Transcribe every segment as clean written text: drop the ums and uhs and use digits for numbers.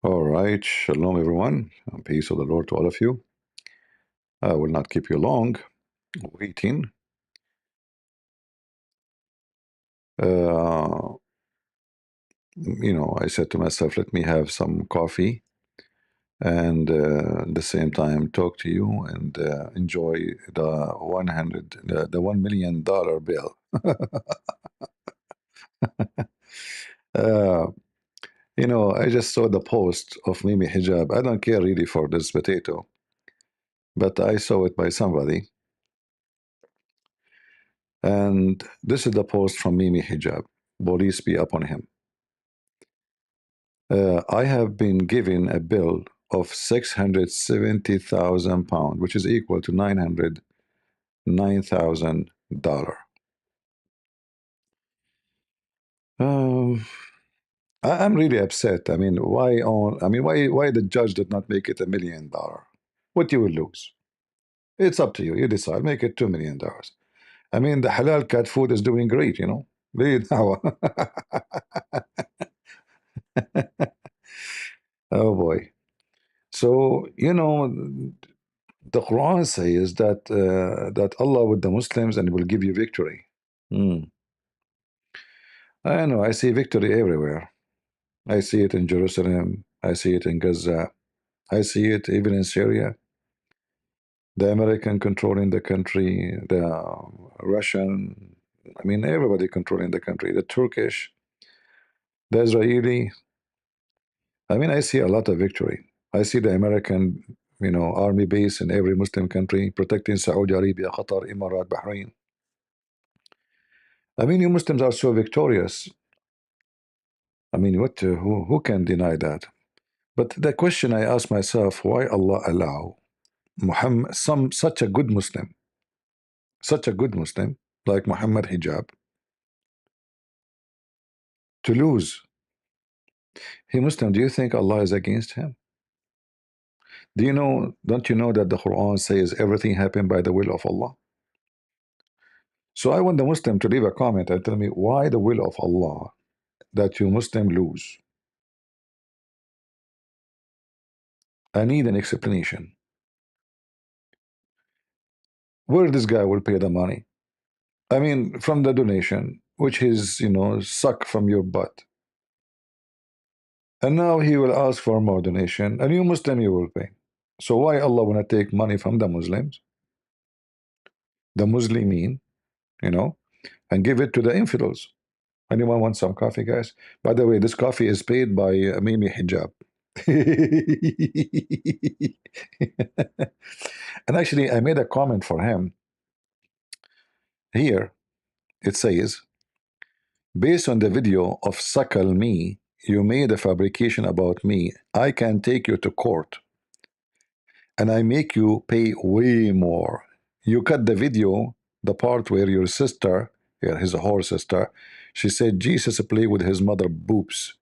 All right, shalom everyone, and peace of the Lord to all of you. I will not keep you long waiting. Uh, I said to myself, let me have some coffee and at the same time talk to you and enjoy the 100, the $1 million bill. uh, I just saw the post of Mimi Hijab. I don't care really for this potato, but I saw it by somebody. And this is the post from Mimi Hijab. Police be upon him. I have been given a bill of £670,000, which is equal to $909,000. Um, I'm really upset. I mean, why the judge did not make it $1 million? What you will lose? It's up to you. You decide. Make it $2 million. I mean, the halal cat food is doing great. Really now. Oh boy. So the Quran says that Allah with the Muslims and will give you victory. Hmm. I know. I see victory everywhere. I see it in Jerusalem. I see it in Gaza. I see it even in Syria. The American controlling the country, the Russian. I mean, everybody controlling the country. The Turkish, the Israeli. I mean, I see a lot of victory. I see the American, army base in every Muslim country protecting Saudi Arabia, Qatar, Emirat, Bahrain. I mean, you Muslims are so victorious. I mean, who can deny that? But the question I ask myself, why Allah allow Muhammad, such a good Muslim, like Muhammad Hijab, to lose? Hey Muslim, do you think Allah is against him? Don't you know that the Quran says everything happened by the will of Allah? So I want the Muslim to leave a comment and tell me why the will of Allah that you Muslim lose. I need an explanation. Where this guy will pay the money? I mean, from the donation, which is, suck from your butt. And now he will ask for more donation, and you Muslim, you will pay. So why Allah wanna take money from the Muslims, the Muslimin, and give it to the infidels? Anyone want some coffee, guys? By the way, this coffee is paid by Mimi Hijab. And actually, I made a comment for him here. It says, based on the video of Suckle Me, you made a fabrication about me. I can take you to court and I make you pay way more. You cut the video, the part where your sister, his whore sister, she said Jesus play with his mother boobs.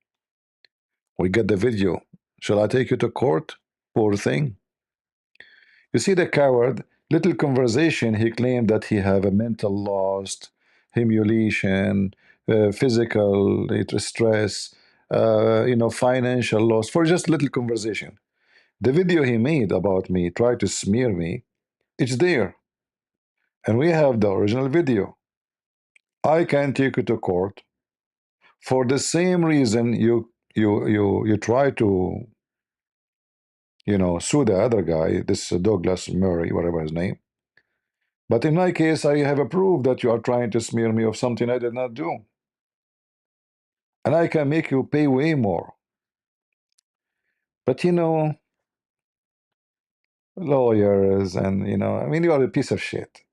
We get the video. Shall I take you to court? Poor thing. You see the coward, little conversation, he claimed that he have a mental loss, humiliation, physical stress, financial loss, for just little conversation. The video he made about me, tried to smear me, it's there. And we have the original video. I can take you to court for the same reason you try to sue the other guy, this Douglas Murray, whatever his name. But in my case, I have a proof that you are trying to smear me of something I did not do. And I can make you pay way more. But lawyers and I mean, you are a piece of shit.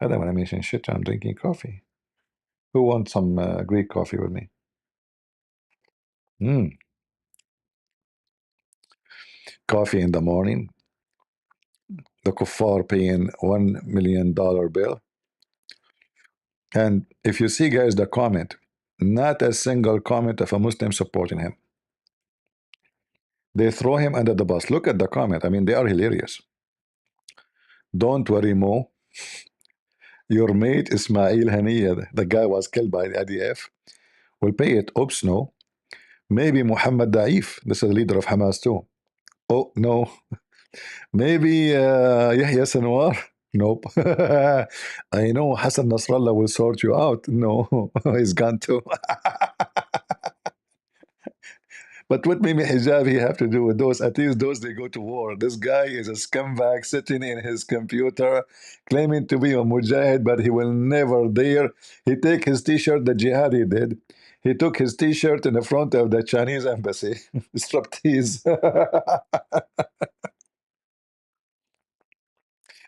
I don't want to mention shit. I'm drinking coffee. Who wants some Greek coffee with me? Coffee in the morning. The kuffar paying $1 million bill. And if you see, guys, the comment, not a single comment of a Muslim supporting him. They throw him under the bus. Look at the comment. I mean, they are hilarious. Don't worry, Mo. Your mate Ismail Haniya, the guy was killed by the IDF, will pay it. Oops, no. Maybe Mohammed Daif. This is the leader of Hamas too. Oh no. Maybe Yahya Sinwar. Nope. I know Hassan Nasrallah will sort you out. No, he's gone too. But what maybe hijab he have to do with those? At least those they go to war. This guy is a scumbag sitting in his computer, claiming to be a mujahid, but he will never dare. He take his T-shirt. The jihadi did. He took his T-shirt in the front of the Chinese embassy. Striptease.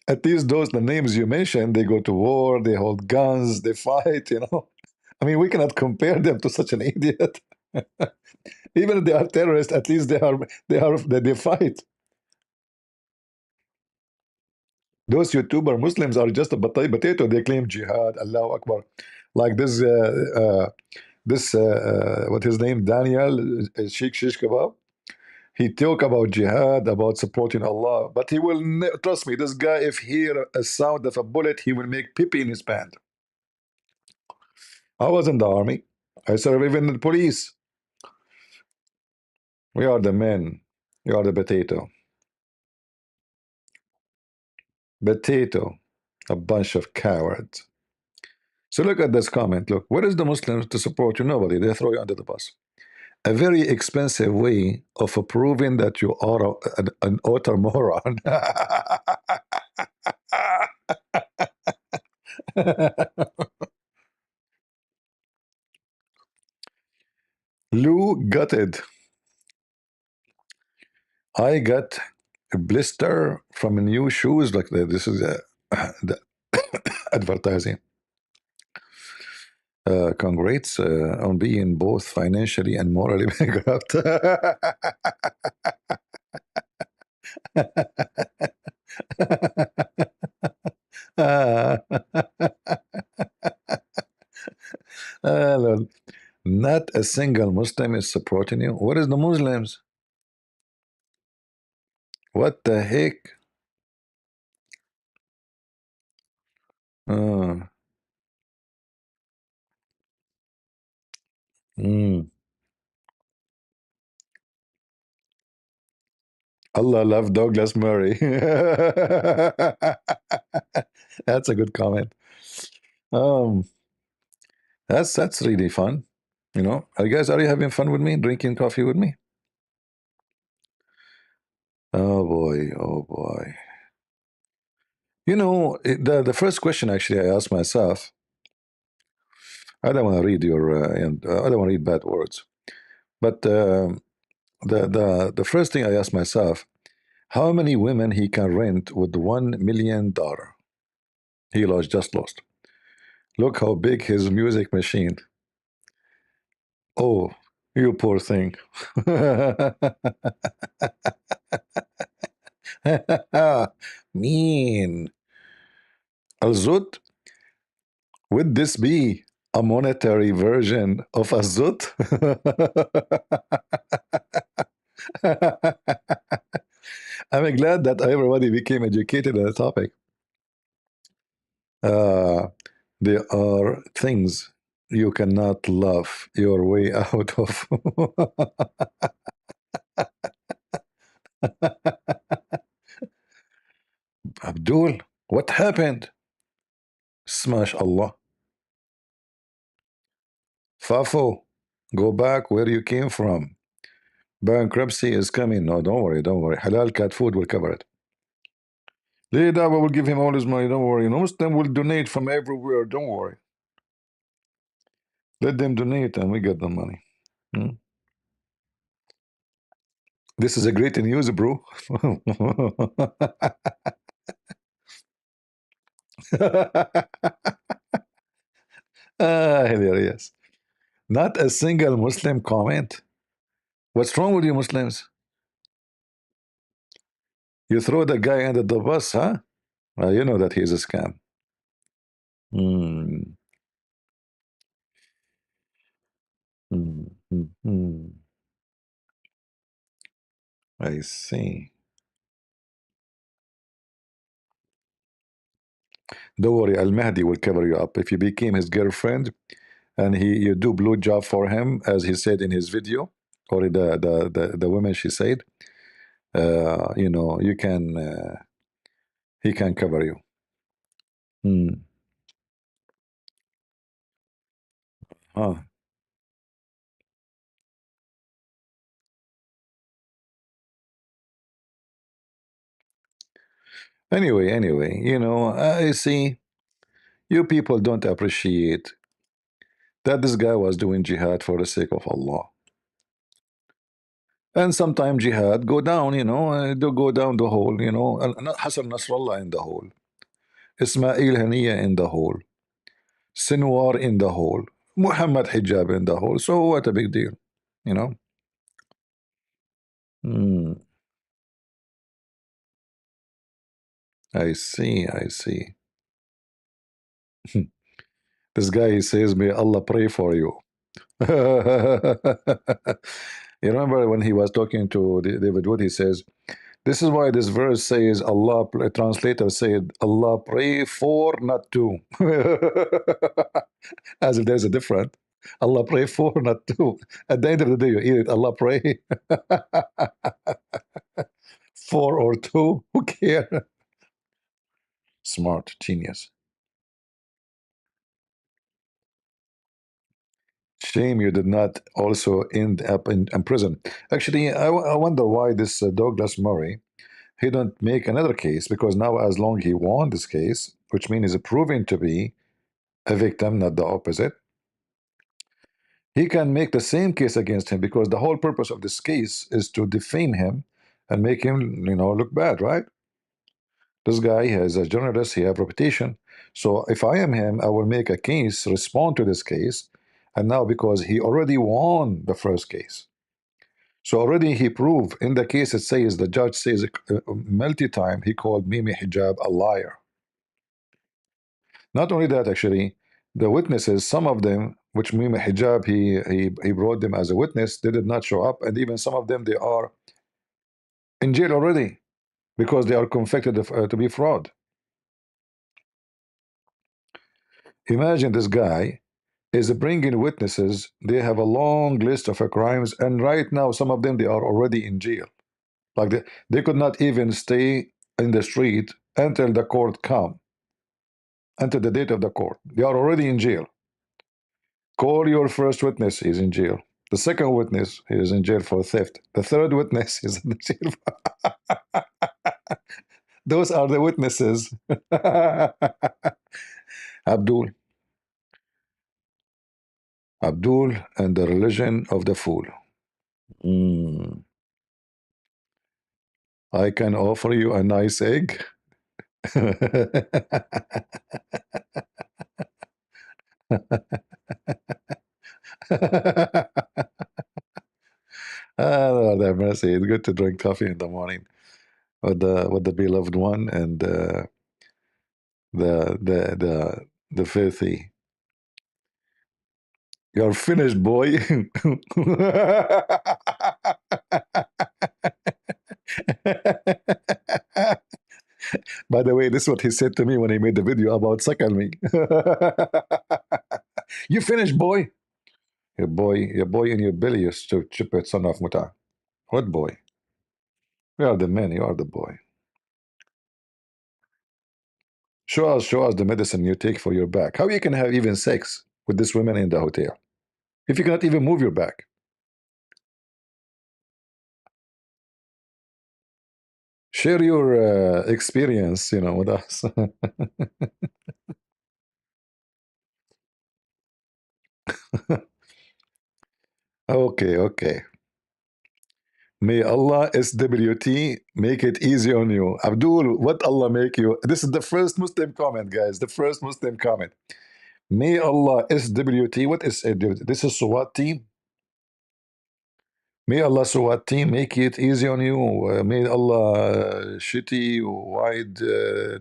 At least those the names you mentioned, they go to war, they hold guns, they fight. I mean, we cannot compare them to such an idiot. Even if they are terrorists, at least they fight. Those YouTuber Muslims are just a potato. They claim jihad, Allahu Akbar. Like this what his name, Daniel Sheikh Shish Kebab. He talk about jihad, about supporting Allah, but he will trust me. This guy, if he hear a sound of a bullet, he will make pee in his pants. I was in the army. I served even in the police. We are the men. We are the potato. Potato. A bunch of cowards. So look at this comment. Look, what is the Muslims to support you? Nobody. They throw you under the bus. A very expensive way of proving that you are an utter moron. Lou got it. I got a blister from new shoes like that. This is the advertising. Congrats on being both financially and morally bankrupt. Lord. Not a single Muslim is supporting you. What is the Muslims? What the heck? Uh, mm. Allah love Douglas Murray. That's a good comment. Um, that's really fun. Are you guys are you having fun with me, drinking coffee with me? Oh boy, oh boy. The first question actually I asked myself. I don't want to read your and I don't want to read bad words, but the first thing I asked myself, how many women he can rent with $1 million? He just lost. Look how big his music machine. Oh, you poor thing. Mean. Azut, would this be a monetary version of Azut? I'm glad that everybody became educated on the topic. Uh, there are things you cannot laugh your way out of. Abdul, what happened? Smash Allah. Fafo, go back where you came from. Bankruptcy is coming. No, don't worry, don't worry. Halal cat food will cover it. Lady Daba will give him all his money. Don't worry. Muslim will donate from everywhere. Don't worry. Let them donate and we get the money. Hmm? This is a great news, bro. Hilarious. Not a single Muslim comment. What's wrong with you Muslims? You throw the guy under the bus, huh? You know that he's a scam. Hmm. Hmm. Hmm. Hmm. I see. Don't worry, Al Mahdi will cover you up. If you became his girlfriend and you do blue job for him, as he said in his video, or the women, she said, you know, you can, he can cover you. Hmm. Huh. Anyway, you know, I see you people don't appreciate that this guy was doing jihad for the sake of Allah. And sometimes jihad go down, you know, do go down the hole, you know, Hassan Nasrallah in the hole, Ismail Haniya in the hole, Sinwar in the hole, Muhammad Hijab in the hole. So what a big deal, you know? Hmm. I see, I see. This guy, he says, may Allah pray for you. You remember when he was talking to David Wood, he says, this is why this verse says, Allah, translator said, Allah pray for, not to. As if there's a difference. Allah pray for, not to. At the end of the day, you eat it. Allah pray for or two. Who care? Smart, genius. Shame you did not also end up in prison. Actually, I wonder why this Douglas Murray, he don't make another case, because now as long he won this case, which means he's proven to be a victim, not the opposite, he can make the same case against him, because the whole purpose of this case is to defame him and make him, you know, look bad, right? This guy has a journalist, he have reputation. So if I am him, I will make a case, respond to this case, and now because he already won the first case, so already he proved in the case, it says the judge says multi time he called Mimi Hijab a liar. Not only that, actually, the witnesses, some of them, which Mimi Hijab, he brought them as a witness, they did not show up, and even some of them they are in jail already because they are convicted of, to be fraud. Imagine this guy is bringing witnesses. They have a long list of crimes, and right now some of them they are already in jail. Like they could not even stay in the street until the court come, until the date of the court. They are already in jail. Call your first witness, he's in jail. The second witness, he is in jail for theft. The third witness is in jail. Those are the witnesses. Abdul, Abdul, and the religion of the fool. Mm. I can offer you a nice egg. Lord have mercy. It's good to drink coffee in the morning with the beloved one and the filthy. You're finished, boy. By the way, this is what he said to me when he made the video about suckle me. You finished, boy. Your boy in your belly, you stupid son of muta. What boy? We are the men. You are the boy. Show us the medicine you take for your back. How you can have even sex with this woman in the hotel if you cannot even move your back? Share your experience, you know, with us. Okay, okay. May Allah SWT make it easy on you. Abdul, what Allah make you? This is the first Muslim comment, guys. The first Muslim comment. May Allah SWT, what is SWT? This is SWAT team. May Allah SWAT team make it easy on you. May Allah shitty wide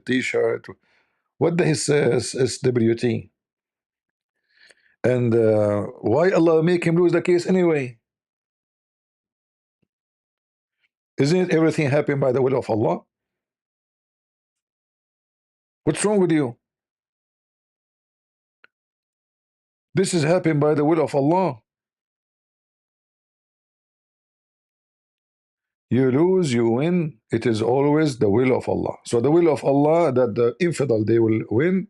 t-shirt. What the is SWT? And why Allah make him lose the case anyway? Isn't everything happen by the will of Allah? What's wrong with you? This is happened by the will of Allah. You lose, you win. It is always the will of Allah. So the will of Allah that the infidel they will win,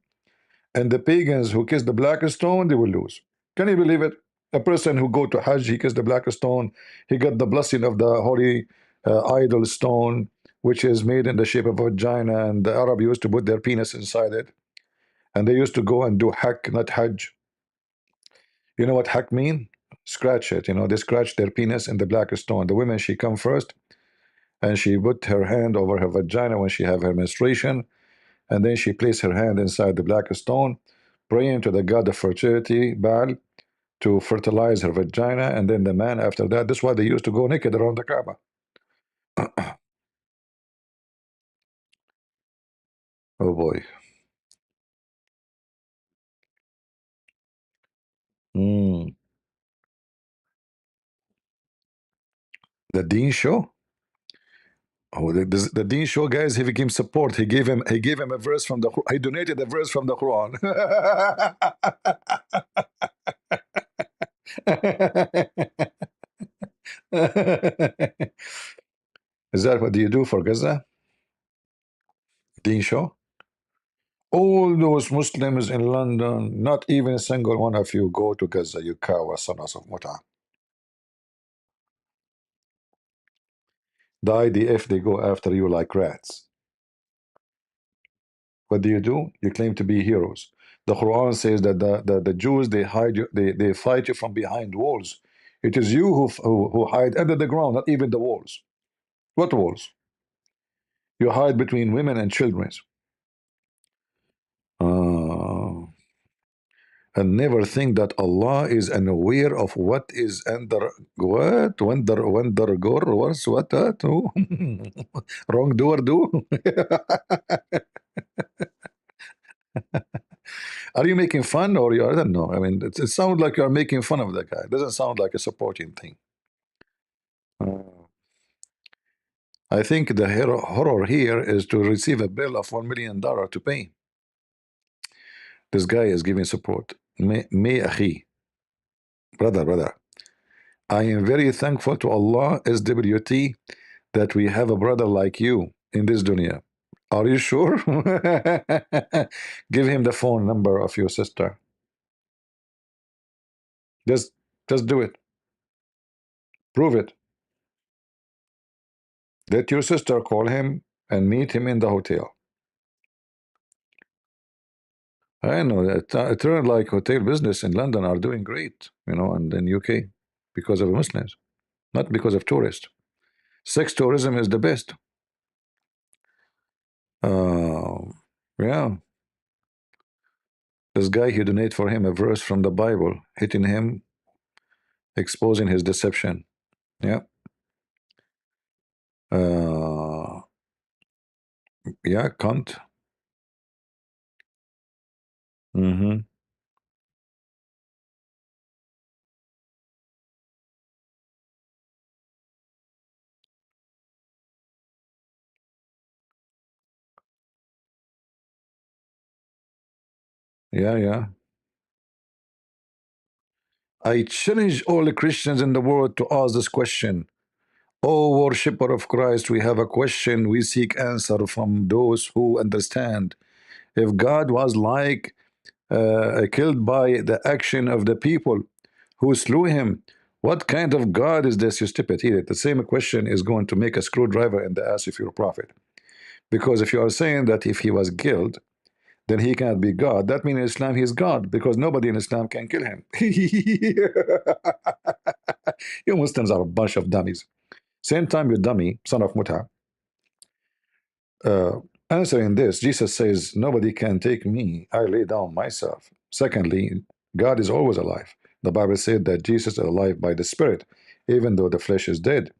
and the pagans who kiss the black stone they will lose. Can you believe it? A person who go to Hajj, he kissed the black stone, he got the blessing of the holy idol stone, which is made in the shape of a vagina, and the Arab used to put their penis inside it, and they used to go and do hak, not Hajj. You know what hak mean? Scratch it. You know, they scratch their penis in the black stone. The women, she come first, and she put her hand over her vagina when she have her menstruation, and then she placed her hand inside the black stone, praying to the god of fertility, Baal, to fertilize her vagina, and then the man after that. That's why they used to go naked around the Kaaba. Oh boy. Mm. The Dean show. Oh, the Dean show, guys. He gave him support. He gave him a verse from the. He donated a verse from the Quran. Is that what do you do for Gaza? Dean show. All those Muslims in London, not even a single one of you go to Gaza, you cowards, sons of Muta. The IDF, they go after you like rats. What do? You claim to be heroes. The Quran says that the Jews, they hide you, they fight you from behind walls. It is you who hide under the ground, not even the walls. What walls? You hide between women and children. Uh, and never think that Allah is unaware of what is under what wonder gore what that wrong doer do. Are you making fun or you? I don't know. I mean, it sounds like you are making fun of the guy. It doesn't sound like a supporting thing. Uh, I think the horror here is to receive a bill of $1 million to pay. This guy is giving support. Me akhi, brother. I am very thankful to Allah SWT that we have a brother like you in this dunya. Are you sure? Give him the phone number of your sister. Just, just do it. Prove it. Let your sister call him and meet him in the hotel. I know that it turned like hotel business in London are doing great, and in UK because of Muslims, not because of tourists. Sex tourism is the best. Uh, yeah, this guy he donate for him a verse from the Bible, hitting him, exposing his deception. Yeah, uh, yeah, cunt. Mm-hmm. Yeah. I challenge all the Christians in the world to ask this question. Oh, worshipper of Christ, we have a question. We seek answer from those who understand. If God was like killed by the action of the people who slew him, what kind of God is this, you stupid idiot? The same question is going to make a screwdriver in the ass if you're a prophet. Because if you are saying that if he was killed, then he cannot be God, that means in Islam he is God, because nobody in Islam can kill him. You Muslims are a bunch of dummies. Same time, you dummy, son of Muta. Uh, Answering this, Jesus says, nobody can take me. I lay down myself. Secondly, God is always alive. The Bible said that Jesus is alive by the Spirit, even though the flesh is dead.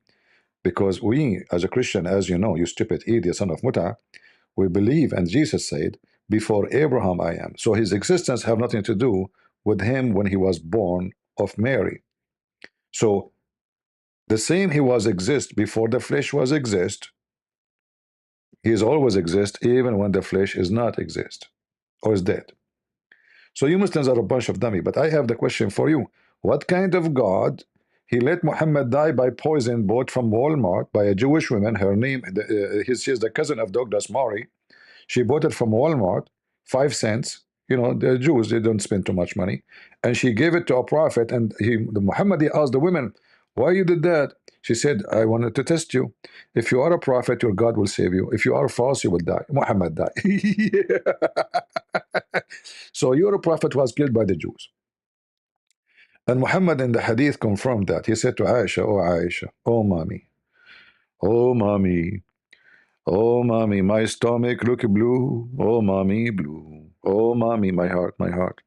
Because we, as a Christian, as you know, you stupid idiot, son of Muta, we believe, and Jesus said, before Abraham I am. So his existence have nothing to do with him when he was born of Mary. So the same he was exist before the flesh was exist, he is always exist even when the flesh is not exist or is dead. So you Muslims are a bunch of dummy. But I have the question for you. What kind of God He let Muhammad die by poison bought from Walmart by a Jewish woman. Her name, she's the cousin of Douglas Murray. She bought it from Walmart, 5 cents. You know, the Jews, they don't spend too much money. And she gave it to a prophet. And the Muhammad, he asked the women, why you did that? She said, I wanted to test you. If you are a prophet, your God will save you. If you are false, you will die. Muhammad died. So your prophet was killed by the Jews. And Muhammad in the hadith confirmed that. He said to Aisha, oh mommy, oh mommy, oh mommy, my stomach look blue. Oh mommy, blue. Oh mommy, my heart, my heart.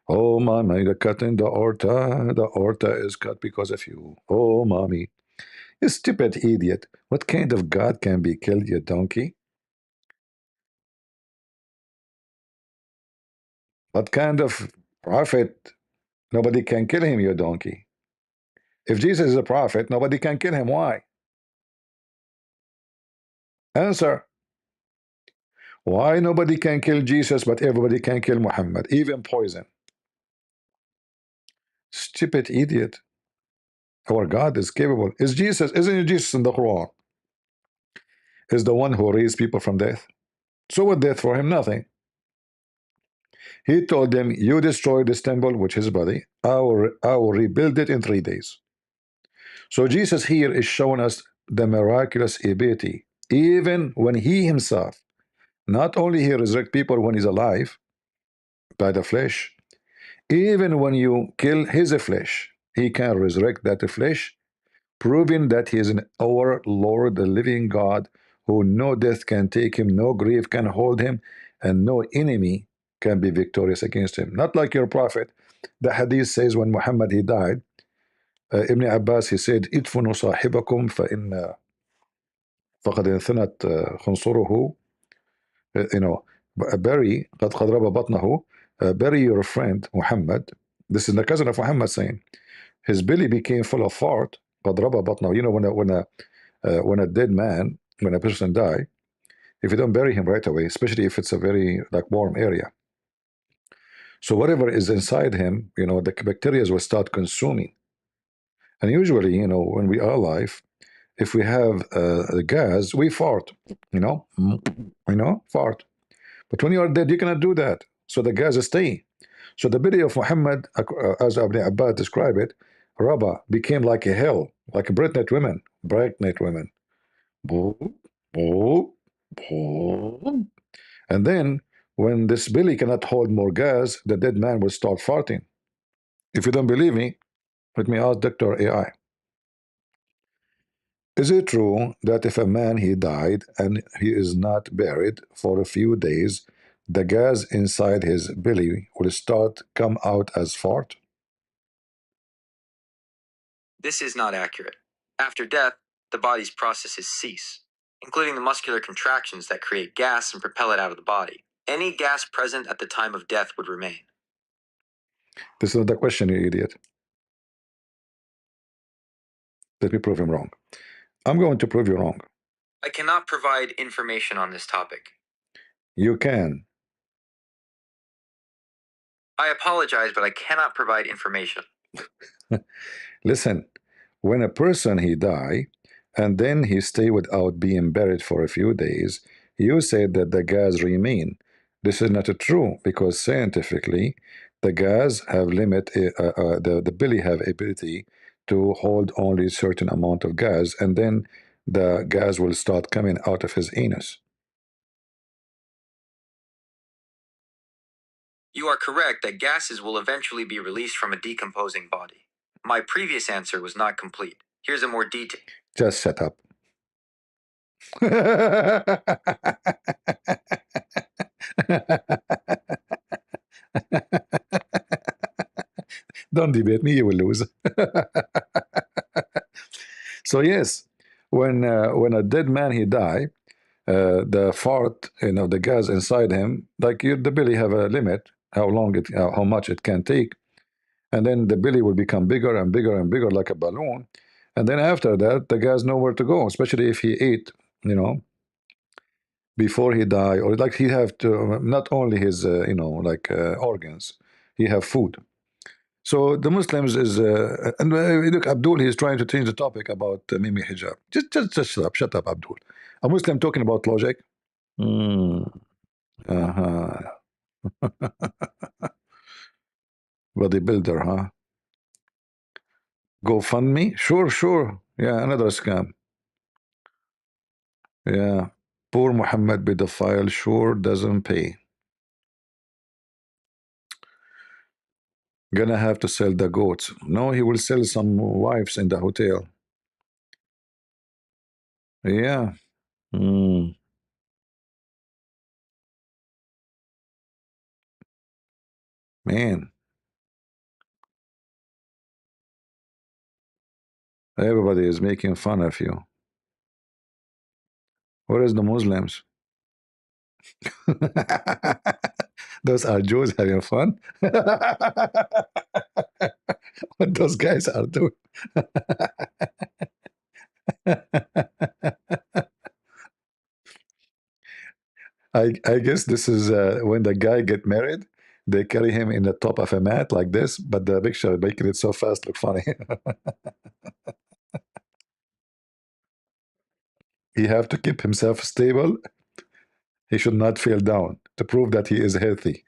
Oh mommy, the cut in the aorta is cut because of you. Oh mommy. You stupid idiot. What kind of God can be killed, you donkey? What kind of prophet? Nobody can kill him, you donkey. If Jesus is a prophet, nobody can kill him. Why? Answer. Why nobody can kill Jesus, but everybody can kill Muhammad, even poison? Stupid idiot. Our God is capable. Is Jesus, isn't Jesus in the Quran? Is the one who raised people from death? So what death for him? Nothing. He told them, you destroy this temple, which is his body. I will rebuild it in 3 days. So Jesus here is showing us the miraculous ability, even when he himself, not only he resurrect people when he's alive by the flesh, even when you kill his flesh, he can resurrect that flesh, proving that he is our Lord, the living God, who no death can take him, no grave can hold him, and no enemy can be victorious against him. Not like your prophet. The hadith says when Muhammad he died, Ibn Abbas he said, "Idfunu sahibakum fa inna فقد انثنت خنصره." You know, bury قد رب بطنه. Bury your friend Muhammad. This is the cousin of Muhammad saying his belly became full of fart. قد رب بطنه. You know, when a dead man, when a person die, if you don't bury him right away, especially if it's a very like warm area, so whatever is inside him, you know, the bacteria will start consuming. And usually, you know, when we are alive, if we have a gas, we fart, fart. But when you are dead, you cannot do that. So the gas stay. So the body of Muhammad, as Ibn Abbas described it, Rabba became like a hell, like a pregnant women, pregnant women. Boop, boop, boop. And then when this belly cannot hold more gas, the dead man will start farting. If you don't believe me, let me ask Dr. AI. Is it true that if a man he died and he is not buried for a few days, the gas inside his belly will start come out as fart? This is not accurate. After death, the body's processes cease, including the muscular contractions that create gas and propel it out of the body. Any gas present at the time of death would remain. This is not the question, you idiot. Let me prove him wrong. I'm going to prove you wrong. I cannot provide information on this topic. You can. I apologize, but I cannot provide information. Listen, when a person he die and then he stay without being buried for a few days, you said that the gas remain. This is not true because scientifically, the gas have limit. The belly have ability to hold only certain amount of gas, and then the gas will start coming out of his anus. You are correct that gases will eventually be released from a decomposing body. My previous answer was not complete. Here's a more detailed. Just shut up. Don't debate me, you will lose. So yes, when a dead man he die, the fart, the gas inside him, like the belly have a limit how much it can take, and then the belly will become bigger and bigger and bigger like a balloon, and then after that the gas nowhere to go, especially if he ate, before he die, or like he have to not only his organs, he have food. So the Muslims is and look, Abdul, he's trying to change the topic about Mimi hijab. Just shut up, Abdul. A Muslim talking about logic. Hmm. Uh-huh. Bodybuilder, huh? Go fund me? Sure, sure. Yeah, another scam. Yeah. Poor Mohammed pedophile sure doesn't pay. Gonna have to sell the goats. No, he will sell some wives in the hotel. Yeah. Hmm. Man, everybody is making fun of you. Where is the Muslims? Those are Jews having fun. What those guys are doing. I guess this is when the guy get married, they carry him in the top of a mat like this, but the picture making it so fast look funny. He have to keep himself stable. He should not fall down to prove that he is healthy.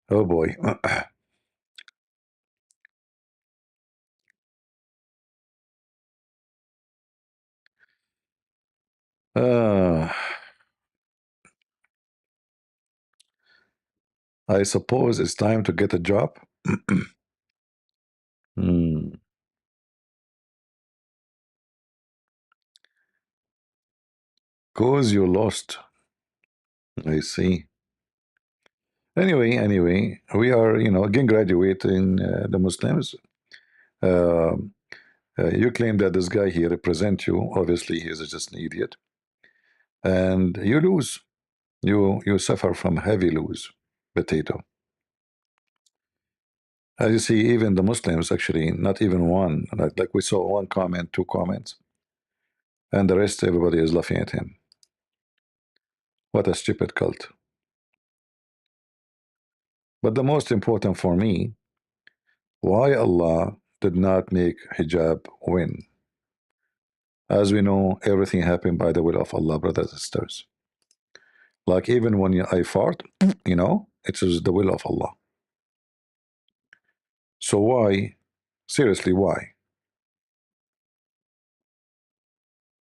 Oh boy. uh, I suppose it's time to get a job. Hmm. Cause you lost. I see. Anyway, we are, again graduating the Muslims. Um you claim that this guy here represent you. Obviously, he is just an idiot, and you lose. You suffer from heavy lose, potato. As you see, even the Muslims actually not even one. Like we saw one comment, two comments, and the rest everybody is laughing at him. What a stupid cult. But the most important for me, why Allah did not make hijab win? As we know, everything happened by the will of Allah, brothers and sisters. Like even when I fart, it is the will of Allah. So why? Seriously, why?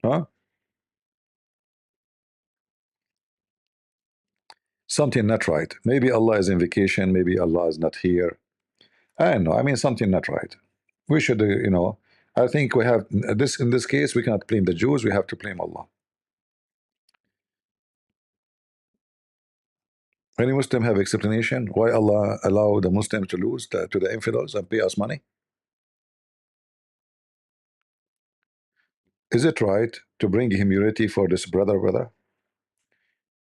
Huh? Something not right. Maybe Allah is in vacation. Maybe Allah is not here. I don't know. I mean, something not right. We should, I think we have this in this case. We cannot blame the Jews. We have to blame Allah. Any Muslim have explanation why Allah allow the Muslims to lose to the infidels and pay us money? Is it right to bring humility for this brother?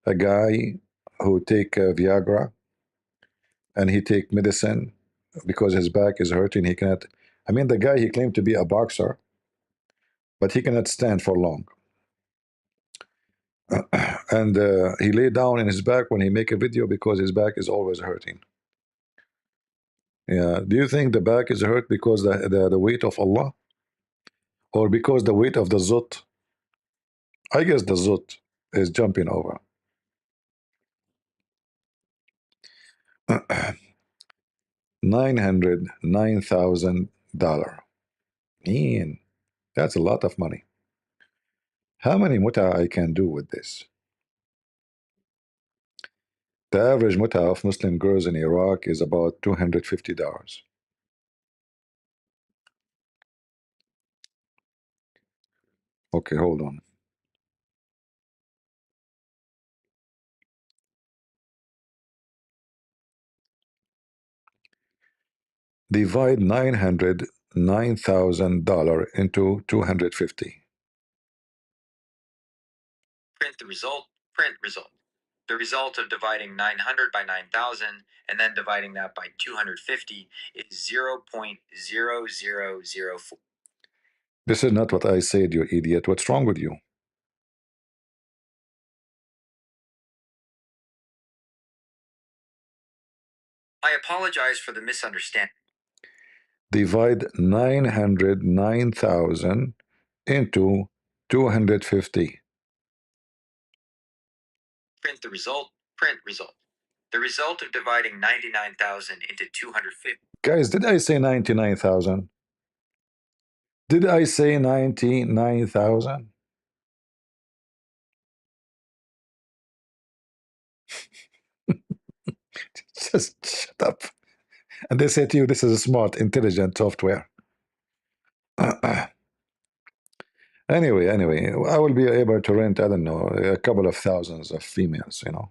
A guy who take Viagra and he take medicine because his back is hurting. He cannot. I mean, the guy he claimed to be a boxer, but he cannot stand for long. And he lay down in his back when he make a video because his back is always hurting. Yeah. Do you think the back is hurt because the weight of Allah, or because the weight of the zut? I guess the zut is jumping over. $909,000. Man, that's a lot of money. How many muta I can do with this? The average muta of Muslim girls in Iraq is about $250. Okay, hold on. Divide $909,000 into 250. Print the result. Print result. The result of dividing 900 by 9,000 and then dividing that by 250 is 0.0004. This is not what I said, you idiot. What's wrong with you? I apologize for the misunderstanding. Divide 909,000 into 250. Print the result. Print result. The result of dividing 99,000 into 250. Guys, did I say 99,000? Did I say 99,000? Just shut up. And they say to you, this is a smart, intelligent software. Anyway, I will be able to rent, I don't know, a couple of thousands of females, you know.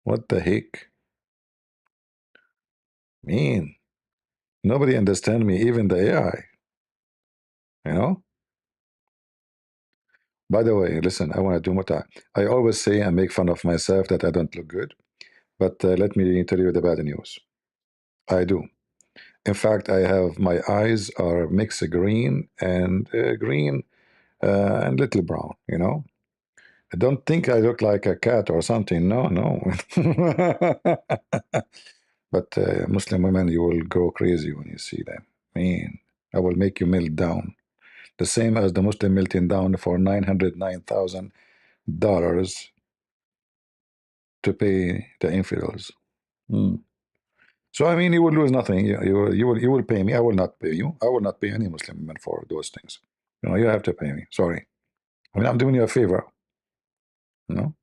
What the heck? Mean. Nobody understand me, even the AI, you know? By the way, listen, I want to do more time. I always say and make fun of myself that I don't look good, but let me tell you the bad news. I do. In fact, I have my eyes are mixed green and little brown, you know? I don't think I look like a cat or something. No, no. But Muslim women, you will go crazy when you see them. Man, I will make you melt down. The same as the Muslim melting down for $909,000 to pay the infidels. Hmm. So I mean, you will lose nothing. You will pay me. I will not pay you. I will not pay any Muslim woman for those things. You know, you have to pay me. Sorry. I mean, I'm doing you a favor. You know,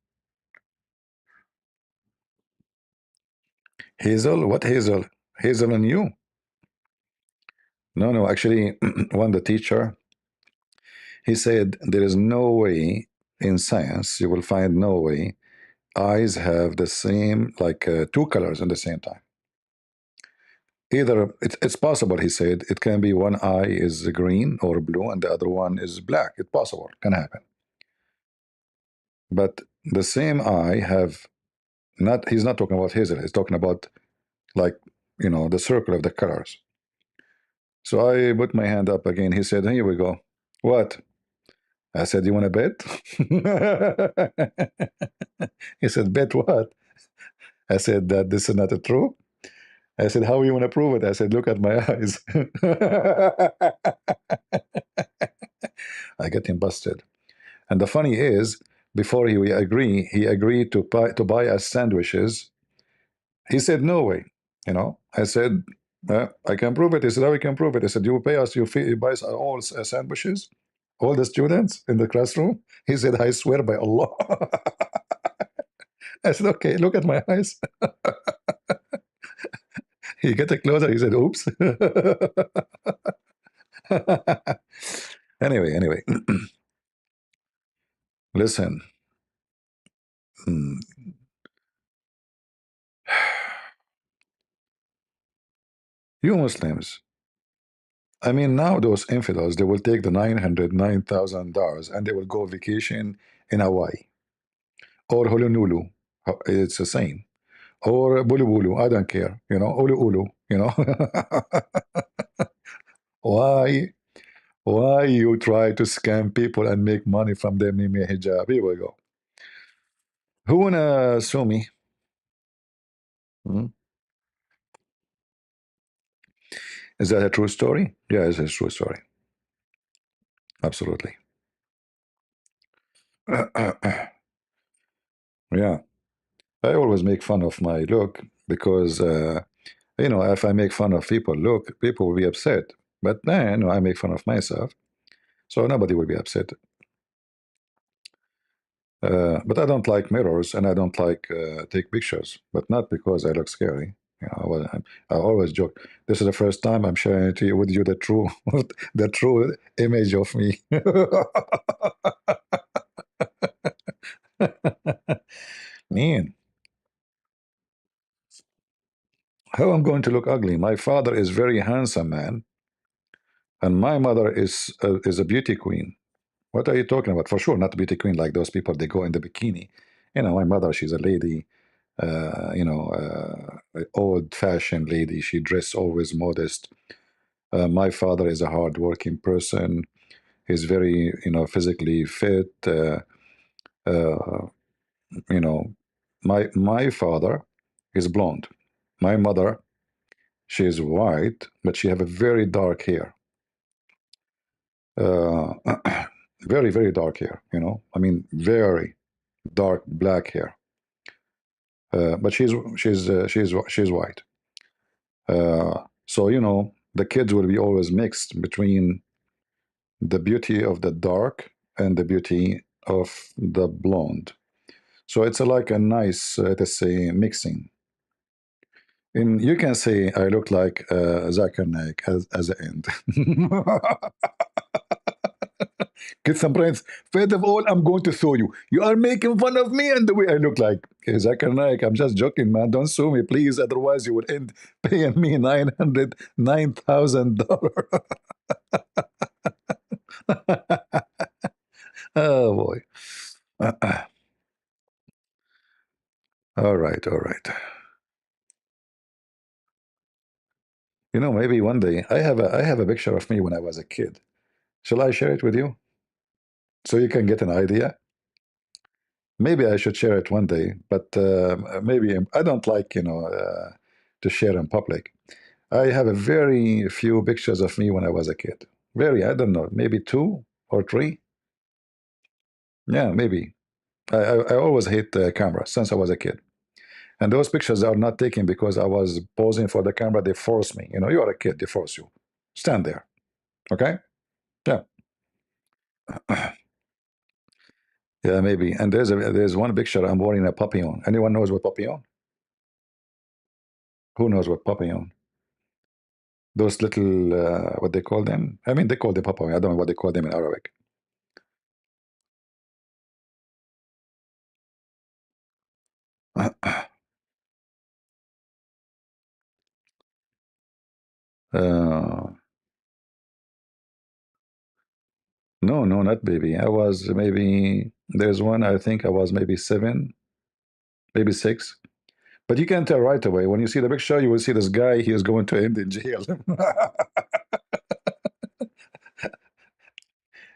Hazel. What Hazel? Hazel and you? No, no. Actually, one the teacher, he said there is no way in science you will find no way eyes have the same like two colors at the same time. Either it's possible, he said, it can be one eye is green or blue and the other one is black. It's possible, can happen. But the same eye have not. He's not talking about hazel. He's talking about like the circle of the colors. So I put my hand up again. He said, "Here we go." What? I said, "You want to bet?" He said, "Bet what?" I said, "That this is not true." I said, "How you want to prove it?" I said, "Look at my eyes." I get him busted. And the funny is, before he agreed to buy us sandwiches. He said, "No way." I said, "I can prove it." He said, "How we can prove it?" I said, "You pay us, you buy us all sandwiches, all the students in the classroom." He said, "I swear by Allah." I said, "Okay, look at my eyes." He get it closer. He said, "Oops." Anyway, listen. mm, You Muslims, I mean, now those infidels, they will take the $909,000 and they will go vacation in Hawaii or Honolulu. It's the same. Or Bulu Bulu. I don't care. Ulu Ulu. Why? Why you try to scam people and make money from them? Mimi hijab. Here we go. Who wanna sue me? Hmm? Is that a true story? Yeah, it's a true story. Absolutely. Yeah. I always make fun of my look because if I make fun of people, look, people will be upset. But then I make fun of myself, so nobody will be upset. But I don't like mirrors and I don't like take pictures, but not because I look scary. I always joke. This is the first time I'm sharing to you with you the true, the true image of me. Man, how I'm going to look ugly? My father is very handsome man, and my mother is a beauty queen. What are you talking about? For sure, not beauty queen like those people. They go in the bikini. My mother, she's a lady. Old-fashioned lady. She dressed always modest. My father is a hard-working person. He's very, physically fit. Uh, you know, my father. is blonde. My mother, she is white, but she have a very dark hair. Uh, very, very dark hair, you know. I mean, very dark black hair. But she's white. So you know, the kids will be always mixed between the beauty of the dark and the beauty of the blonde. So it's like a nice, let's say, mixing. And you can say I look like Zakir Naik as an end. Get some brains. First of all, I'm going to sue you. You are making fun of me and the way I look like. Okay, Zakir Naik, I'm just joking, man. Don't sue me, please. Otherwise, you will end paying me $909,000. Oh, boy. All right, all right. You know, maybe one day I have a picture of me when I was a kid. Shall I share it with you so you can get an idea? Maybe I should share it one day, but maybe I don't like to share in public. I have a very few pictures of me when I was a kid. Very, I don't know, maybe two or three. Yeah, maybe. I always hate the camera since I was a kid. And those pictures are not taken because I was posing for the camera. They force me. You know, you are a kid. They force you. Stand there. Okay. Yeah. Yeah, maybe. And there's one picture I'm wearing a papillon. Anyone knows what papillon? Who knows what papillon? Those little what they call them? I mean, they call them papillon. I don't know what they call them in Arabic. uh, no, no, not baby. I was maybe there's one. I think I was maybe 7, maybe 6. But you can tell right away when you see the picture. You will see this guy. He is going to end in jail.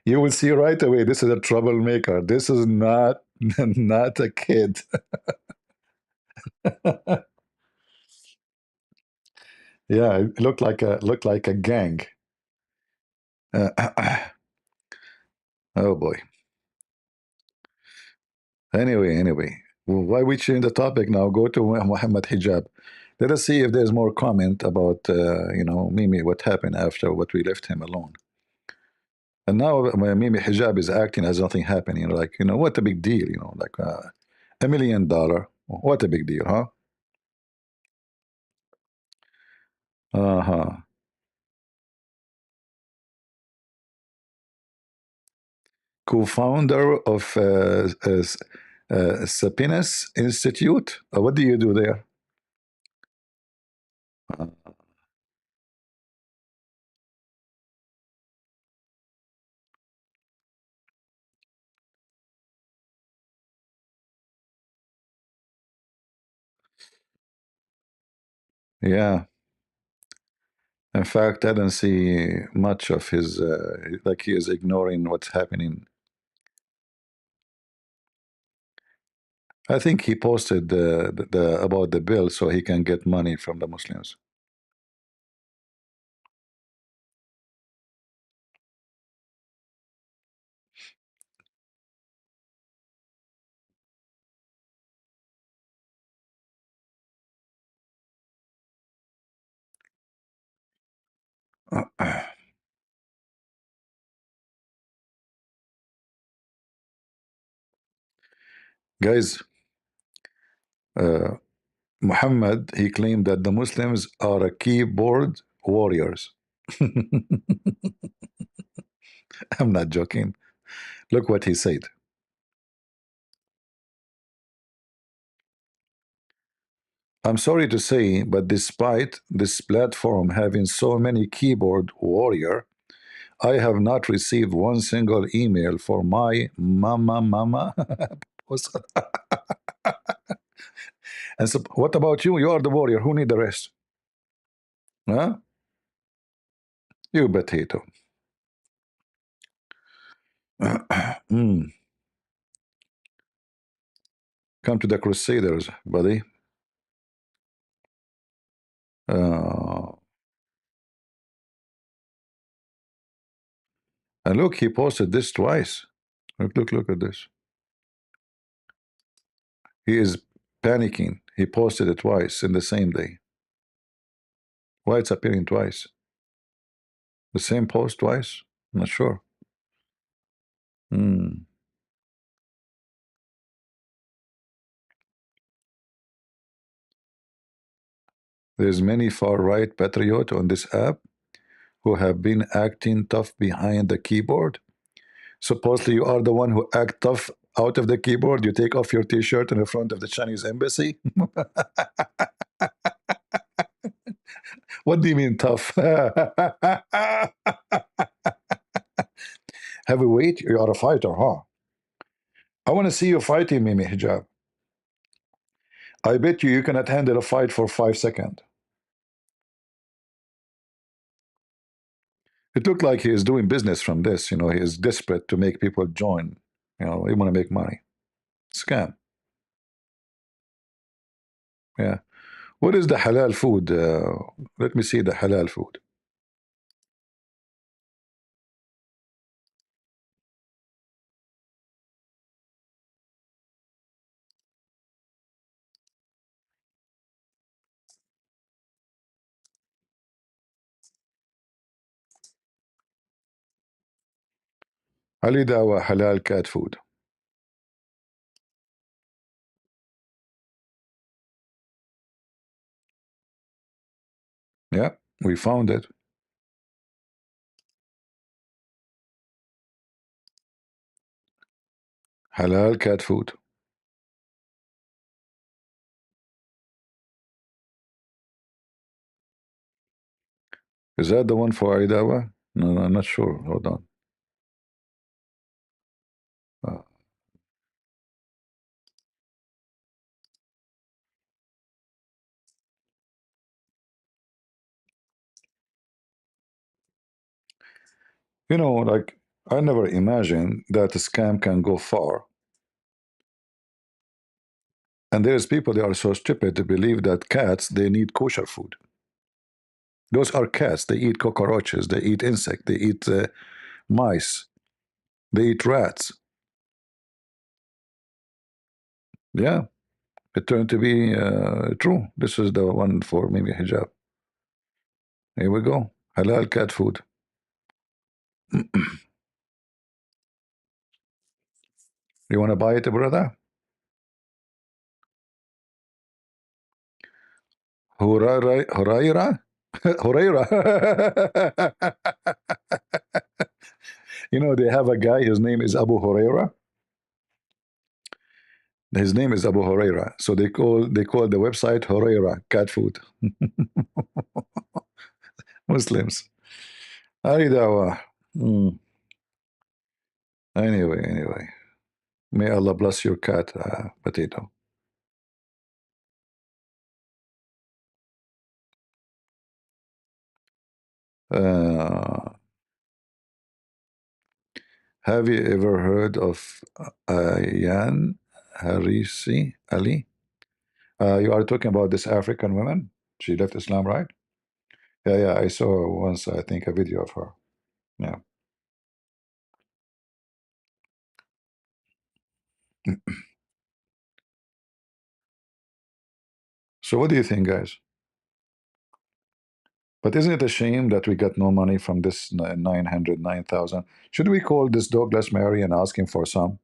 You will see right away. This is a troublemaker. This is not not a kid. Yeah, it looked like a gang. Oh boy. Anyway, why we change the topic now? Go to Mohammed hijab. Let us see if there's more comment about Mimi. What happened after what we left him alone? And now Mimi hijab is acting as nothing happened. Like what a big deal. Like $1 million. What a big deal, huh? Uh huh. Co-founder of Sapinas Institute. What do you do there? Uh, yeah. In fact, I don't see much of his, like he is ignoring what's happening. I think he posted about the bill so he can get money from the Muslims. Guys, uh, Muhammad, he claimed that the Muslims are a keyboard warriors. I'm not joking. Look what he said. I'm sorry to say, but despite this platform having so many keyboard warrior, I have not received one single email for my mama. And so, what about you? You are the warrior. Who need the rest? Huh? You potato. Mm. Come to the Crusaders, buddy. Uh, and look, he posted this twice. Look at this. He is panicking. He posted it twice in the same day. Why it's appearing twice? The same post twice? I'm not sure. Hmm. There's many far-right patriot on this app who have been acting tough behind the keyboard. Supposedly you are the one who act tough out of the keyboard. You take off your t-shirt in the front of the Chinese embassy. What do you mean tough? Heavyweight, you are a fighter, huh? I want to see you fighting, Mimi Hijab. I bet you cannot handle a fight for 5 seconds. It looked like he is doing business from this. You know, he is desperate to make people join. You know, he want to make money. Scam. Yeah. What is the halal food? Let me see the halal food. Ali Dawa halal cat food. Yeah, we found it. Halal cat food. Is that the one for Ali Dawa? No, I'm not sure. Hold on. Uh, you know, like I never imagined that a scam can go far. And there's people, they are so stupid to believe that cats, they need kosher food. Those are cats. They eat cockroaches. They eat insect. They eat mice. They eat rats. Yeah, it turned to be true. This is the one for maybe hijab. Here we go. Halal cat food. You want to buy it, brother? Huraira? Huraira. You know, they have a guy, his name is Abu Huraira. His name is Abu Huraira. So they call the website Huraira cat food. Muslims. Aridawa. Mm. Anyway. May Allah bless your cat, potato. Uh, have you ever heard of Ayan Harisi Ali? You are talking about this African woman. She left Islam, right? Yeah. I saw once, I think, a video of her. Yeah. So what do you think, guys? But isn't it a shame that we got no money from this 909,000? Should we call this Douglas Mary and ask him for some?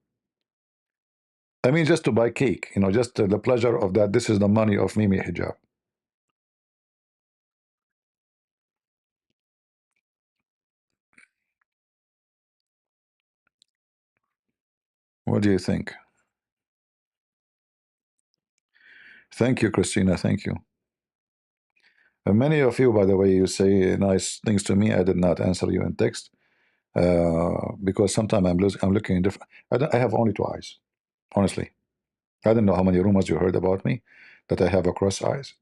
I mean, just to buy cake, you know, just the pleasure of that. This is the money of Mimi Hijab. What do you think? Thank you, Christina. Thank you. Many of you, by the way, you say nice things to me. I did not answer you in text because sometimes I'm looking in different. I have only two eyes, honestly. I don't know how many rumors you heard about me that I have a cross eyes.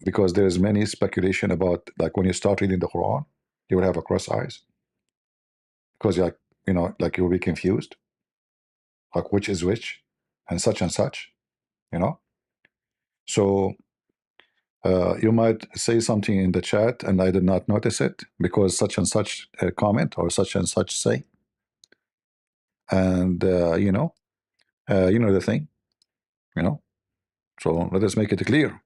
Because there is many speculation about, like, when you start reading the Quran, you will have a cross eyes because you're like, you know, like you'll be confused, like which is which, and such, you know. So You might say something in the chat and I did not notice it because such and such comment or such and such say. And, you know the thing, you know. So let us make it clear.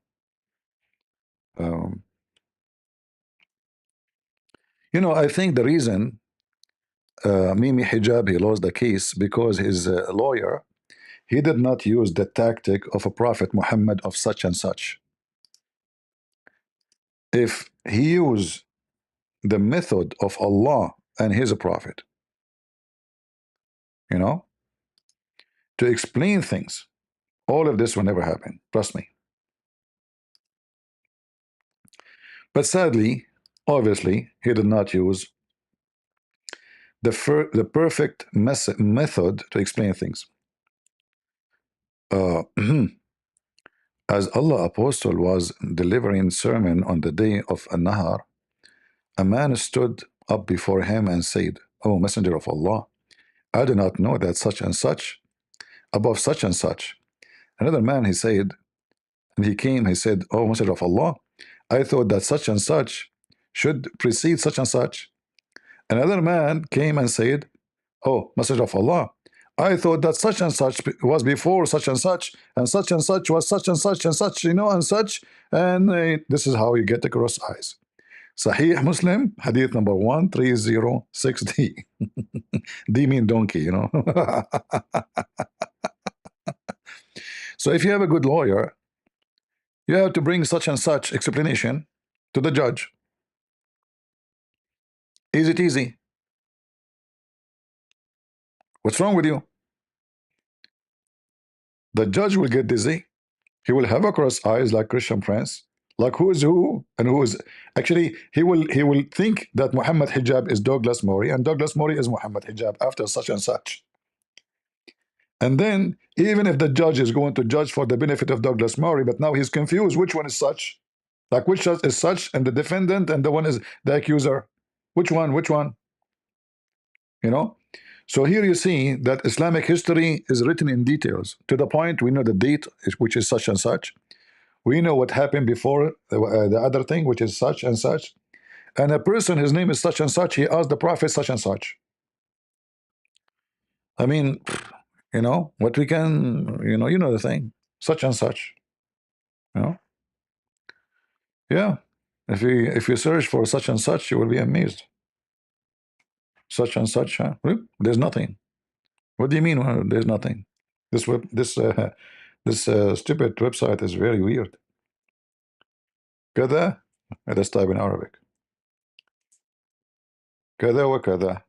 Um, I think the reason Mimi Hijab he lost the case because his lawyer he did not use the tactic of a prophet Muhammad of such and such. If he used the method of Allah and his prophet, you know, to explain things, all of this will never happen. Trust me. But sadly, obviously, he did not use the perfect method to explain things. Uh, as Allah Apostle was delivering sermon on the day of An-Nahar, a man stood up before him and said, "O Messenger of Allah, I do not know that such and such above such and such." Another man, he said, and he came, he said, "O Messenger of Allah, I thought that such and such should precede such and such." Another man came and said, "Oh, Messenger of Allah, I thought that such and such was before such and such was such and such and such, and such." And this is how you get the cross eyes. Sahih Muslim, hadith number 1306D. D mean donkey. So if you have a good lawyer, you have to bring such and such explanation to the judge. Is it easy? What's wrong with you? The judge will get dizzy. He will have a cross eyes like Christian Prince, like who is who and who is actually he will think that Muhammad Hijab is Douglas Murray and Douglas Murray is Muhammad Hijab after such and such. And then even if the judge is going to judge for the benefit of Douglas Murray, but now he's confused which one is such, like which is such and the defendant and the one is the accuser. Which one? Which one? You know. So here you see that Islamic history is written in details to the point we know the date, which is such and such. We know what happened before the other thing, which is such and such. And a person, his name is such and such, he asked the prophet such and such. I mean, what we can, you know the thing, such and such. You know, yeah. If you search for such and such, you will be amazed. Such and such, huh? There's nothing. What do you mean? There's nothing. This stupid website is very weird. كذا. Let's type in Arabic. كذا وكذا.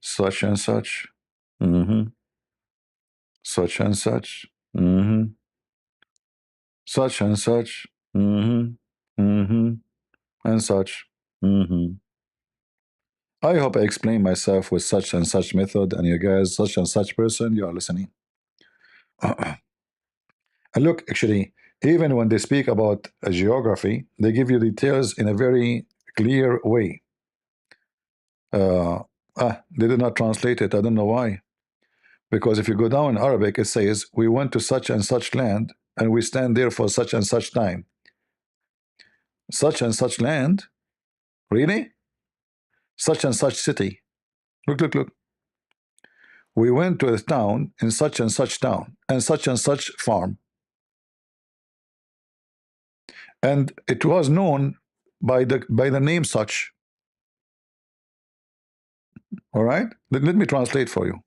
Such and such. Such and such. Such and such. And such. I hope I explain myself with such and such method, and you guys, such and such person, you are listening. And look, actually, even when they speak about geography, they give you details in a very clear way. They did not translate it. I don't know why. Because if you go down in Arabic, it says, "We went to such and such land, and we stand there for such and such time." Such and such land? Really? Such and such city. Look, look, look. We went to a town in such and such town, and such farm. And it was known by the name such. All right? Let me translate for you.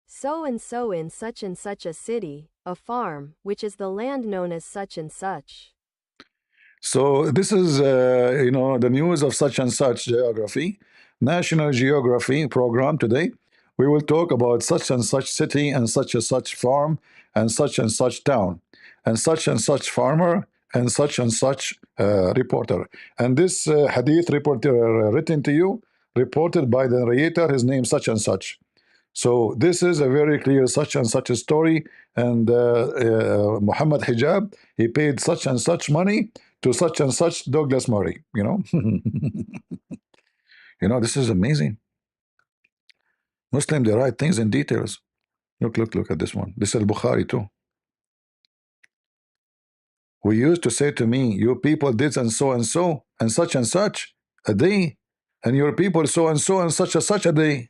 So and so in such and such a city, a farm, which is the land known as such and such. So this is, the news of such and such geography, National Geography program today. We will talk about such and such city and such farm and such town and such farmer and such reporter. And this hadith reporter written to you, reported by the narrator, his name such and such. So this is a very clear such and such a story, and Muhammad Hijab, he paid such and such money to such and such Douglas Murray. This is amazing. Muslim, they write things in details. Look at this one. This is Bukhari too. We used to say to me, you people did and so and such a day, and your people so and such a day.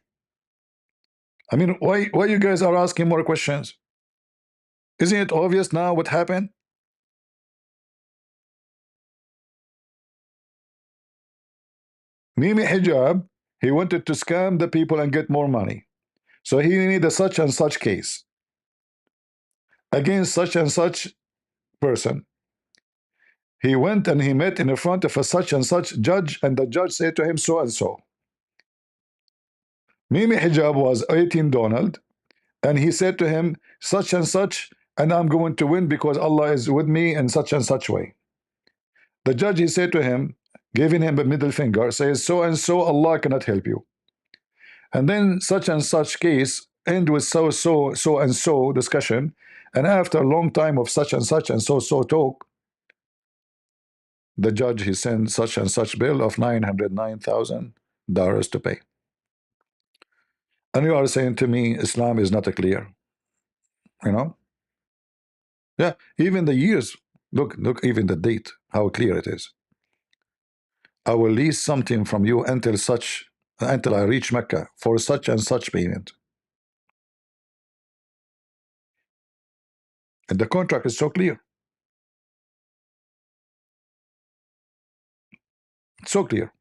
I mean, why you guys are asking more questions? Isn't it obvious now what happened? Mimi Hijab, he wanted to scam the people and get more money. So he needed a such and such case against such and such person. He went and he met in the front of a such and such judge, and the judge said to him so and so. Mimi Hijab was 18 Donald, and he said to him such and I'm going to win because Allah is with me in such and such way. The judge, he said to him, giving him a middle finger, says so and so, Allah cannot help you. And then such and such case end with so and so discussion, and after a long time of such and so talk, the judge, he sent such and such bill of $909,000 to pay. And you are saying to me Islam is not clear, you know? Yeah, even the years, look, even the date, how clear it is. I will lease something from you until I reach Mecca for such and such payment. And the contract is so clear. So clear.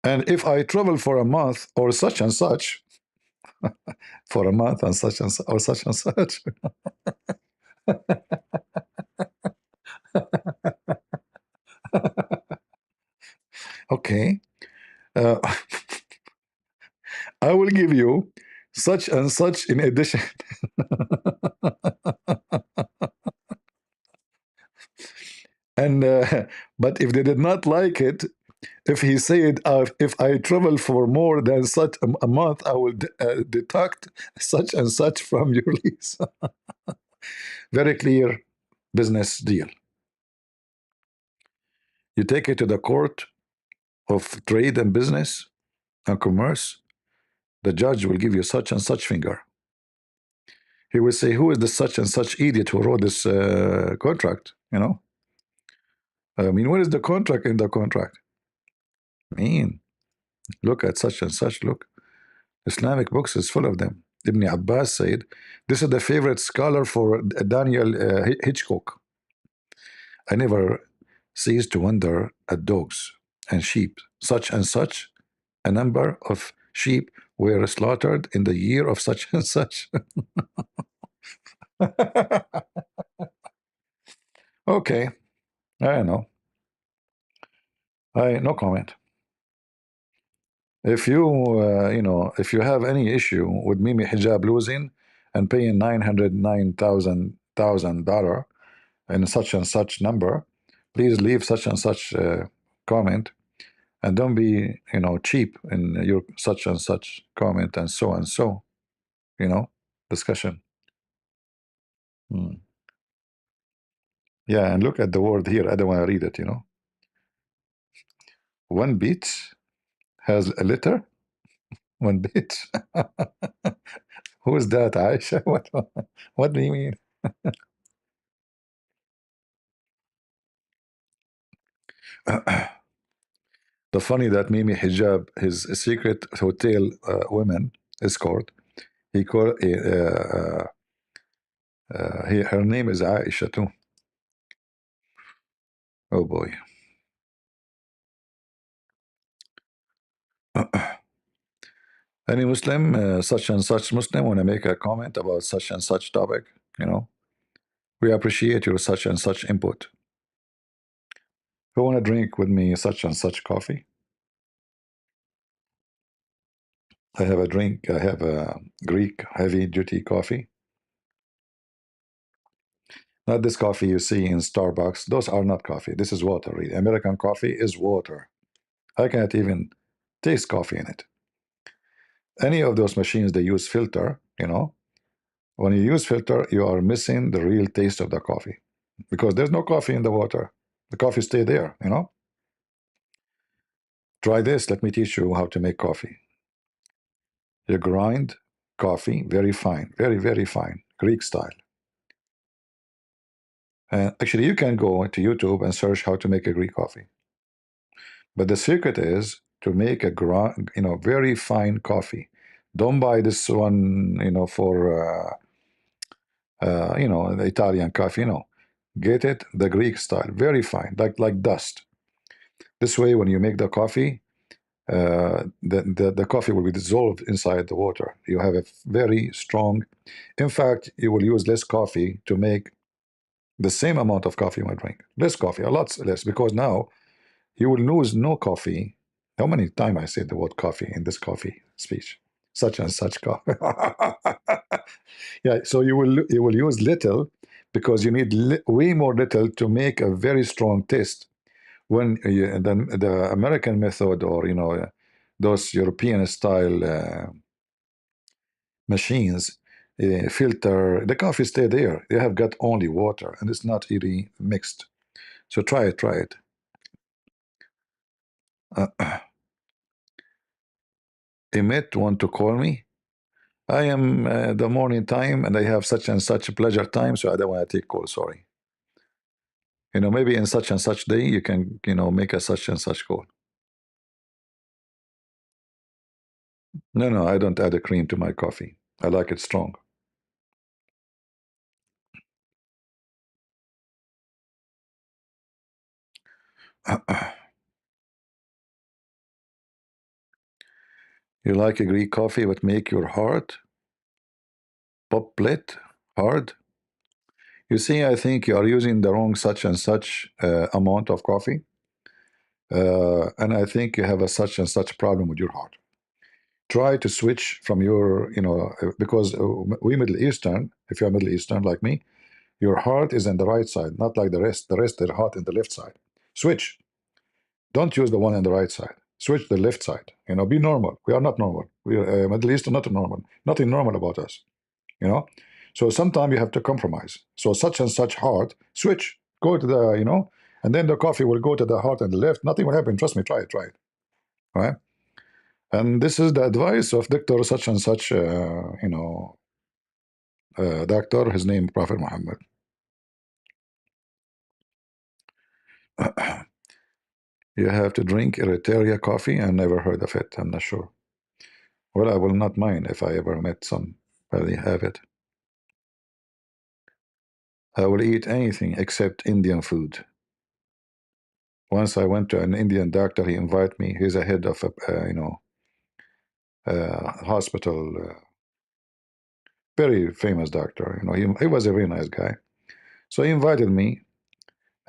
And if I travel for a month or such and such, for a month and such and such, or such and such, okay, uh, I will give you such and such in addition. And but if they did not like it, if he said, if I travel for more than such a month, I will deduct such and such from your lease. Very clear business deal. You take it to the court of trade and business and commerce. The judge will give you such and such finger. He will say, who is the such and such idiot who wrote this contract? You know, I mean, what is the contract in the contract? I mean, look at such and such. Look, Islamic books is full of them. Ibn Abbas said, this is the favorite scholar for Daniel Hitchcock. I never cease to wonder at dogs and sheep. Such and such a number of sheep were slaughtered in the year of such and such. Okay, I know. No comment. If you if you have any issue with Mimi Hijab losing and paying $909,000 and such number, please leave such and such comment, and don't be cheap in your such and such comment and so discussion. Yeah, and look at the word here. I don't want to read it. One bit has a letter. One bit. Who is that, Aisha? What do you mean? The funny that Mimi Hijab, his secret hotel women escort, he called her name is Aisha too. Oh boy. Any Muslim, such and such Muslim, want to make a comment about such and such topic? We appreciate your such and such input. Who want to drink with me such and such coffee? I have a drink. I have a Greek heavy duty coffee. Not this coffee you see in Starbucks. Those are not coffee. This is water. Really. American coffee is water. I can't even taste coffee in it. Any of those machines, they use filter. When you use filter, you are missing the real taste of the coffee because there's no coffee in the water. The coffee stay there. Try this. Let me teach you how to make coffee. You grind coffee very fine, very, very fine, Greek style. And actually, you can go to YouTube and search how to make a Greek coffee. But the secret is to make a very fine coffee. Don't buy this one, for the Italian coffee. No, get it the Greek style, very fine, like dust. This way, when you make the coffee, the coffee will be dissolved inside the water. You have a very strong. In fact, you will use less coffee to make the same amount of coffee you might drink. Less coffee, a lot less, because now you will lose no coffee. How many times I said the word coffee in this coffee speech? Such and such coffee. Yeah, so you will use little because you need way more little to make a very strong taste. When the American method, or those European style machines filter the coffee, stay there. They have got only water and it's not really mixed. So try it, try it. Emmet want to call me. I am the morning time and I have such and such pleasure time, so I don't want to take call. Sorry. Maybe in such and such day you can, make a such and such call. No, no, I don't add a cream to my coffee. I like it strong. You like a Greek coffee but make your heart poplet hard? You see, I think you are using the wrong such and such amount of coffee. And I think you have a such and such problem with your heart. Try to switch from your, because we Middle Eastern, if you're Middle Eastern like me, your heart is on the right side, not like the rest. The rest, their heart in the left side. Switch. Don't use the one on the right side. Switch the left side. Be normal. We are not normal. We are Middle Eastern, not normal. Nothing normal about us. So sometimes you have to compromise. So such and such heart, switch. Go to the, and then the coffee will go to the heart and the left. Nothing will happen. Trust me. Try it. Try it. All right. And this is the advice of Doctor such and such, doctor. His name Prophet Muhammad. You have to drink Eritrea coffee. I never heard of it. I'm not sure. Well, I will not mind if I ever met somebody have it. I will eat anything except Indian food. Once I went to an Indian doctor. He invited me. He's a head of a hospital. Very famous doctor. He was a very nice guy. So he invited me.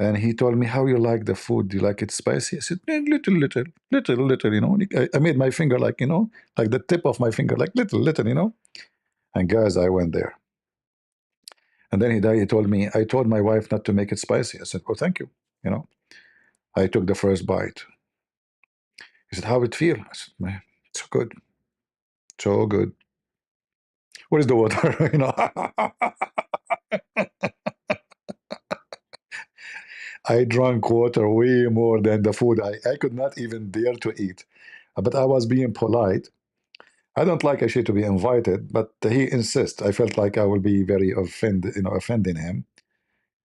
And he told me, how you like the food? Do you like it spicy? I said, little, little, little, little, I made my finger like, like the tip of my finger, like little, little. And guys, I went there. And then he died. He told me, I told my wife not to make it spicy. I said, oh, thank you. I took the first bite. He said, how it feel? I said, man, so good. So good. What is the water? I drank water way more than the food. I could not even dare to eat. But I was being polite. I don't like actually to be invited, but he insists. I felt like I will be very offending him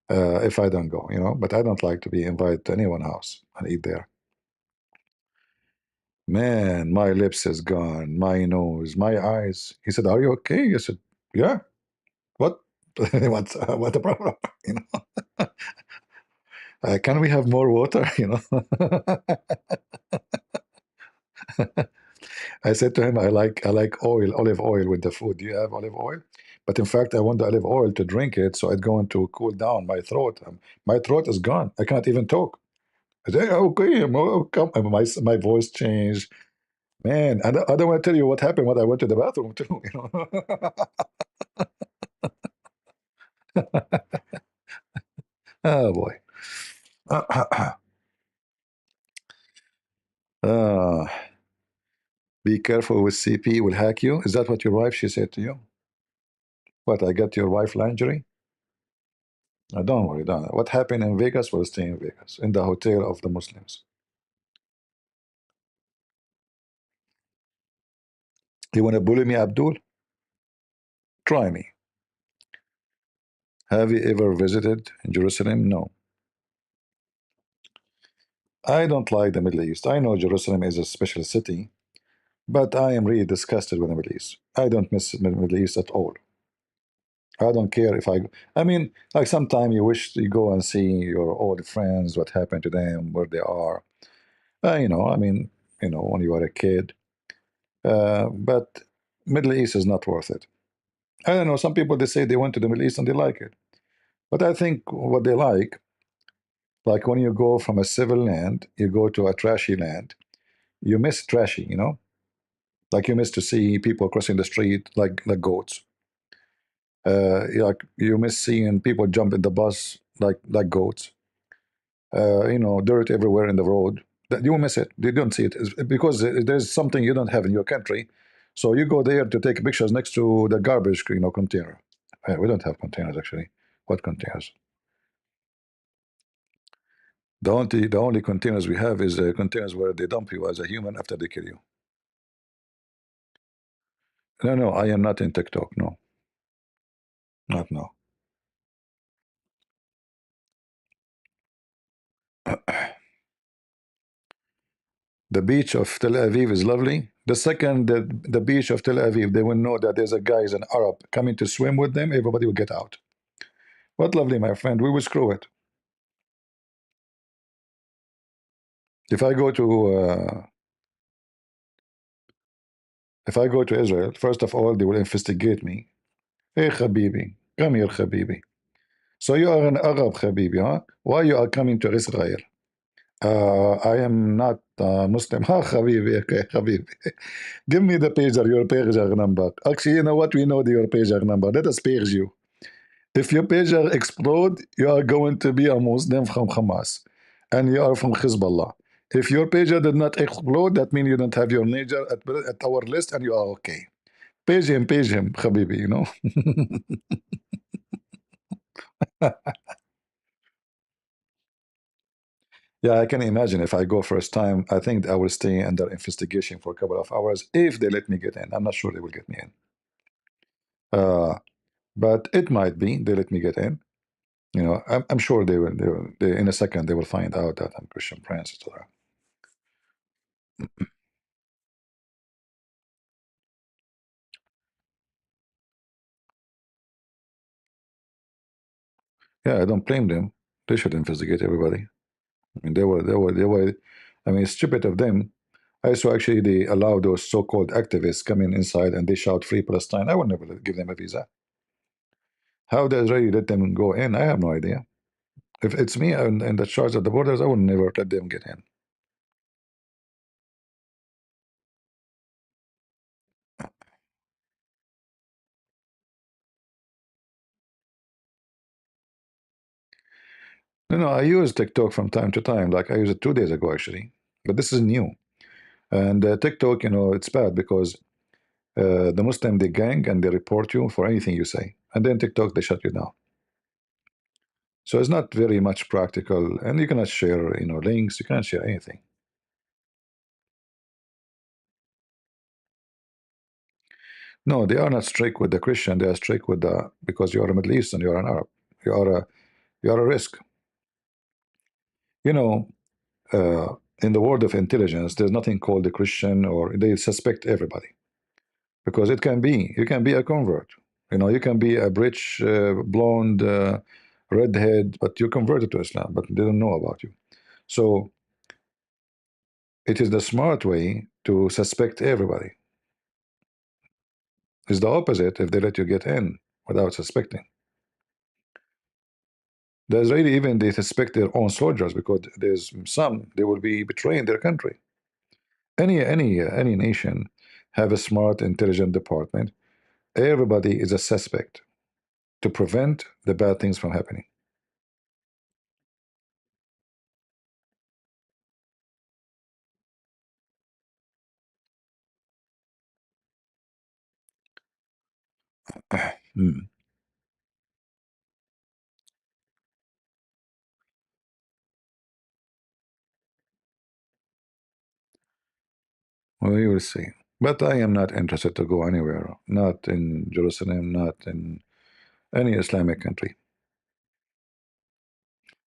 if I don't go, But I don't like to be invited to anyone's house and eat there. Man, my lips is gone, my nose, my eyes. He said, "Are you okay?" I said, "Yeah." What? What the problem? Can we have more water? I said to him, I like oil, olive oil with the food. Do you have olive oil? But in fact, I want the olive oil to drink it, so it's going to cool down my throat. My throat is gone. I can't even talk. I said, okay, and my voice changed. Man, I don't want to tell you what happened when I went to the bathroom too. Oh boy. uh, be careful with CP, will hack you. Is that what your wife she said to you? What, I got your wife lingerie? Don't worry, don't. What happened in Vegas will stay in Vegas, in the hotel of the Muslims. You want to bully me, Abdul? Try me. Have you ever visited Jerusalem? No. I don't like the Middle East. I know Jerusalem is a special city, but I am really disgusted with the Middle East. I don't miss the Middle East at all. I don't care if I. I mean, like sometimes you wish you go and see your old friends, what happened to them, where they are. I mean, when you are a kid. But Middle East is not worth it. I don't know. Some people they say they went to the Middle East and they like it, but I think what they like when you go from a civil land, you go to a trashy land. You miss trashy, like you miss to see people crossing the street like goats. Like you miss seeing people jump in the bus like goats. Dirt everywhere in the road. That you miss it. You don't see it. It's because there's something you don't have in your country. So you go there to take pictures next to the garbage, container. We don't have containers actually. What containers? The only containers we have is containers where they dump you as a human after they kill you. No, no, I am not in TikTok. No, not no. The beach of Tel Aviv is lovely. The second the beach of Tel Aviv, they will know that there's a guy, is an Arab, coming to swim with them. Everybody will get out. What lovely, my friend. We will screw it. If I go to if I go to Israel, first of all, they will investigate me. Hey, Habibi, come here, Habibi. So you are an Arab, Habibi, huh? Why you are coming to Israel? I am not Muslim. Ha, Habibi, okay, Habibi. Give me the pager, your pager number. Actually, you know what? We know your pager number. Let us page you. If your pager explode, you are going to be a Muslim from Hamas, and you are from Hezbollah. If your pager did not explode, that means you don't have your major at our list, and you are okay. Page him, Habibi. Yeah, I can imagine if I go first time, I think I will stay under investigation for a couple of hours if they let me get in. I'm not sure they will get me in. Uh, but it might be they let me get in. I'm sure they in a second they will find out that I'm Christian Prince, etc. Yeah, I don't blame them. They should investigate everybody. I mean, they were. I mean, it's stupid of them. I saw actually they allow those so-called activists come in inside and they shout "Free Palestine." I would never give them a visa. How the Israeli let them go in? I have no idea. If it's me and the charge at the borders, I would never let them get in. No, no, I use TikTok from time to time. Like I used it 2 days ago actually, but this is new. And TikTok, it's bad because the Muslim they gang and they report you for anything you say, and then TikTok they shut you down. So it's not very much practical, and you cannot share, links. You cannot share anything. No, they are not strict with the Christian. They are strict with the because you are a Middle Eastern, you are an Arab, you are a risk. You know, in the world of intelligence, there's nothing called a Christian, or they suspect everybody because you can be a convert. You can be a rich, blonde, redhead, but you converted to Islam, but they don't know about you. So it is the smart way to suspect everybody. It's the opposite if they let you get in without suspecting. The Israeli even they suspect their own soldiers because there's some they will be betraying their country. Any nation have a smart, intelligent department. Everybody is a suspect to prevent the bad things from happening. Hmm. Well, we will see. But I am not interested to go anywhere, not in Jerusalem, not in any Islamic country.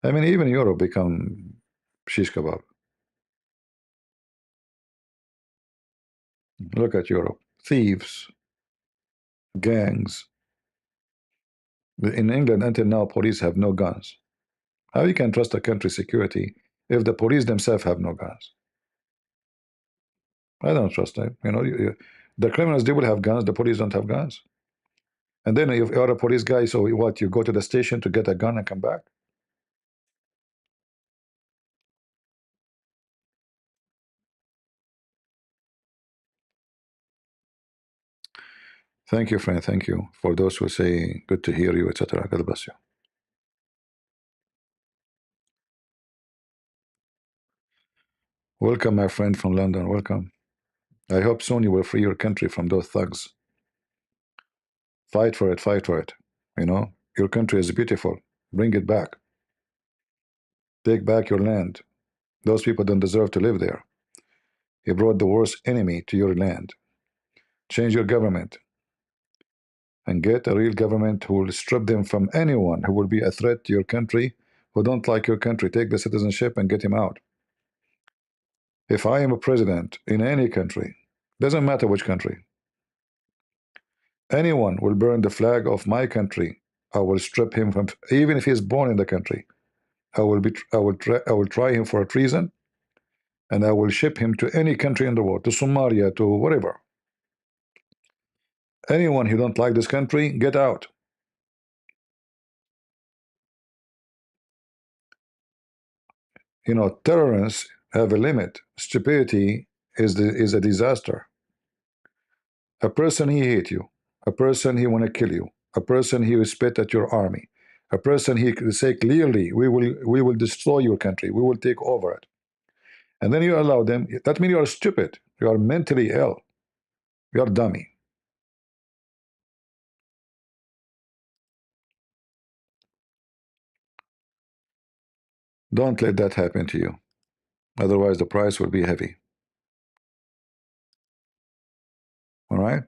I mean, even Europe become shish kebab. Look at Europe. Thieves, gangs. In England, until now, police have no guns. How you can trust a country's security if the police themselves have no guns? I don't trust them. The criminals, they will have guns. The police don't have guns. And then if you're a police guy, so what? You go to the station to get a gun and come back? Thank you, friend. Thank you. For those who say good to hear you, etc. God bless you. Welcome, my friend from London. Welcome. I hope soon you will free your country from those thugs. Fight for it. Fight for it. Your country is beautiful. Bring it back. Take back your land. Those people don't deserve to live there. You brought the worst enemy to your land. Change your government and get a real government who will strip them from anyone who will be a threat to your country, who don't like your country. Take the citizenship and get him out. If I am a president in any country, doesn't matter which country, anyone will burn the flag of my country, I will strip him from, even if he is born in the country. I will try him for a treason, and I will ship him to any country in the world, to Somalia, to whatever. Anyone who don't like this country, get out. Tolerance have a limit. Stupidity is a disaster. A person he hate you, a person he want to kill you, a person he will spit at your army, a person he could say clearly, we will destroy your country, we will take over it, and then you allow them. That means you are stupid. You are mentally ill. You are dummy. Don't let that happen to you. Otherwise, the price will be heavy. All right.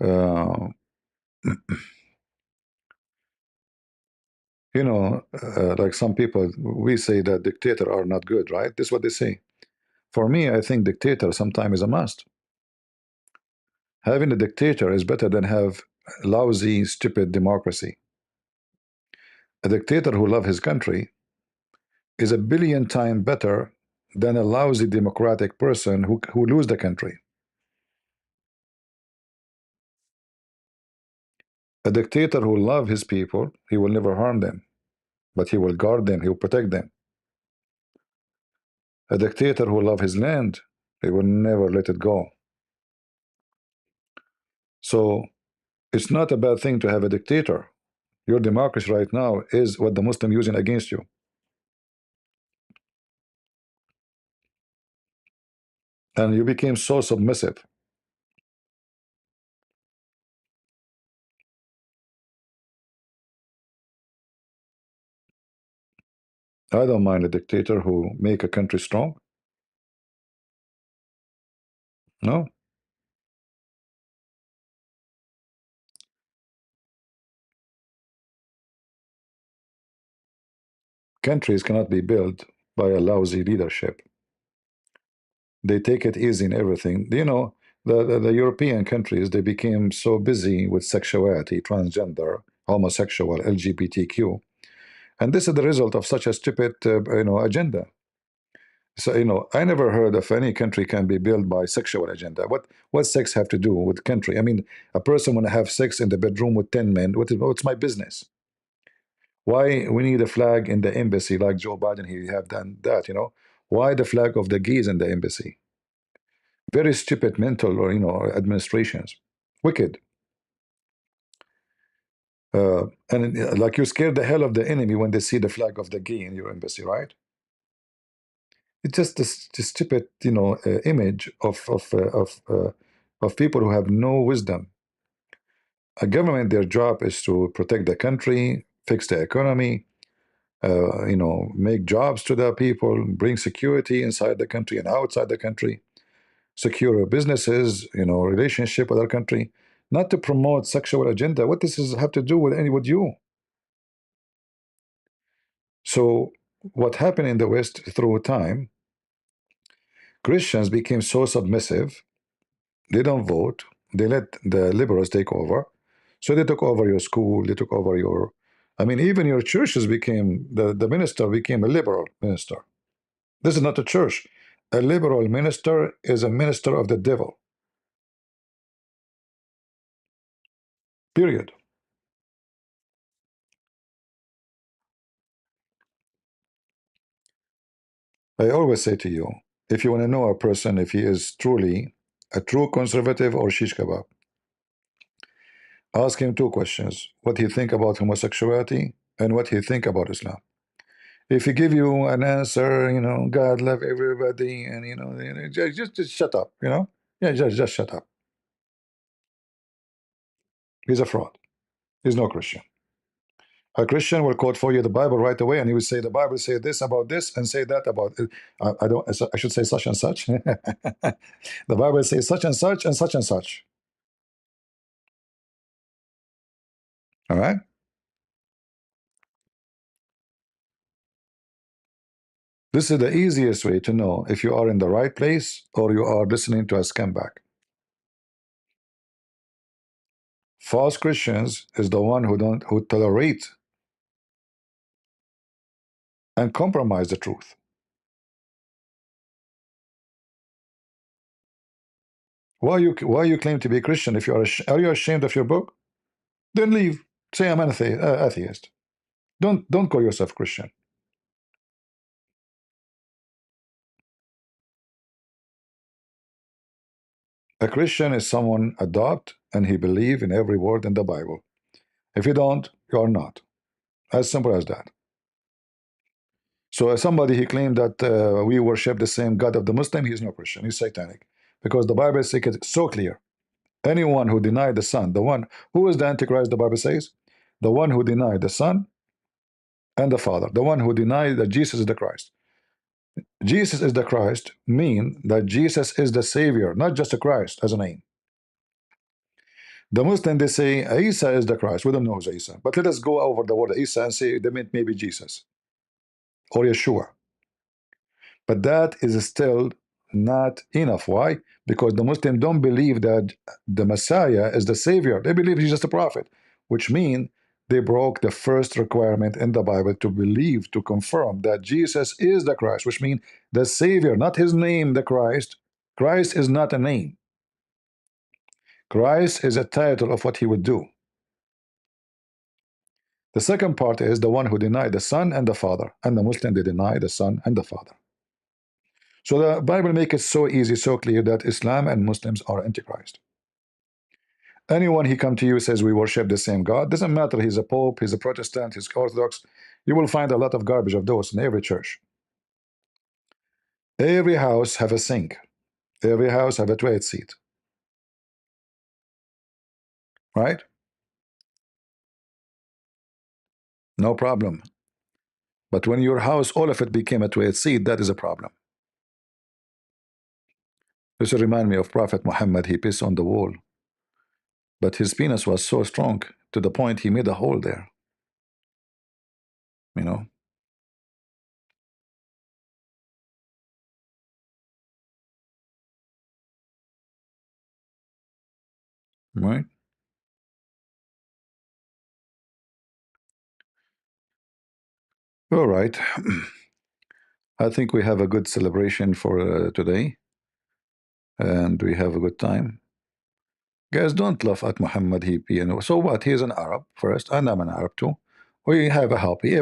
Uh, like some people, we say that dictators are not good, right? This is what they say. For me, I think dictator sometimes is a must. Having a dictator is better than have lousy, stupid democracy. A dictator who loves his country is a billion times better than a lousy democratic person who lose the country. A dictator who loves his people, he will never harm them, but he will guard them, he will protect them. A dictator who loves his land, he will never let it go. So it's not a bad thing to have a dictator. Your democracy right now is what the Muslim using against you. And you became so submissive. I don't mind a dictator who make a country strong. No. Countries cannot be built by a lousy leadership. They take it easy in everything. The European countries, they became so busy with sexuality, transgender, homosexual, LGBTQ, and this is the result of such a stupid, agenda. So I never heard of any country can be built by sexual agenda. What sex have to do with country? I mean, a person want to have sex in the bedroom with 10 men. What's my business? Why we need a flag in the embassy like Joe Biden? He have done that. Why the flag of the gays in the embassy? Very stupid mental or administrations. Wicked. And like you scare the hell of the enemy when they see the flag of the gay in your embassy, right? It's just this stupid, image of people who have no wisdom. A government, their job is to protect the country, fix the economy, make jobs to the people, bring security inside the country and outside the country, secure businesses, relationship with our country, not to promote sexual agenda. What does this have to do with any with you? So what happened in the West through time, Christians became so submissive, they don't vote, they let the liberals take over. So they took over your school, they took over your, I mean, even your churches became, the minister became a liberal minister. This is not a church. A liberal minister is a minister of the devil. Period. I always say to you, if you want to know a person, if he is truly a true conservative or shish kebab, ask him two questions: what he think about homosexuality and what he think about Islam. If he give you an answer, God love everybody, and just shut up, yeah, just shut up. He's a fraud. He's no Christian. A Christian will quote for you the Bible right away, and he would say the Bible say this about this and say that about it. I don't. I should say such and such. The Bible says such and such and such and such. All right. This is the easiest way to know if you are in the right place or you are listening to a scambag. False Christians is the one who tolerate and compromise the truth. Why you claim to be Christian if are you ashamed of your book? Then leave. Say I'm an atheist. Don't call yourself Christian. A Christian is someone adopt and he believe in every word in the Bible. If you don't, you are not. As simple as that. So as somebody he claimed that we worship the same God of the Muslim, he's no Christian. He's satanic because the Bible is so clear. Anyone who denied the Son, the one who is the Antichrist, the Bible says, the one who denied the Son and the Father, the one who denied that Jesus is the Christ. Jesus is the Christ mean that Jesus is the Savior, not just a Christ as a name. The Muslim, they say Isa is the Christ. We don't know who's Isa, but let us go over the word Isa and say they meant maybe Jesus or Yeshua. But that is still not enough. Why? Because the Muslims don't believe that the Messiah is the Savior. They believe he's just a prophet, which means they broke the first requirement in the Bible to believe, to confirm that Jesus is the Christ, which means the Savior, not his name, the Christ. Christ is not a name. Christ is a title of what he would do. The second part is the one who denied the Son and the Father, and the Muslim, they deny the Son and the Father. So the Bible makes it so easy, so clear that Islam and Muslims are antichrist. Anyone he come to you says we worship the same God, doesn't matter he's a Pope, he's a Protestant, he's Orthodox, you will find a lot of garbage of those in every church. Every house have a sink. Every house have a toilet seat. Right? No problem. But when your house, all of it became a toilet seat, that is a problem. This remind me of Prophet Muhammad. He pissed on the wall, but his penis was so strong to the point he made a hole there. You know? Right? All right. I think we have a good celebration for today, and we have a good time. Guys, don't laugh at Muhammad. So what? He's an Arab first, and I'm an Arab too. We have a hobby.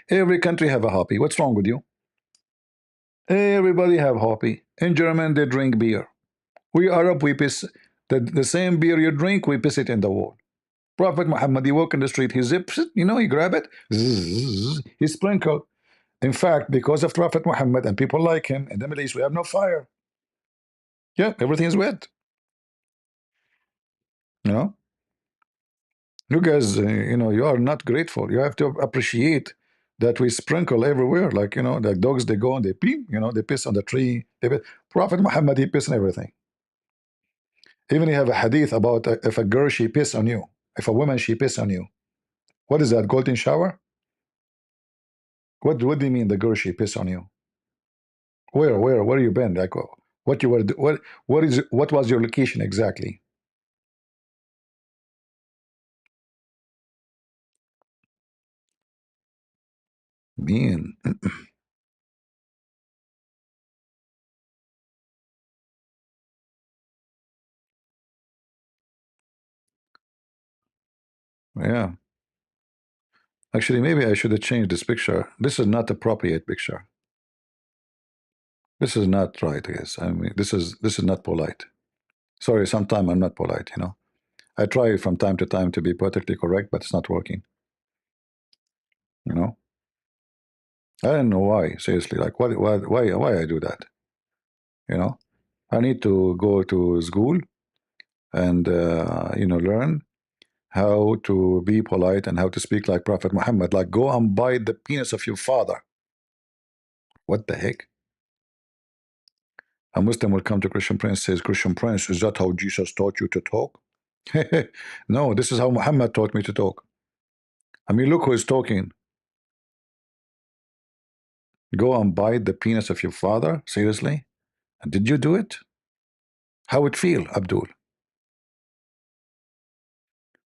Every country have a hobby. What's wrong with you? Everybody have hobby. In German, they drink beer. We Arab, we piss. The same beer you drink, we piss it in the wall. Prophet Muhammad, he walk in the street, he zips it, he grab it, zzz, he sprinkle. In fact, because of Prophet Muhammad and people like him, in the Middle East, we have no fire. Yeah, everything is wet. You know? You guys, you are not grateful. You have to appreciate that we sprinkle everywhere. Like, like dogs, they go and they pee, they piss on the tree. Prophet Muhammad, he piss on everything. Even you have a hadith about if a girl, she piss on you. If a woman, she piss on you. What is that, golden shower? What do you mean the girl, she piss on you? Where you been? Like, what you were, what was your location exactly? Mean. Yeah. Actually, maybe I should have changed this picture. This is not appropriate picture. This is not right, I guess. I mean, this is not polite. Sorry, sometimes I'm not polite. I try from time to time to be politically correct, but it's not working. You know, I don't know why. Seriously, like why I do that? You know, I need to go to school and learn how to be polite and how to speak like Prophet Muhammad. Like, go and bite the penis of your father. What the heck? A Muslim will come to Christian Prince, says, Christian Prince, is that how Jesus taught you to talk? No, this is how Muhammad taught me to talk. I mean, look who is talking. Go and bite the penis of your father? Seriously? And did you do it? How it feel, Abdul?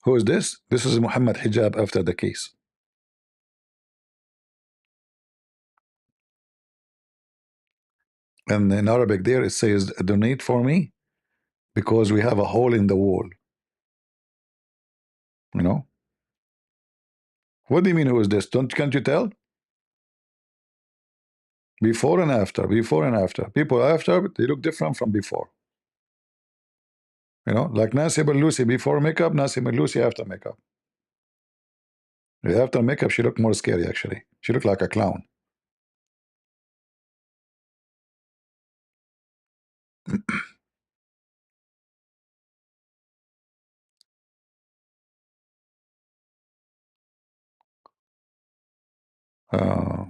Who is this? This is Muhammad hijab after the case. And in Arabic there it says, donate for me because we have a hole in the wall. You know? What do you mean who is this? Can't you tell? Before and after, before and after. People after, they look different from before. Like Nancy Lucy before makeup, Nancy Lucy after makeup. After makeup, she looked more scary actually. She looked like a clown. Uh,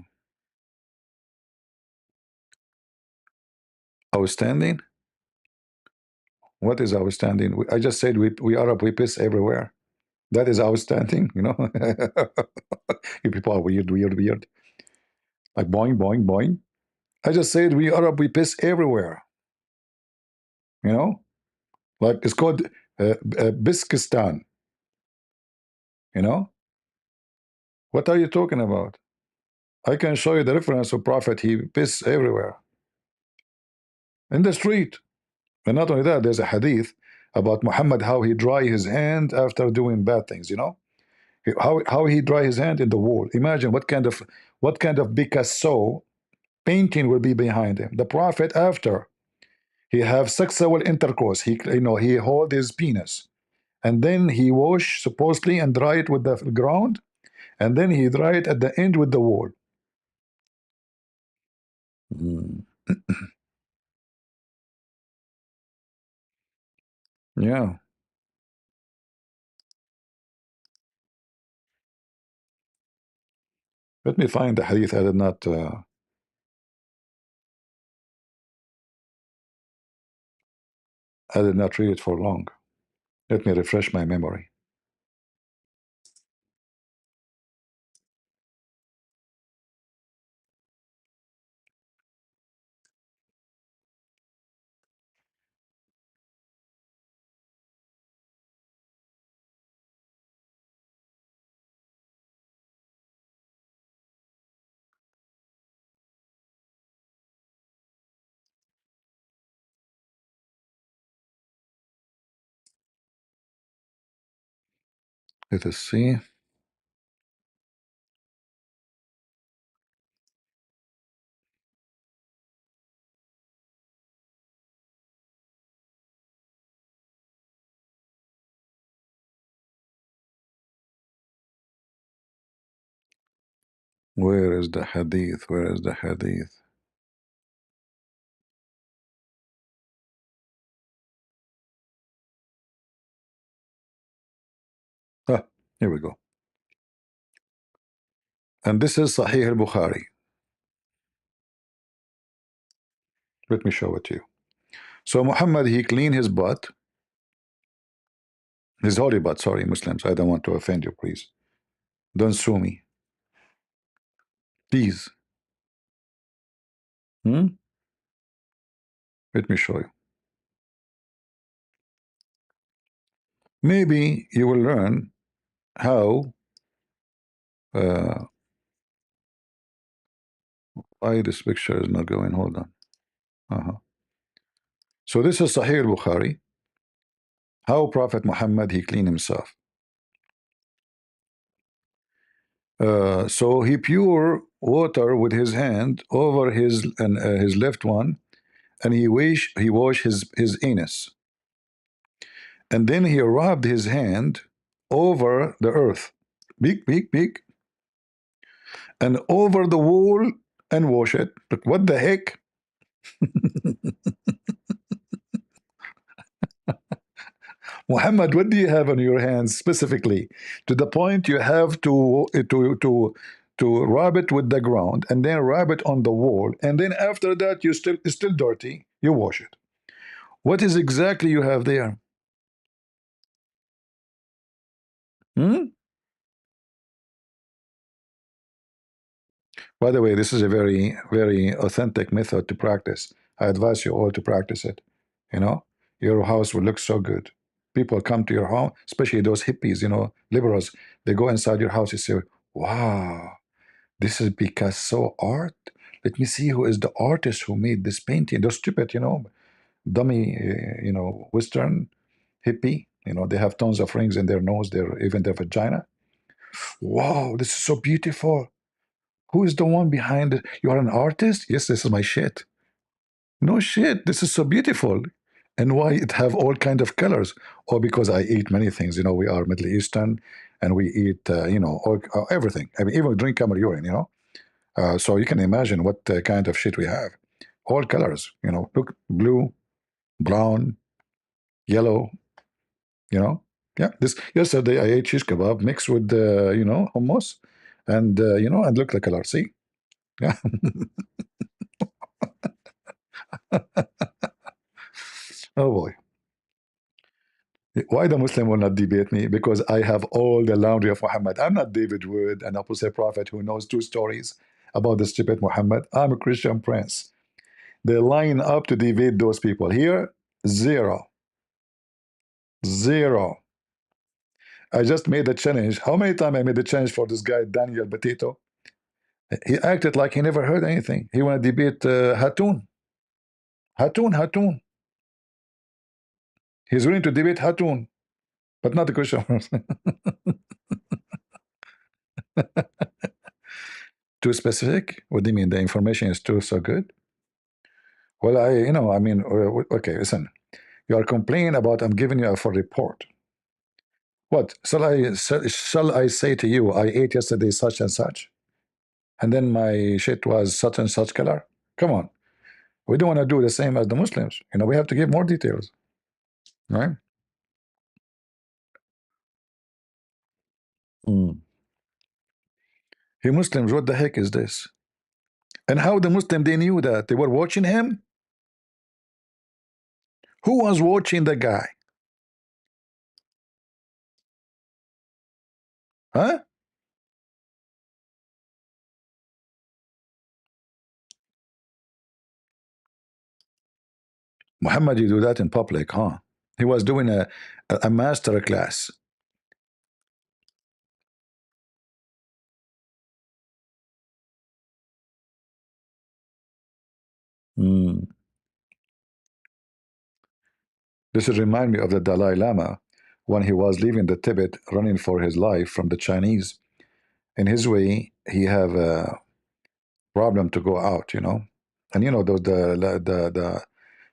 Outstanding? What is outstanding? I just said we Arab, we piss everywhere. That is outstanding. You people are weird, weird, weird. Like boing, boing, boing. I just said we Arab, we piss everywhere. You know, like it's called Biskistan. You know, what are you talking about? I can show you the reference of Prophet. He piss everywhere in the street. And not only that, there's a hadith about Muhammad how he dry his hand after doing bad things. How he dry his hand in the wall. Imagine what kind of Picasso painting will be behind him. The Prophet after he have sexual intercourse, he hold his penis, and then he wash supposedly and dry it with the ground, and then he dry it at the end with the wall. Mm. Yeah, let me find the hadith. I did not read it for long. Let me refresh my memory. Let us see. Where is the hadith? Where is the hadith? Ah, Here we go. And this is Sahih al-Bukhari. Let me show it to you. So Muhammad, he cleaned his butt, his holy butt. Sorry, Muslims, I don't want to offend you, please. Don't sue me. Please. Let me show you. Maybe you will learn how why this picture is not going. Hold on. So this is Sahih al-Bukhari. How Prophet Muhammad he cleaned himself. So he pour water with his hand over his left one, and he wash his anus, and then he rubbed his hand over the earth, big, and over the wall and wash it. Look, what the heck? Muhammad, what do you have on your hands specifically? To the point you have to rub it with the ground and then rub it on the wall, and then after that it's still dirty. You wash it. What is exactly you have there? By the way, this is a very authentic method to practice. I advise you all to practice it. You know, your house will look so good. People come to your home, especially those hippies, liberals. They go inside your house and say, "Wow, this is Picasso art. Let me see who is the artist who made this painting." They're stupid, dummy, Western hippie. They have tons of rings in their nose, even their vagina. Wow, this is so beautiful. Who is the one behind it? You are an artist? Yes, this is my shit. No shit, this is so beautiful. And why it have all kind of colors? Or because I eat many things. We are Middle Eastern, and we eat, everything. I mean, even drink camel urine, so you can imagine what kind of shit we have. All colors, look, blue, brown, yellow, Yeah, this yesterday I ate shish kebab mixed with, hummus, and, and look the color, see? Yeah. Oh boy. Why the Muslim will not debate me? Because I have all the laundry of Muhammad. I'm not David Wood, an apostate prophet who knows two stories about the stupid Muhammad. I'm a Christian prince. They line up to debate those people. Here, zero. Zero. I just made a challenge. How many times I made a challenge for this guy, Daniel Batito? He acted like he never heard anything. He want to debate Hatun. Hatun. He's willing to debate Hatun, but not the Christian. Too specific? What do you mean? The information is too so good? Well, I mean, okay, listen. You are complaining about I'm giving you a full report. What shall I say to you? I ate yesterday such and such, and then my shit was such and such color. Come on, we don't want to do the same as the Muslims. We have to give more details, right? Hey, Muslims, what the heck is this? And how the Muslim they knew that they were watching him? Who was watching the guy? Huh? Muhammad, you do that in public, huh? He was doing a master class. This would remind me of the Dalai Lama when he was leaving the Tibet, running for his life from the Chinese. In his way, he have a problem to go out, and those the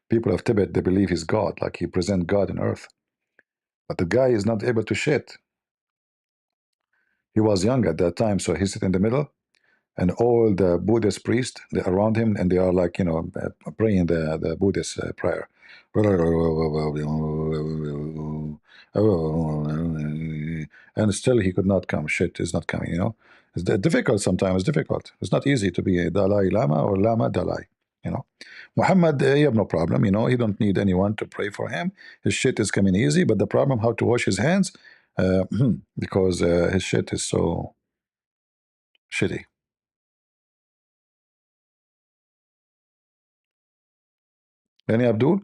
people of Tibet, they believe he's God, like he present God on earth. But the guy is not able to shit. He was young at that time, so he sit in the middle, and all the Buddhist priests they around him, and they are like praying the Buddhist prayer, and still he could not come. Shit is not coming, you know. It's difficult sometimes, it's difficult. It's not easy to be a Dalai Lama or Lama Dalai, you know. Muhammad, he have no problem, you know. He don't need anyone to pray for him. His shit is coming easy, but the problem how to wash his hands, because his shit is so shitty. Any Abdul?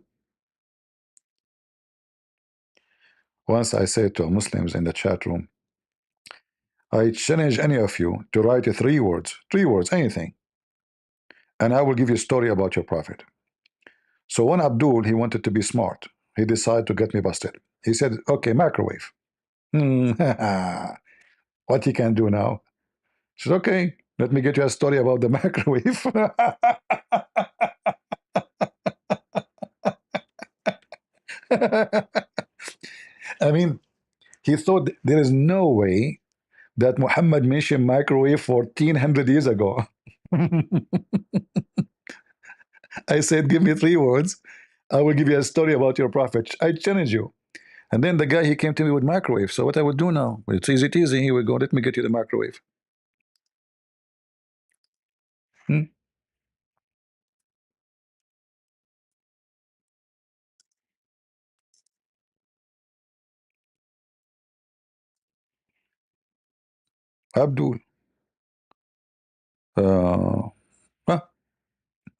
Once I said to Muslims in the chat room, I challenge any of you to write 3 words, anything, and I will give you a story about your prophet. So one Abdul, he wanted to be smart. He decided to get me busted. He said, okay, microwave. What he can do now? He said, okay, let me get you a story about the microwave. I mean, he thought there is no way that Muhammad mentioned microwave 1400 years ago. I said, give me 3 words. I will give you a story about your prophet. I challenge you. And then the guy, he came to me with microwave. So what I would do now? It's easy teasy. Here we go. Let me get you the microwave. Hmm? Abdul. Uh, huh?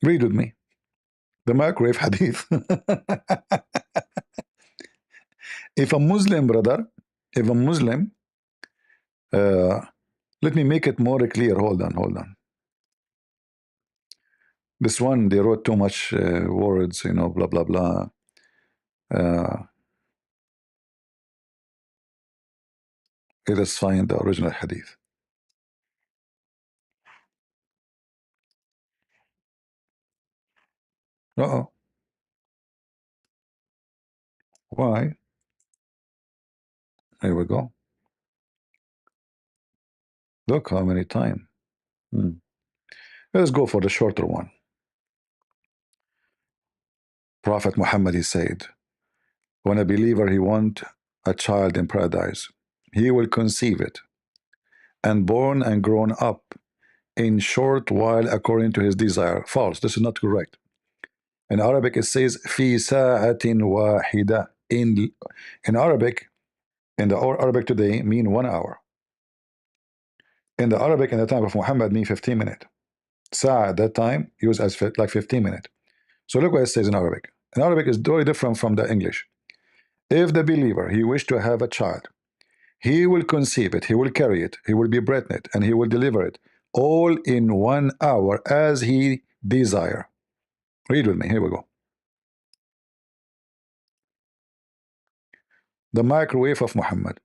Read with me. The microwave hadith. If a Muslim, brother, if a Muslim, uh, let me make it more clear. Hold on, hold on. This one, they wrote too much words, you know, blah, blah, blah. Let us find the original hadith. Uh-oh. Why? Here we go. Look how many times. Let's go for the shorter one. Prophet Muhammad, he said, when a believer, he want a child in paradise, he will conceive it and born and grown up in short while according to his desire. False. This is not correct. In Arabic, it says, في ساعة واحدة. In Arabic, in the Arabic today, mean 1 hour. In the Arabic, in the time of Muhammad, mean 15 minutes. Sa at that time used as like 15 minutes. So look what it says in Arabic. In Arabic is very different from the English. If the believer he wish to have a child, he will conceive it, he will carry it, he will be pregnant, and he will deliver it all in 1 hour as he desire. Read with me. Here we go. The microwave of Muhammad.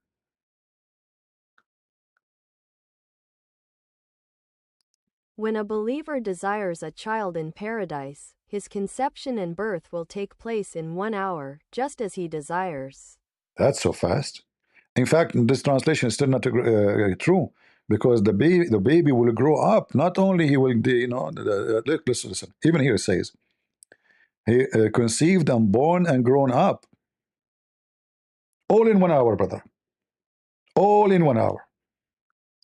When a believer desires a child in paradise, his conception and birth will take place in 1 hour, just as he desires. That's so fast. In fact, this translation is still not true, because the baby will grow up. Not only he will, you know, listen. Even here it says, he conceived and born and grown up, all in 1 hour, brother. All in 1 hour.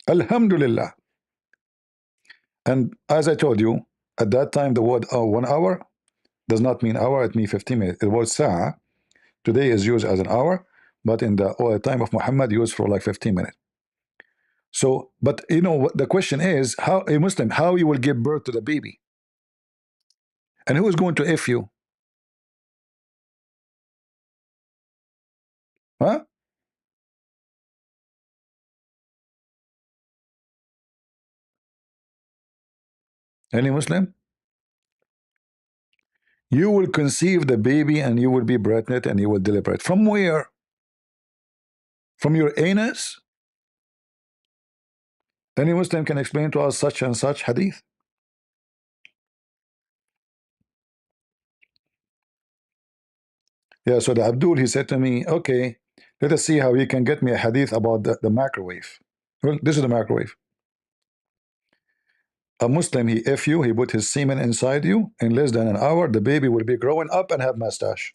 Alhamdulillah. And as I told you, at that time, the word 1 hour does not mean hour, it means 15 minutes. The word sa'a today is used as an hour, but in the time of Muhammad, used for like 15 minutes. So, but you know, the question is, how a Muslim, how you will give birth to the baby? And who is going to F you? Huh? Any Muslim? You will conceive the baby and you will be pregnant and you will deliver it. From where? From your anus? Any Muslim can explain to us such and such hadith? Yeah, so the Abdul, he said to me, okay, let us see how he can get me a hadith about the microwave. Well, this is the microwave. A Muslim, he F you, he put his semen inside you. In less than an hour, the baby will be growing up and have mustache.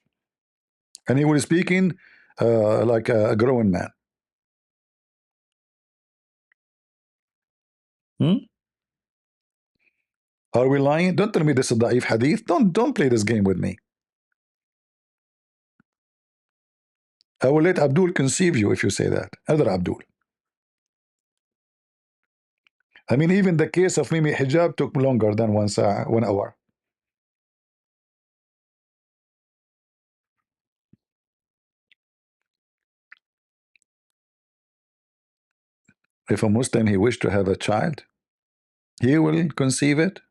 And he will be speaking like a growing man. Hmm? Are we lying? Don't tell me this is da'if hadith. Don't play this game with me. I will let Abdul conceive you if you say that. Other Abdul. I mean, even the case of Mimi hijab took longer than 1 hour. If a Muslim he wished to have a child, he will conceive it,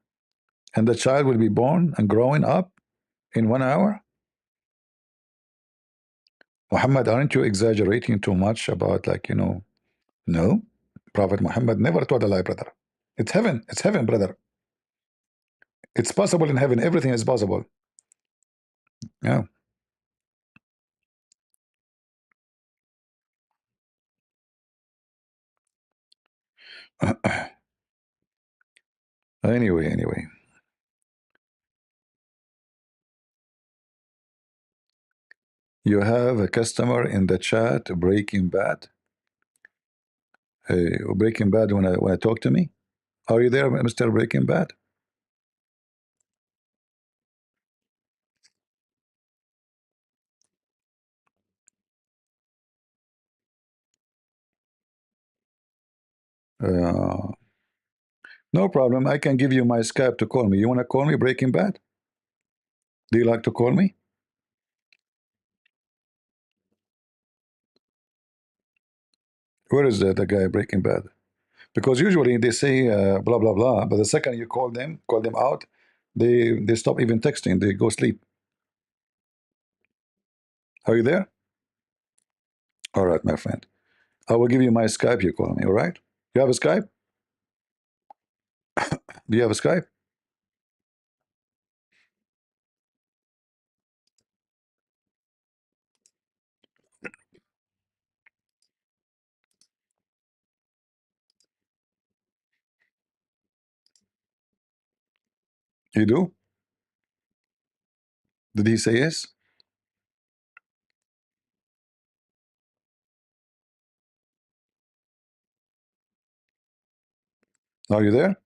and the child will be born and growing up in 1 hour. Muhammad, aren't you exaggerating too much about, like, no, Prophet Muhammad never told a lie, brother. It's heaven. It's heaven, brother. It's possible in heaven. Everything is possible. Yeah. Anyway. You have a customer in the chat, Breaking Bad. Hey, Breaking Bad, when I talk to me. Are you there, Mr. Breaking Bad? Uh, no problem. I can give you my Skype to call me. You want to call me, Breaking Bad? Do you like to call me? Where is the guy Breaking Bad? Because usually they say blah blah blah, but the second you call them out, they stop even texting. They go sleep. Are you there? All right, my friend. I will give you my Skype. You call me. All right. You have a Skype? Do you have a Skype? You do? Did he say yes? Are you there?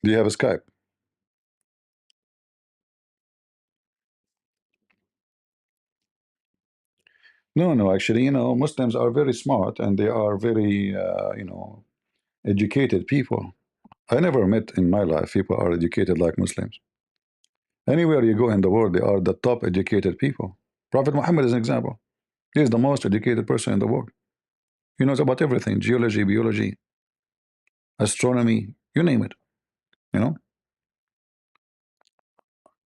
Do you have a Skype? No, no. Actually, Muslims are very smart and they are very, educated people. I never met in my life people are educated like Muslims. Anywhere you go in the world, they are the top educated people. Prophet Muhammad is an example. He is the most educated person in the world. He knows about everything: geology, biology, astronomy, you name it. You know.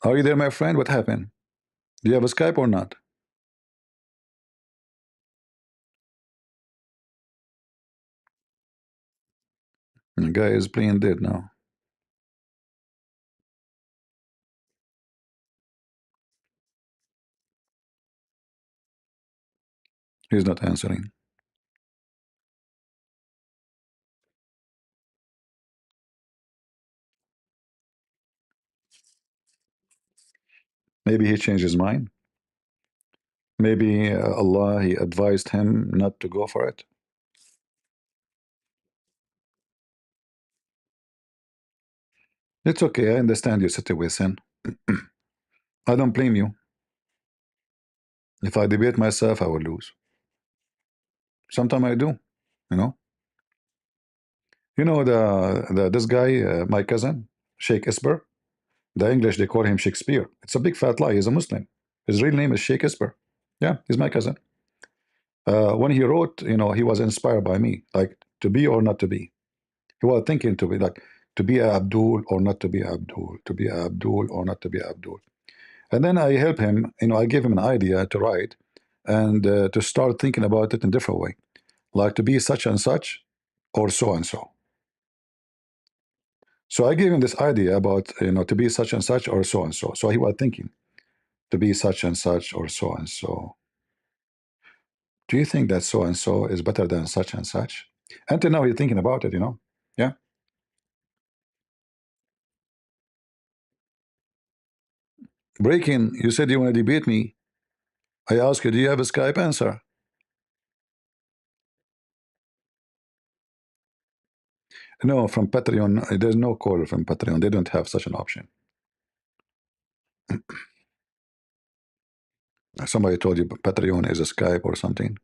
Are you there, my friend? What happened? Do you have a Skype or not? The guy is playing dead now. He's not answering. Maybe he changed his mind. Maybe Allah he advised him not to go for it. It's okay. I understand your situation. I don't blame you. If I debate myself, I will lose. Sometimes I do. You know. The this guy, my cousin, Sheikh Esper. The English they call him Shakespeare. It's a big fat lie. He's a Muslim. His real name is Sheikh Esper. Yeah, he's my cousin. When he wrote, he was inspired by me, like to be or not to be. He was thinking to be like to be Abdul or not to be Abdul, to be Abdul or not to be Abdul. And then I help him. I gave him an idea to write and to start thinking about it in a different way, like to be such and such or so and so. So I gave him this idea about to be such and such or so and so. So he was thinking to be such and such or so and so. Do you think that so and so is better than such and such? Until now, he's thinking about it. Yeah. Breaking, you said you want to debate me. I asked you, do you have a Skype answer? No, from Patreon, there's no call from Patreon. They don't have such an option. Somebody told you Patreon is a Skype or something.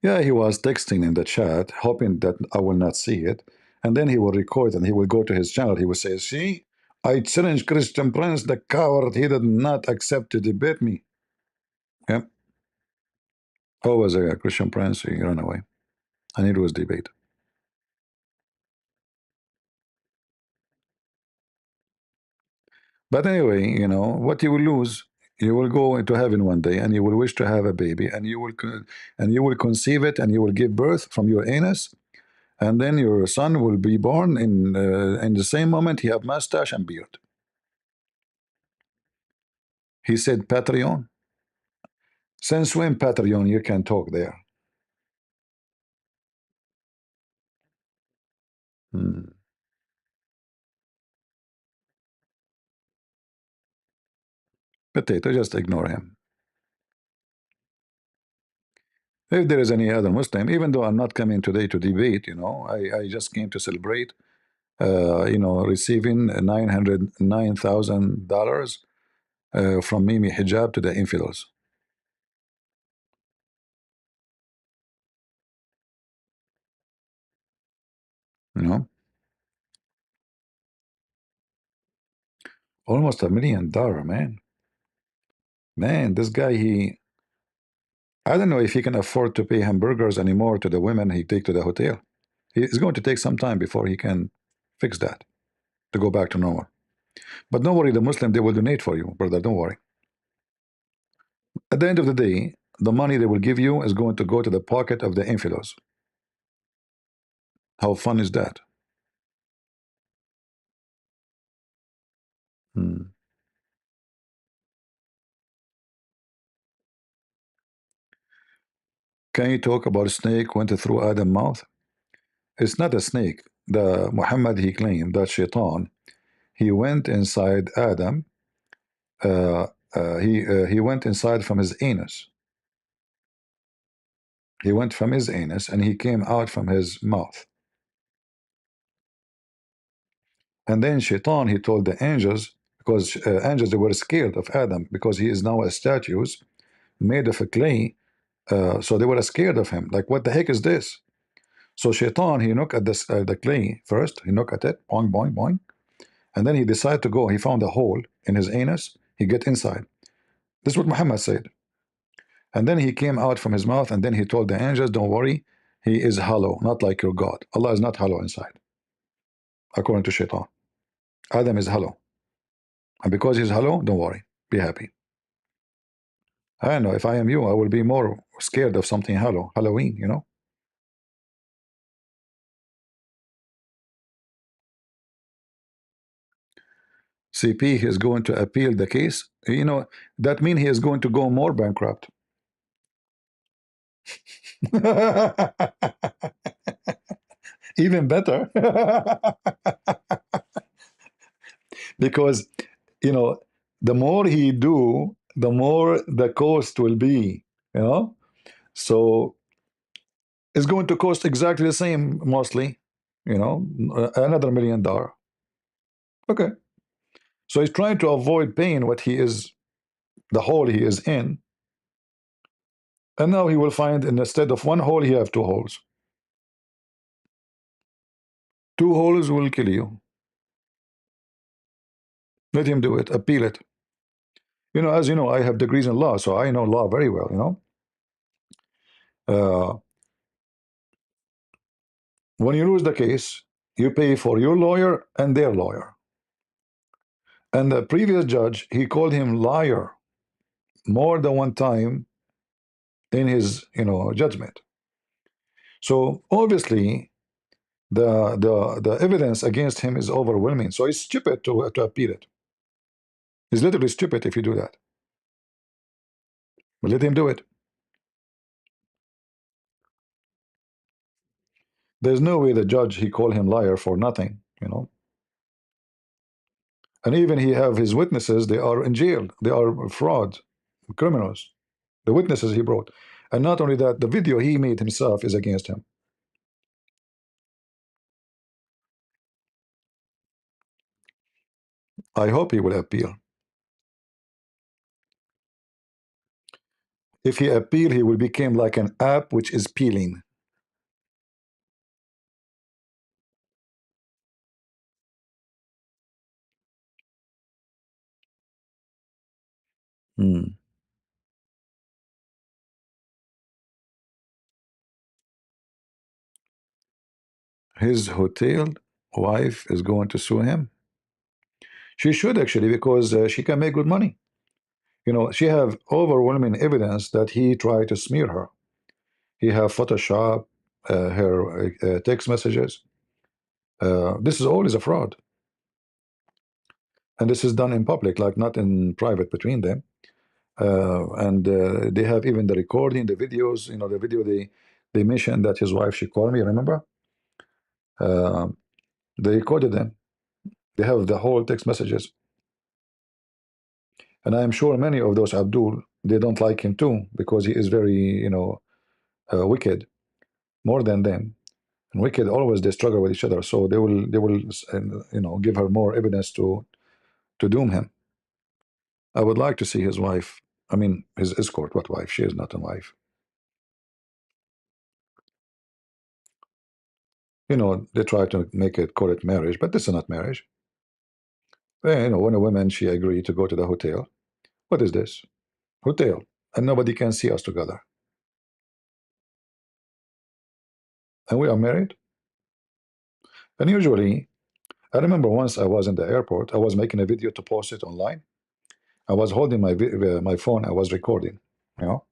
Yeah, he was texting in the chat, hoping that I will not see it. And then he will record and he will go to his channel. He will say, see, I challenge Christian Prince, the coward. He did not accept to debate me. Yeah. Oh, was a Christian Prince. He ran away. And it was debate. But anyway, what you will lose, you will go into heaven one day and you will wish to have a baby and you will conceive it and you will give birth from your anus. And then your son will be born in the same moment he have mustache and beard. He said Patreon. Since when Patreon you can talk there? Hmm. Potato, just ignore him. If there is any other Muslim, even though I'm not coming today to debate, I just came to celebrate, receiving $909,000 from Mimi Hijab to the infidels. You know, almost $1 million, man. Man, this guy, I don't know if he can afford to pay hamburgers anymore to the women he take to the hotel. It's going to take some time before he can fix that to go back to normal. But don't worry, the Muslim, they will donate for you, brother. Don't worry. At the end of the day, the money they will give you is going to go to the pocket of the infidels. How fun is that? Hmm. Can you talk about a snake went through Adam's mouth? It's not a snake. The Muhammad, he claimed that Shaitan, he went inside Adam. He went inside from his anus. He went from his anus and he came out from his mouth. And then Shaitan, he told the angels, because angels, they were scared of Adam because he is now a statue made of a clay. So they were scared of him. Like, what the heck is this? So Shaitan, he knocked at the clay first. He knocked at it, boing, boing, boing. And then he decided to go. He found a hole in his anus. He get inside. This is what Muhammad said. And then he came out from his mouth, and then he told the angels, don't worry, he is hollow, not like your God. Allah is not hollow inside, according to Shaitan. Adam is hollow. And because he's hollow, don't worry. Be happy. I don't know. If I am you, I will be more scared of something hollow. Halloween. CP is going to appeal the case. That means he is going to go more bankrupt. Even better. Because, you know, the more he do, the more the cost will be, you know. So it's going to cost exactly the same, mostly, another $1 million. Okay. So he's trying to avoid paying what he is, the hole he is in. And now he will find instead of one hole, he have two holes. Two holes will kill you. Let him do it. Appeal it. As you know, I have degrees in law, so I know law very well. Uh, when you lose the case, you pay for your lawyer and their lawyer. And the previous judge, he called him liar more than one time in his, judgment. So obviously, the evidence against him is overwhelming. So it's stupid to appeal it. It's literally stupid if you do that. But let him do it. There's no way the judge he called him liar for nothing. And even he have his witnesses, they are in jail. They are fraud, criminals. The witnesses he brought. And not only that, the video he made himself is against him. I hope he will appeal. If he appeal, he will become like an app which is peeling. Hmm. His hotel wife is going to sue him. She should actually, because she can make good money. You know, she have overwhelming evidence that he tried to smear her. He have Photoshop her text messages. This is always a fraud, and this is done in public, like not in private between them. And they have even the recording, the videos. You know, the video they mentioned that his wife, she called me. Remember, uh, they recorded them. They have the whole text messages, and I am sure many of those Abdul, they don't like him too, because he is very, wicked, more than them. And wicked always, they struggle with each other, so they will give her more evidence to doom him. I would like to see his wife. I mean, his escort. What wife? She is not a wife. They try to make it, call it marriage, but this is not marriage. When a woman, she agreed to go to the hotel. What is this? Hotel, and nobody can see us together, and we are married. And usually, I remember once I was in the airport. I was making a video to post it online. I was holding my phone. I was recording, you know.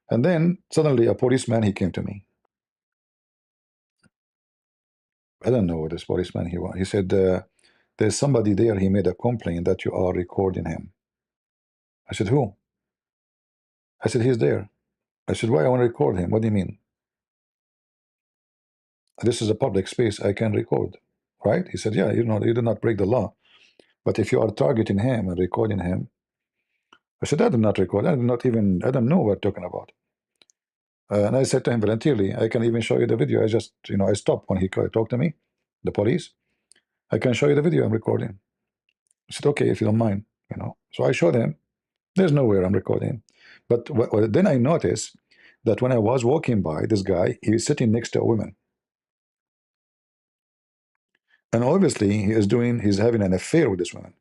And then suddenly, a policeman, he came to me. I don't know what this policeman he was. He said, "There's somebody there. He made a complaint that you are recording him." I said, "Who?" I said, "He's there." I said, "Why I want to record him? What do you mean? This is a public space. I can record, right?" He said, "Yeah, you do not break the law. But if you are targeting him and recording him," I said, "I did not record. I don't know what you're talking about." And I said to him voluntarily, "I can even show you the video. I just, I stopped when he talked to me, the police. I can show you the video I'm recording." I said, "Okay, if you don't mind, So I showed him. There's nowhere I'm recording. But then I noticed that when I was walking by, this guy, he was sitting next to a woman. And obviously, he's having an affair with this woman.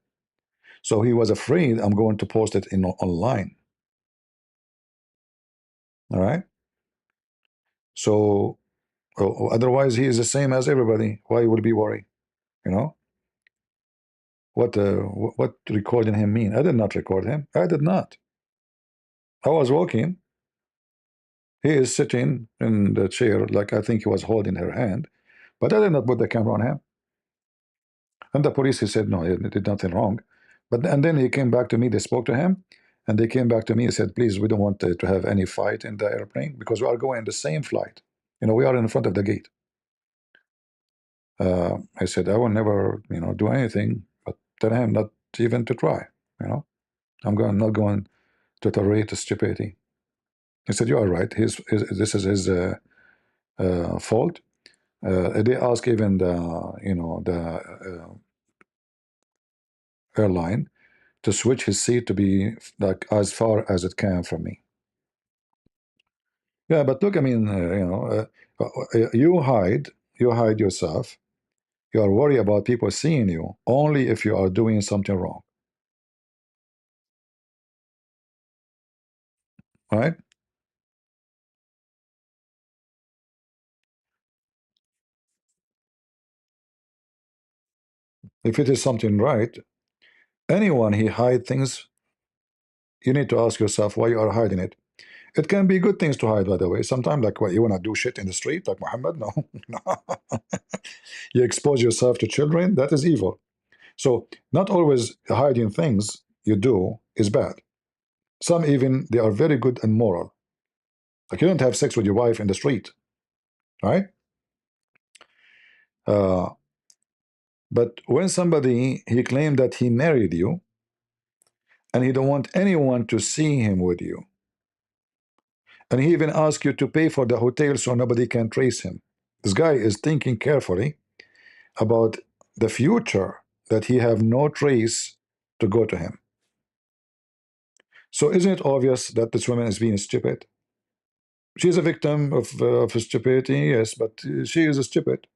So he was afraid I'm going to post it online. All right. So otherwise, he is the same as everybody. Why would he be worried? You know what recording him mean? I did not record him. I did not. I was walking. He is sitting in the chair, like I think he was holding her hand, but I did not put the camera on him. And the police, he said no, he did nothing wrong. But and then he came back to me. They spoke to him, and they came back to me and said, "Please, we don't want to have any fight in the airplane because we are going the same flight. We are in front of the gate." I said, "I will never, do anything, but tell him not even to try. You know, not going to tolerate stupidity." He said, "You are right. This is his fault." They asked even the airline to switch his seat to be like as far as it can from me. Yeah, but look, I mean, you hide yourself. You are worried about people seeing you only if you are doing something wrong, right? If it is something right, anyone he hide things, you need to ask yourself why you are hiding it. It can be good things to hide, by the way. Sometimes, like, what, you wanna do shit in the street, like Muhammad? No, no. You expose yourself to children. That is evil. So, not always hiding things you do is bad. Some even they are very good and moral. Like you don't have sex with your wife in the street, right? Uh, But when somebody, he claimed that he married you and he don't want anyone to see him with you, and he even asked you to pay for the hotel so nobody can trace him. This guy is thinking carefully about the future, that he have no trace to go to him. So isn't it obvious that this woman is being stupid? She's a victim of stupidity, yes, but she is stupid.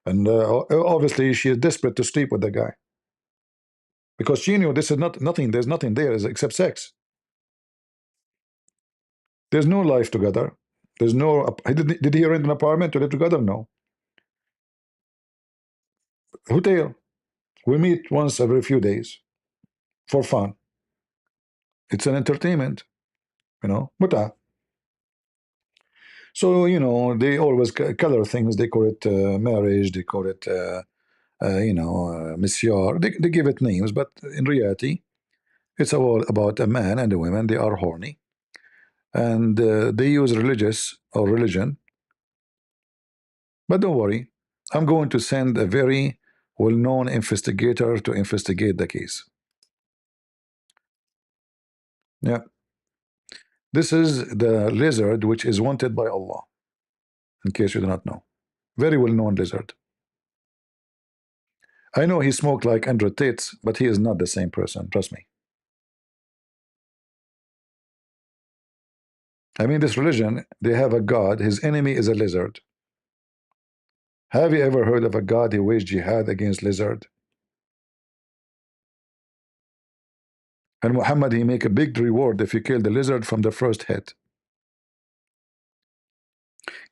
And obviously she is desperate to sleep with the guy. Because she knew this is not nothing, there's nothing there except sex. There's no life together. There's no, did he rent an apartment to live together? No. Hotel. We meet once every few days for fun. It's an entertainment, But so they always color things. They call it marriage. They call it monsieur. They give it names, but in reality, it's all about a man and a woman. They are horny, and they use religious or religion. But don't worry, I'm going to send a very well-known investigator to investigate the case. Yeah, this is the lizard which is wanted by Allah. In case you do not know, very well-known lizard. I know he smoked like Andrew Tate, but he is not the same person. Trust me. I mean, this religion, they have a god. His enemy is a lizard. Have you ever heard of a god who waged jihad against lizard? And Muhammad, he make a big reward if you kill the lizard from the first hit.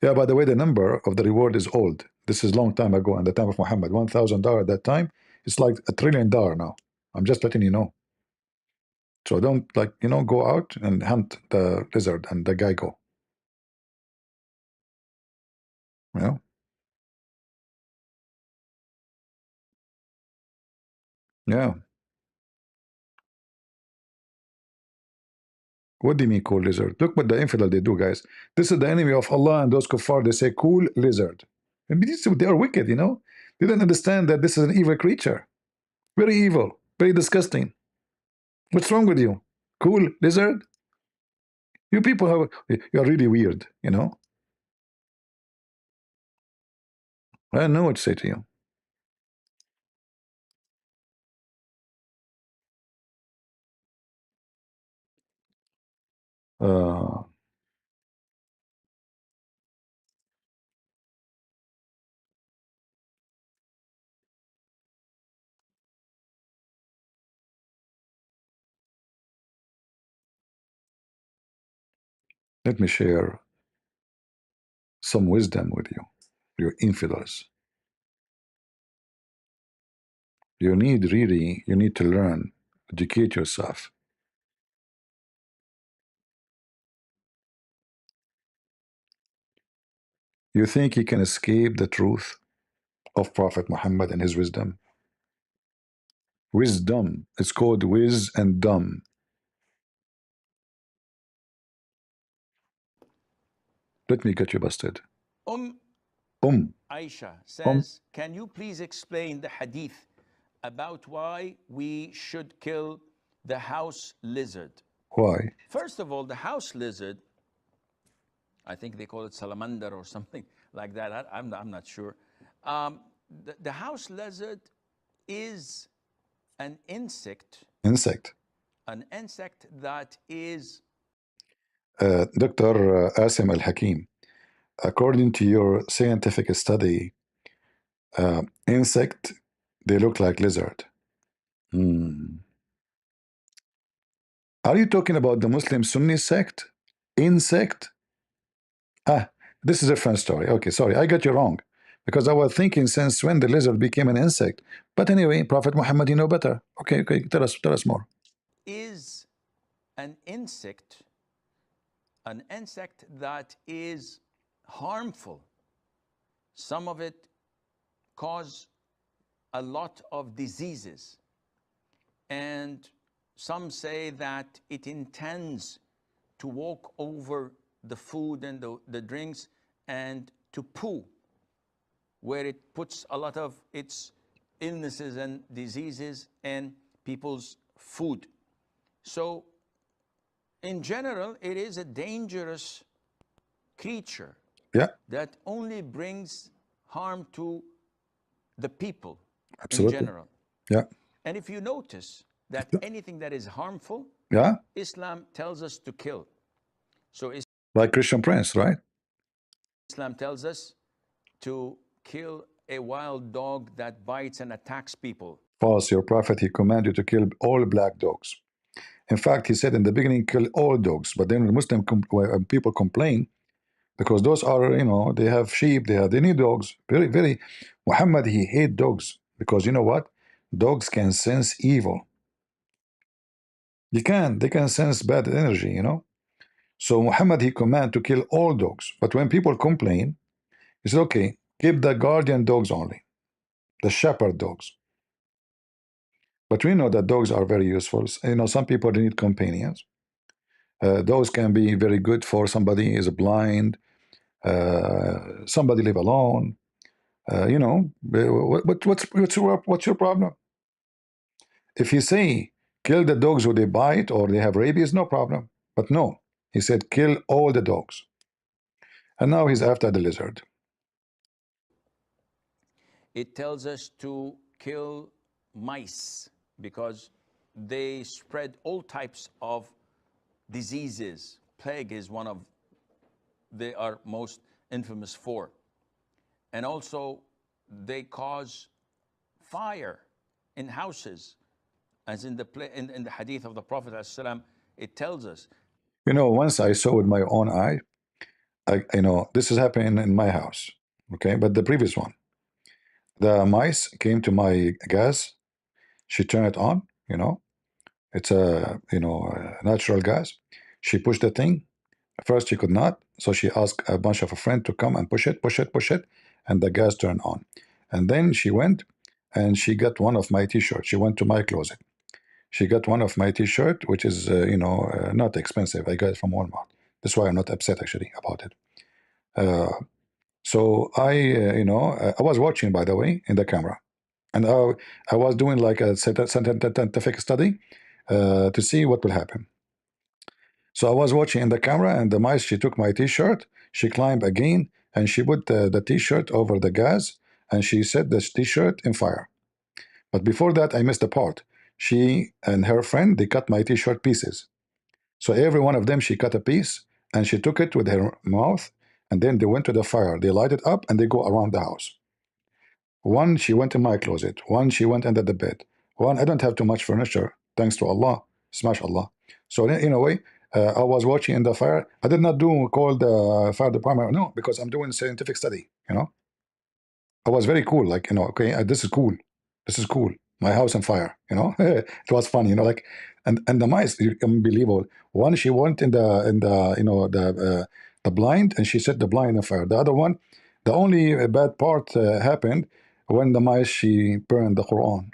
Yeah, by the way, the number of the reward is old. This is long time ago, in the time of Muhammad. $1,000 at that time, it's like $1 trillion now. I'm just letting you know. So don't go out and hunt the lizard and the guy go. You know? Yeah. What do you mean cool lizard? Look what the infidel they do, guys. This is the enemy of Allah, and those kuffar, they say cool lizard. And they are wicked, They don't understand that this is an evil creature. Very evil, very disgusting. What's wrong with you? Cool lizard? You people you're really weird. I don't know what to say to you. Uh, Let me share some wisdom with you, you infidels. You need to learn, educate yourself. You think you can escape the truth of Prophet Muhammad and his wisdom? Wisdom. It's called wiz and dumb. Let me get you busted. Aisha Um, says, can you please explain the hadith about why we should kill the house lizard? why? First of all, the house lizard, I think they call it salamander or something like that. I'm not sure. The house lizard is an insect Insect. that is Dr. Asim Al Hakim, according to your scientific study, insect, they look like lizard. Hmm. Are you talking about the Muslim Sunni sect? Insect? Ah, this is a different story. Okay, sorry, I got you wrong. Because I was thinking since when the lizard became an insect. But anyway, Prophet Muhammad, you know better. Okay, tell us more. is an insect that is harmful. Some of it cause a lot of diseases, and some say that it intends to walk over the food and the drinks and to poo, where it puts a lot of its illnesses and diseases in people's food. So, in general, it is a dangerous creature Yeah, that only brings harm to the people in absolutely. general. Yeah, And if you notice that anything that is harmful, yeah, Islam tells us to kill. So like Christian Prince, right? Islam tells us to kill a wild dog that bites and attacks people. False. Your prophet, he commanded you to kill all black dogs. In fact, he said in the beginning, kill all dogs. But then when Muslim people complain, because those are, they have sheep, they need dogs. Very, very. Muhammad, he hate dogs because you know what? Dogs can sense evil. They can sense bad energy. So Muhammad, he command to kill all dogs. But when people complain, he said, okay, keep the guardian dogs only, the shepherd dogs. But we know that dogs are very useful. Some people need companions. Those can be very good for somebody is blind, somebody live alone. What's your problem? If you say kill the dogs who they bite or they have rabies, no problem. But no, he said kill all the dogs. And now he's after the lizard. It tells us to kill mice because they spread all types of diseases. Plague is one of they are most infamous for. And also they cause fire in houses, as in the hadith of the Prophet ﷺ, it tells us. Once I saw with my own eye, this is happening in my house. Okay, but the previous one, the mice came to my gas. She turned it on. It's a natural gas. She pushed the thing. First, she could not, so she asked a bunch of a friend to come and push it, push it, push it, and the gas turned on. And then she went and she got one of my T-shirts. She went to my closet. She got one of my T-shirt, which is not expensive. I got it from Walmart. That's why I'm not upset actually about it. So I was watching, by the way, in the camera, and I was doing like a scientific study to see what will happen. So I was watching in the camera, and the mice, she took my T-shirt, she climbed again, and she put the T-shirt over the gas, and she set the T-shirt in fire. But before that, I missed the part. She and her friend, they cut my T-shirt pieces. So every one of them, she cut a piece, and she took it with her mouth, and then they went to the fire. They light it up, and they go around the house. One, she went in my closet. One, she went under the bed. One, I don't have too much furniture, thanks to Allah. Smash Allah. So in a way, I was watching in the fire. I did not call the fire department, no, because I'm doing scientific study. I was very cool, like, okay, this is cool. This is cool. My house on fire, It was funny, like, and the mice, unbelievable. One, she went in the blind, and she set the blind on fire. The other one, the only bad part happened when the mice, she burned the Quran.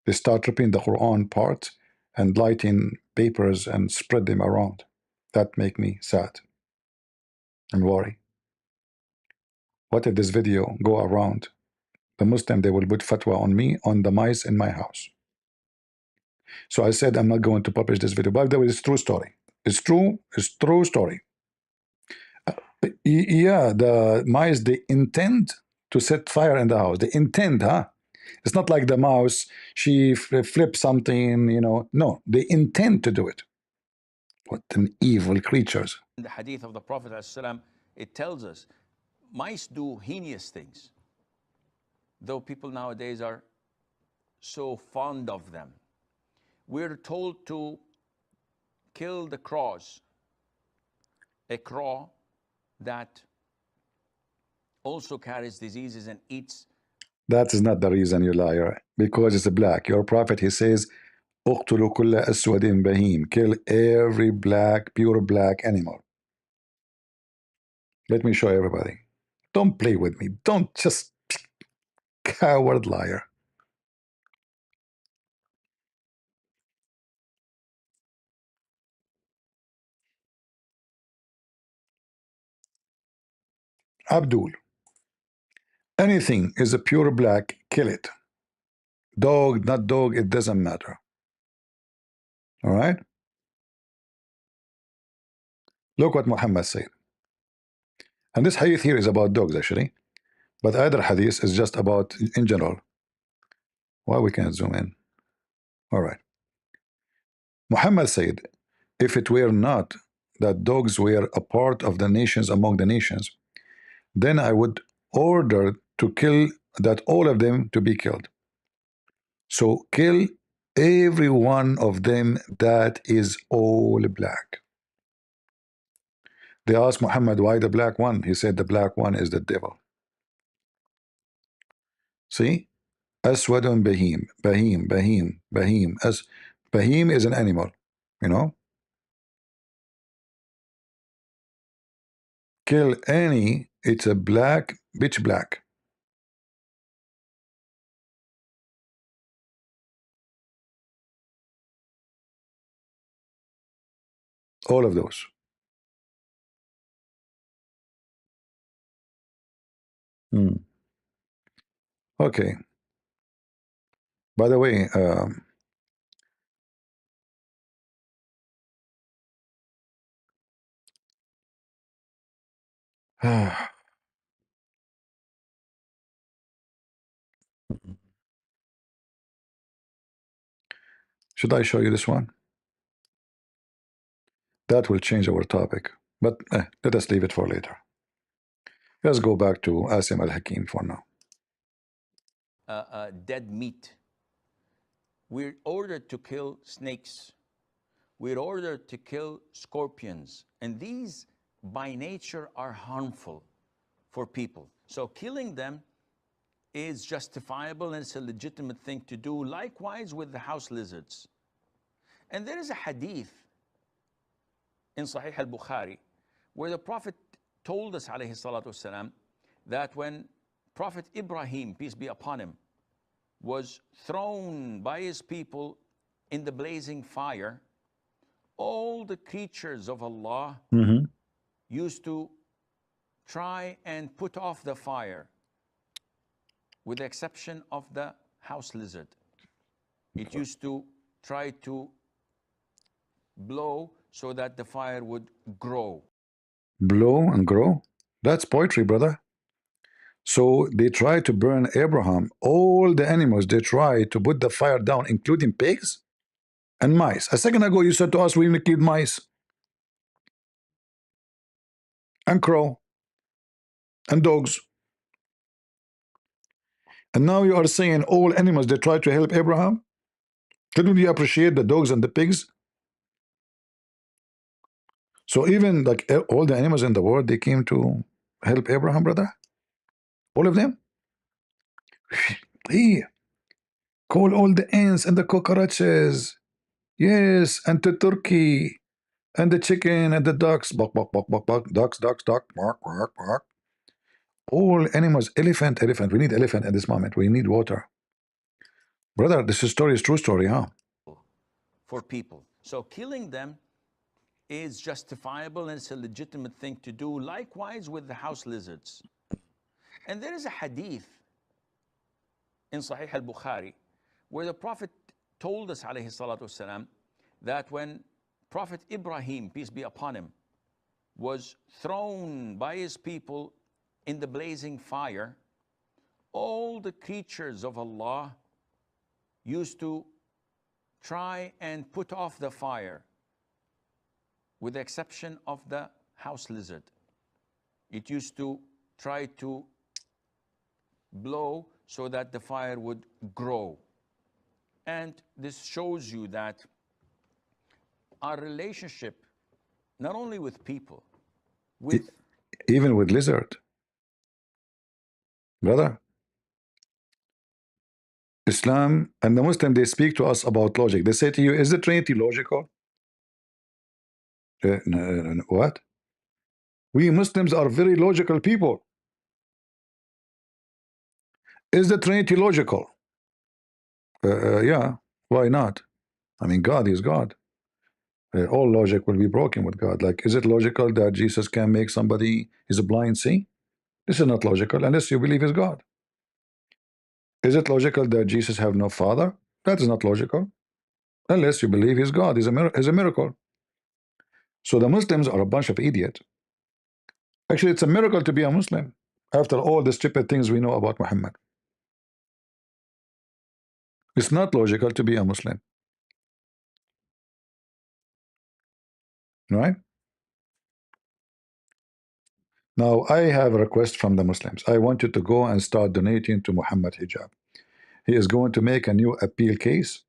They start ripping the Quran part and lighting papers and spread them around. That make me sad and worry. What if this video go around? The Muslim, they will put fatwa on me on the mice in my house. So I said I'm not going to publish this video. By the way, it's true story. It's true. It's true story. Yeah, the mice, they intend to set fire in the house. They intend, huh? It's not like the mouse, she flips something. No, they intend to do it. What an evil creatures. In the hadith of the Prophet ﷺ, it tells us mice do heinous things, though people nowadays are so fond of them. We're told to kill the crows, a crow that also carries diseases and eats. That is not the reason, you liar. Because it's black. Your prophet, he says, اقتلوا كل أسود بهيم. Kill every black, pure black animal. Let me show everybody. Don't play with me. Don't just coward liar. Abdul. Anything is a pure black, kill it. Dog, not dog, it doesn't matter. All right? Look what Muhammad said. And this hadith here is about dogs, actually. But other hadith is just about in general. Why we can't zoom in? All right. Muhammad said, if it were not that dogs were a part of the nations among the nations, then I would order to kill that all of them to be killed. So kill every one of them that is all black. They asked Muhammad, why the black one? He said, the black one is the devil. See? Aswadun Bahim, Bahim, Bahim, Bahim. As Bahim is an animal, you know? Kill any, it's a black, pitch black. All of those. Okay. By the way, should I show you this one? That will change our topic. But let us leave it for later. Let's go back to Asim al-Hakim for now. Dead meat. We're ordered to kill snakes. We're ordered to kill scorpions. And these, by nature, are harmful for people. So killing them is justifiable and it's a legitimate thing to do. Likewise with the house lizards. And there is a hadith in Sahih al-Bukhari where the Prophet told us, alayhi salatu wasalam, that when Prophet Ibrahim, peace be upon him, was thrown by his people in the blazing fire, all the creatures of Allah used to try and put off the fire, with the exception of the house lizard. It used to try to blow so that the fire would grow. Blow and grow? That's poetry, brother. So they try to burn Abraham. All the animals, they try to put the fire down, including pigs and mice. A second ago, you said to us, we killed mice and crow and dogs. And now you are saying all animals, they try to help Abraham? Couldn't you appreciate the dogs and the pigs? So even like all the animals in the world, they came to help Abraham, brother? All of them? Hey, call all the ants and the cockroaches. Yes, and the turkey and the chicken and the ducks. Bark, bark, bark, bark, bark. Ducks, ducks, duck. Bark, bark, bark. All animals. Elephant, elephant. We need elephant at this moment. We need water. Brother, this story is true story, huh? For people. So killing them is justifiable and it's a legitimate thing to do. Likewise with the house lizards. And there is a hadith in Sahih al-Bukhari where the Prophet told us, alayhi salatu wasalam, that when Prophet Ibrahim, peace be upon him, was thrown by his people in the blazing fire, all the creatures of Allah used to try and put off the fire, with the exception of the house lizard. It used to try to blow so that the fire would grow. And this shows you that our relationship, not only with people, with even with lizard. Brother, Islam and the Muslim, they speak to us about logic. They say to you, is the Trinity logical? What? We Muslims are very logical people. Is the Trinity logical? Yeah, why not? I mean, God is God. All logic will be broken with God. Like, is it logical that Jesus can make somebody is a blind see? This is not logical unless you believe is God. Is it logical that Jesus have no father? That is not logical. Unless you believe he's God, is a miracle. So the Muslims are a bunch of idiots. Actually, it's a miracle to be a Muslim after all the stupid things we know about Muhammad. It's not logical to be a Muslim, right? Now, I have a request from the Muslims. I want you to go and start donating to Muhammad Hijab. He is going to make a new appeal case,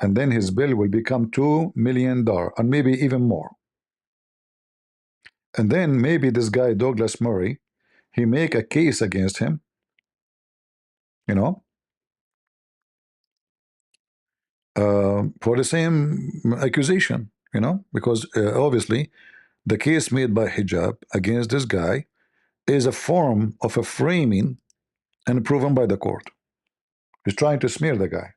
and then his bill will become $2 million, and maybe even more. And then maybe this guy, Douglas Murray, he make a case against him, you know, for the same accusation, because obviously the case made by Hijab against this guy is a form of a framing and proven by the court. He's trying to smear the guy.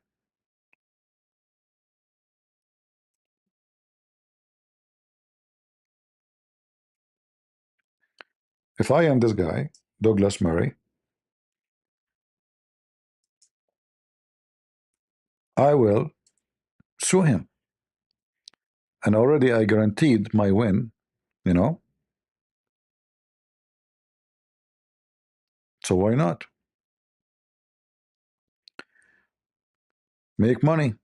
If I am this guy, Douglas Murray, I will sue him. And already I guaranteed my win, you know, so why not? Make money.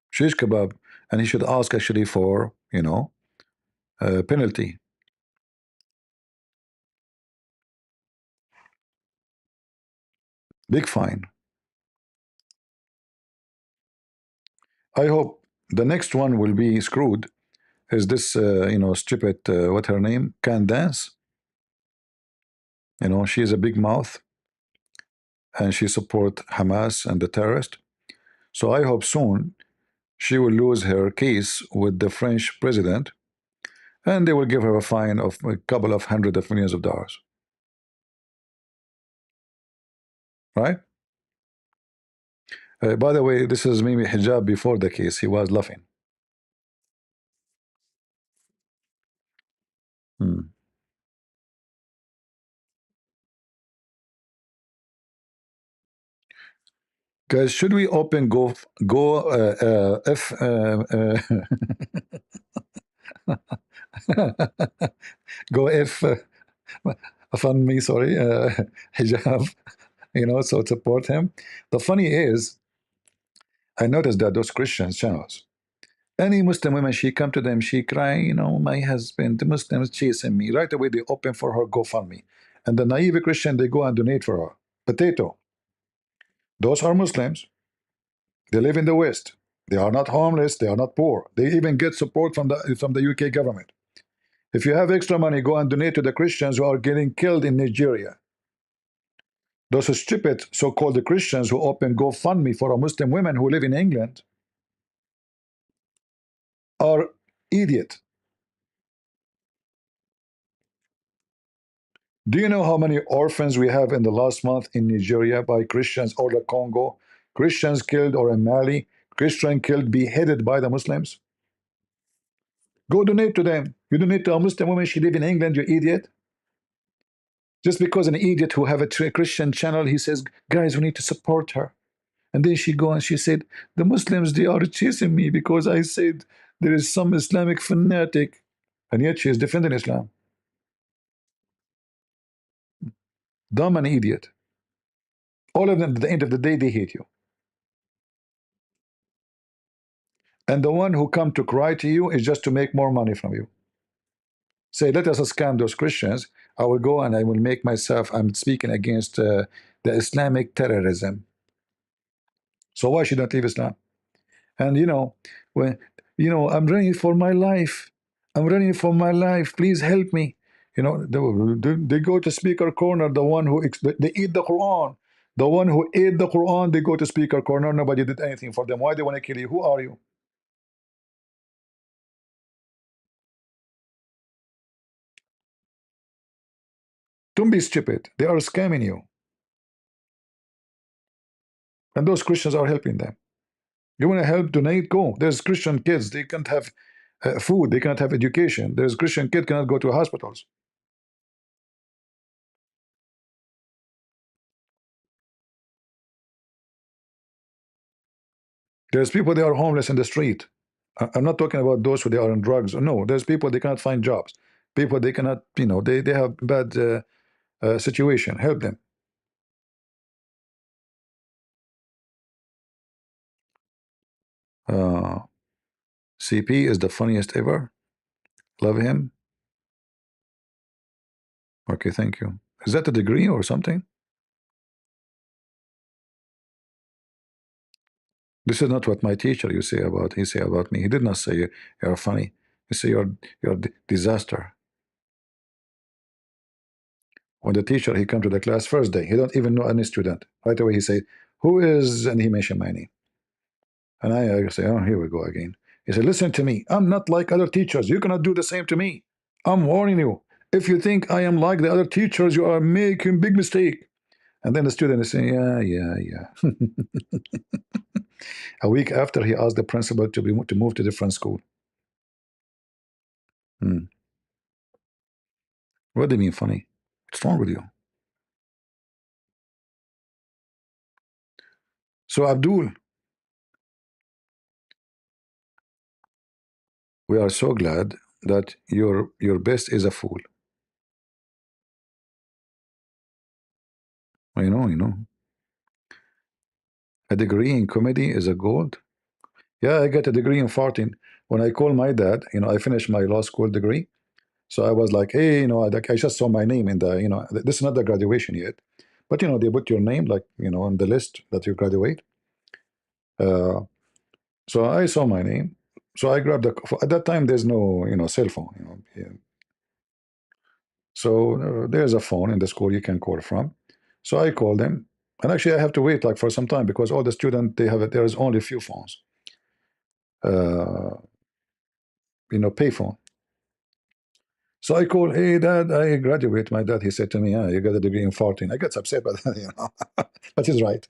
Shish kebab. And he should ask actually for, a penalty. Big fine. I hope the next one will be screwed. Is this, stupid, what her name? Can dance. She is a big mouth and she support Hamas and the terrorist. So I hope soon she will lose her case with the French president and they will give her a fine of a couple of hundred of millions of dollars. Right? By the way, this is Mimi Hijab before the case. He was laughing. Hmm. Guys, should we open go if go if fund me, sorry, hijab, so support him. The funny is, I noticed that those Christians channels, any Muslim women, she come to them, she cry, my husband, the Muslims chasing me. Right away, they open for her GoFundMe, and the naive Christian, they go and donate for her. Potato. Those are Muslims. They live in the West. They are not homeless. They are not poor. They even get support from the UK government. If you have extra money, go and donate to the Christians who are getting killed in Nigeria. Those stupid so-called Christians who open GoFundMe for Muslim women who live in England are idiot. Do you know how many orphans we have in the last month in Nigeria by Christians, or the Congo? Christians killed, or in Mali, Christian killed, beheaded by the Muslims? Go donate to them. You donate to a Muslim woman, she live in England, you idiot. Just because an idiot who have a Christian channel, he says, guys, we need to support her. And then she go and she said, the Muslims, they are chasing me because I said there is some Islamic fanatic. And yet she is defending Islam. Dumb and idiot. All of them, at the end of the day, they hate you. And the one who come to cry to you is just to make more money from you. Say, let us scam those Christians. I will go and I will make myself, I'm speaking against the Islamic terrorism. So why should I leave Islam? And when I'm running for my life, I'm running for my life, please help me. They go to speaker corner, the one who they eat the Quran, the one who ate the Quran, they go to speaker corner, nobody did anything for them. Why they want to kill you? Who are you? Don't be stupid. They are scamming you, and those Christians are helping them. You want to help, donate, go. There's Christian kids, they can't have food, they cannot have education. There's Christian kid cannot go to hospitals. There's people they are homeless in the street. I'm not talking about those who they are on drugs. No, there's people they cannot find jobs. People they cannot, they have bad situation. Help them. Uh, CP is the funniest ever. Love him. Okay, thank you. Is that a degree or something? This is not what my teacher you say about he say about me. He did not say you're funny. He say you're disaster. When the teacher he come to the class first day, he don't even know any student. Right away he say, "Who is?" and he mentioned my name. And I say, "Oh, here we go again." He said, "Listen to me. I'm not like other teachers. You cannot do the same to me. I'm warning you. If you think I am like the other teachers, you are making big mistake." And then the student is saying, "Yeah, yeah, yeah." A week after, he asked the principal to move to different school. Hmm. What do you mean funny? What's wrong with you? So Abdul, we are so glad that your best is a fool. You know. A degree in comedy is a gold. Yeah, I got a degree in farting. When I call my dad, I finished my law school degree. So I was like, hey, I just saw my name in the, this is not the graduation yet, but they put your name like, on the list that you graduate. Uh, so I saw my name. So I grabbed at that time there's no, cell phone, yeah. So there's a phone in the school you can call from. So I called them, and actually I have to wait like for some time because all the students they have it. There is only a few phones, uh, pay phone. So I call, hey dad, I graduate. My dad he said to me, yeah, you got a degree in farting. I got upset, but but he's right.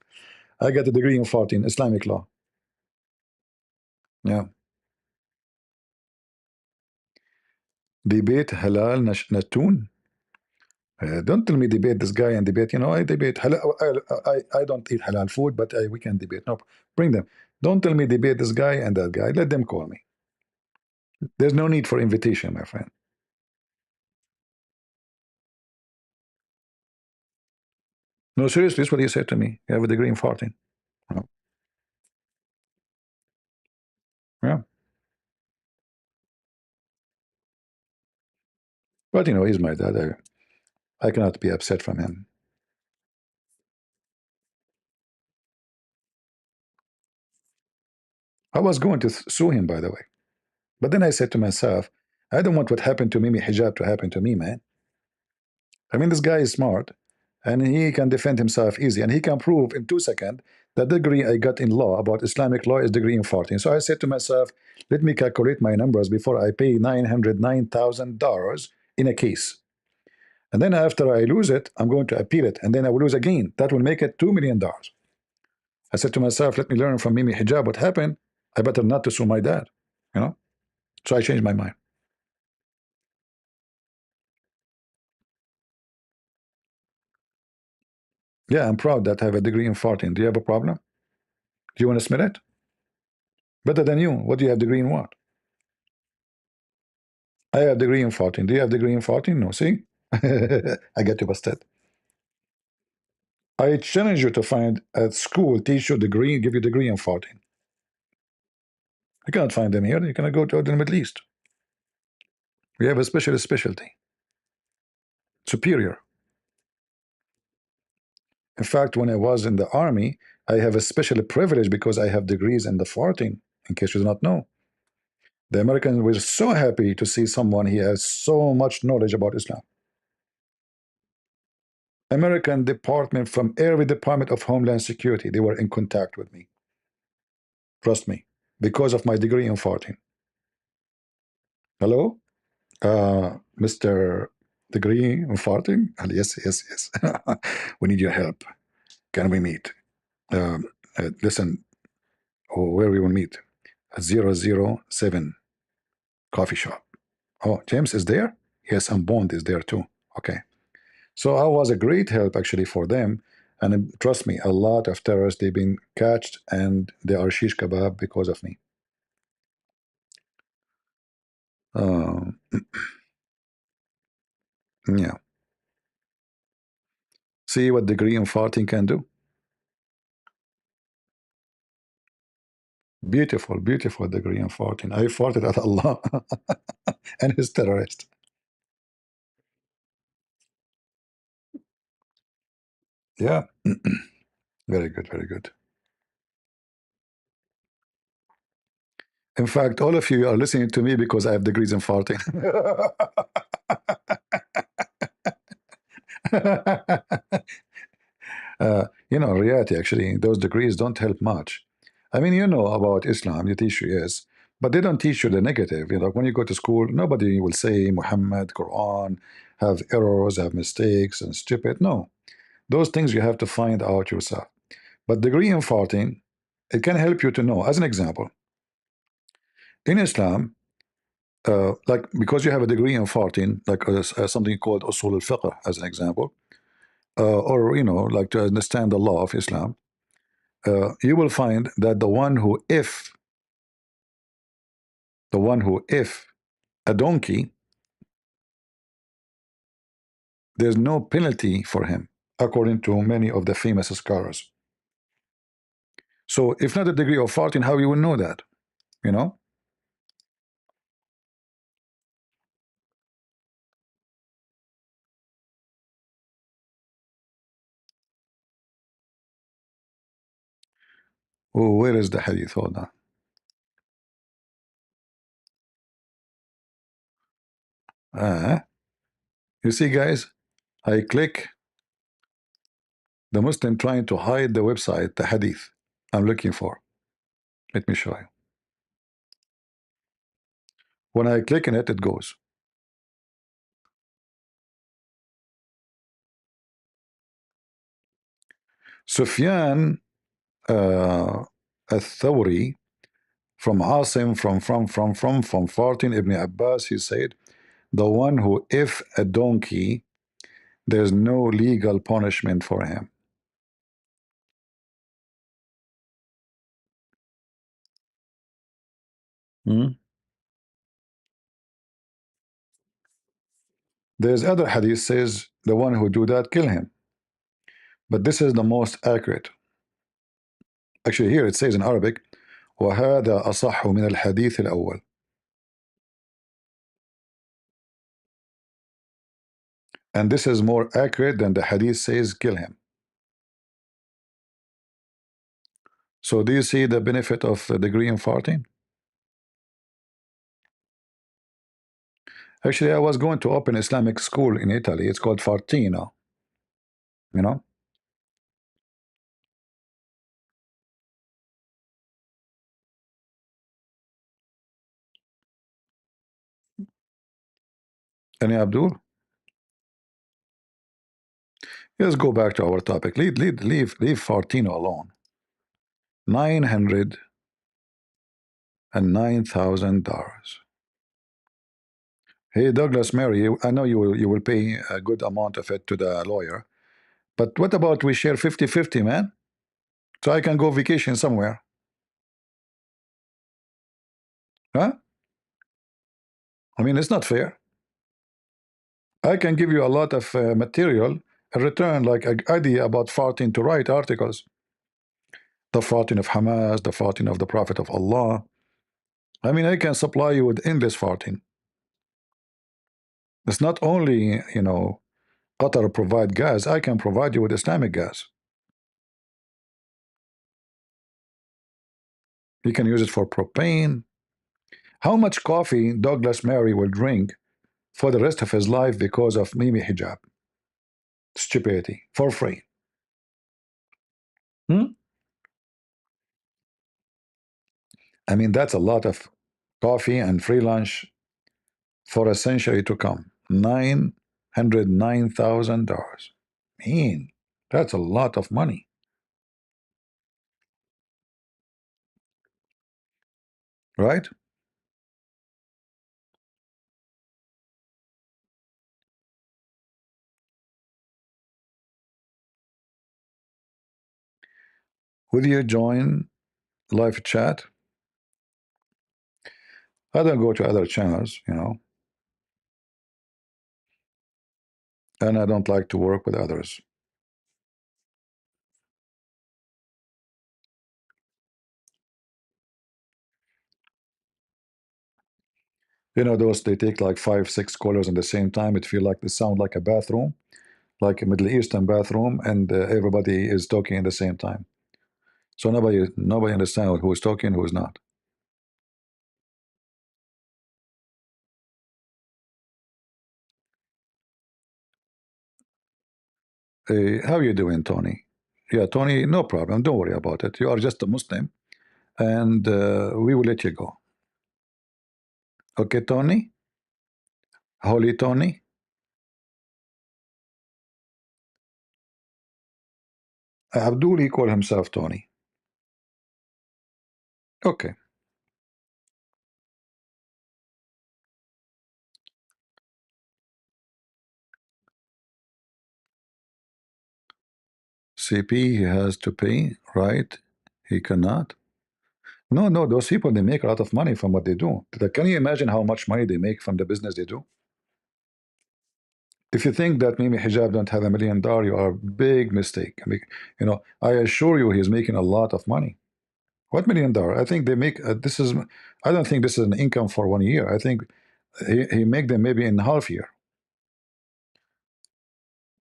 I got a degree in farting, Islamic law. Yeah, debate halal natun. Don't tell me debate this guy and debate. I debate halal. I don't eat halal food, but we can debate. No, bring them. Don't tell me debate this guy and that guy. Let them call me. There's no need for invitation, my friend. No, seriously, this is what he said to me. You have a degree in farting. Oh, yeah, but he's my dad. I cannot be upset from him. I was going to sue him, by the way. But then I said to myself, I don't want what happened to Mimi Hijab to happen to me, man. I mean, this guy is smart and he can defend himself easy and he can prove in 2 seconds that the degree I got in law about Islamic law is degree in farting. So I said to myself, let me calculate my numbers before I pay $909,000 in a case. And then after I lose it, I'm going to appeal it. And then I will lose again. That will make it $2 million. I said to myself, let me learn from Mimi Hijab what happened. I better not to sue my dad. You know? So I changed my mind. Yeah, I'm proud that I have a degree in farting. Do you have a problem? Do you want to submit it? Better than you. What do you have degree in what? I have degree in farting. Do you have degree in farting? No. See? I get you busted. I challenge you to find a school teach you degree, give you degree in farting. You cannot find them here. You cannot go to the Middle East. We have a specialty. Superior. In fact, when I was in the army, I have a special privilege because I have degrees in the farting, in case you do not know. The Americans were so happy to see someone he has so much knowledge about Islam. American department from every department of Homeland Security, they were in contact with me. Trust me, because of my degree in farting. Hello, Mr. Degree in farting? Yes, yes, yes. We need your help. Can we meet? Listen, where we will meet? At 007 coffee shop. Oh, James is there? Yes, and Bond is there too. Okay. So I was a great help actually for them. And trust me, a lot of terrorists, they've been catched and they are shish kebab because of me. Uh, yeah. See what degree in farting can do? Beautiful, beautiful degree in farting. I farted at Allah and his terrorist. Yeah. Very good, very good. In fact, all of you are listening to me because I have degrees in farting. Reality, actually, those degrees don't help much. I mean, you know about Islam, they teach you, yes, but they don't teach you the negative. When you go to school, nobody will say Muhammad, Quran, have errors, have mistakes, and stupid. No, those things you have to find out yourself. But degree in farting, it can help you to know. As an example, in Islam, like because you have a degree in farting, like something called usul al-fiqh, as an example, or like to understand the law of Islam, you will find that the one who if a donkey, there's no penalty for him, according to many of the famous scholars. So if not a degree of farting, how you will know that? You know? Oh, where is the hadith? Hold on. You see, guys, I click the Muslim trying to hide the website, the hadith I'm looking for. Let me show you. When I click on it, it goes. Sufyan al-Thawri from Asim, from Fartin ibn Abbas, he said, the one who, if a donkey, there's no legal punishment for him. Hmm? There's other hadith says the one who do that, kill him. But this is the most accurate. Actually, here it says in Arabic, وهذا أصح من الحديث الأول. And this is more accurate than the hadith says kill him. So do you see the benefit of the degree in farting? Actually, I was going to open Islamic school in Italy. It's called Fartino. You know? Any Abdul? Let's go back to our topic. Leave Fartino alone. $909,000. Hey, Douglas Mary, I know you will pay a good amount of it to the lawyer, but what about we share 50-50, man? So I can go vacation somewhere. Huh? I mean, it's not fair. I can give you a lot of material in return, like an idea about farting to write articles. The farting of Hamas, the farting of the Prophet of Allah. I mean, I can supply you with endless farting. It's not only, Qatar provide gas, I can provide you with Islamic gas. You can use it for propane. How much coffee Douglas Murray will drink for the rest of his life because of Mimi hijab? Stupidity. For free. Hmm? I mean, that's a lot of coffee and free lunch for a century to come. $909,000. Man, that's a lot of money. Right? Will you join live chat? I don't go to other channels, and I don't like to work with others. Those they take like 5, 6 callers at the same time. It feel like they sound like a bathroom, like a Middle Eastern bathroom, and everybody is talking at the same time. So nobody understands who is talking, who is not. How are you doing, Tony? Yeah, Tony, no problem. Don't worry about it. You are just a Muslim, and we will let you go. Okay, Tony? Holy Tony? Abdul, he call himself Tony. Okay. CP, he has to pay, right? He cannot. No, no, those people, they make a lot of money from what they do. Can you imagine how much money they make from the business they do? If you think that maybe hijab don't have $1 million, you are a big mistake. I assure you he's making a lot of money. What $1 million? I think they make, I don't think this is an income for 1 year. I think he make them maybe in half year.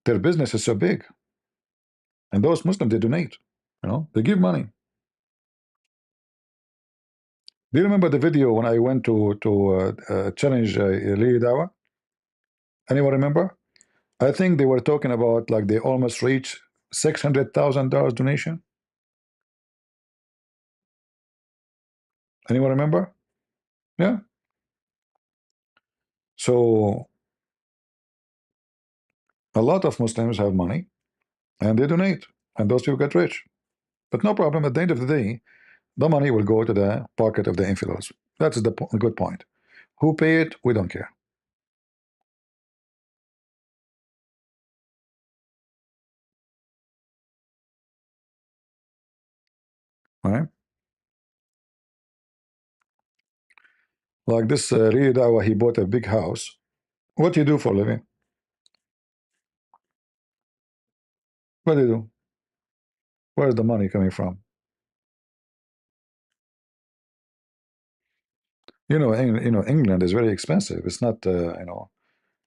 Their business is so big. And those Muslims, they donate, they give money. Do you remember the video when I went to challenge Lee Dawa? Anyone remember? I think they were talking about like they almost reached $600,000 donation. Anyone remember? Yeah. So a lot of Muslims have money and they donate, and those people get rich. But no problem. At the end of the day, the money will go to the pocket of the infidels. That's the good point. Who pay it? We don't care. All right. Like this Riyad Dawa, he bought a big house. What do you do for a living? What do you do? Where's the money coming from? England is very expensive. It's not,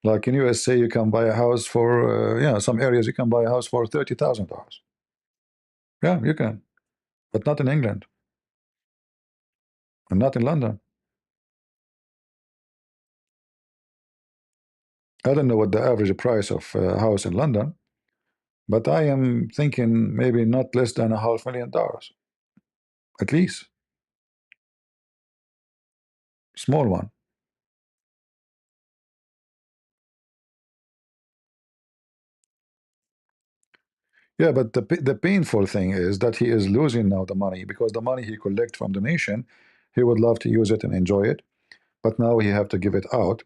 like in USA, you can buy a house for, some areas you can buy a house for $30,000. Yeah, you can, but not in England and not in London. I don't know what the average price of a house in London, but I am thinking maybe not less than $500,000, at least, small one. Yeah, but the painful thing is that he is losing now the money, because the money he collect from donation, he would love to use it and enjoy it, but now he have to give it out.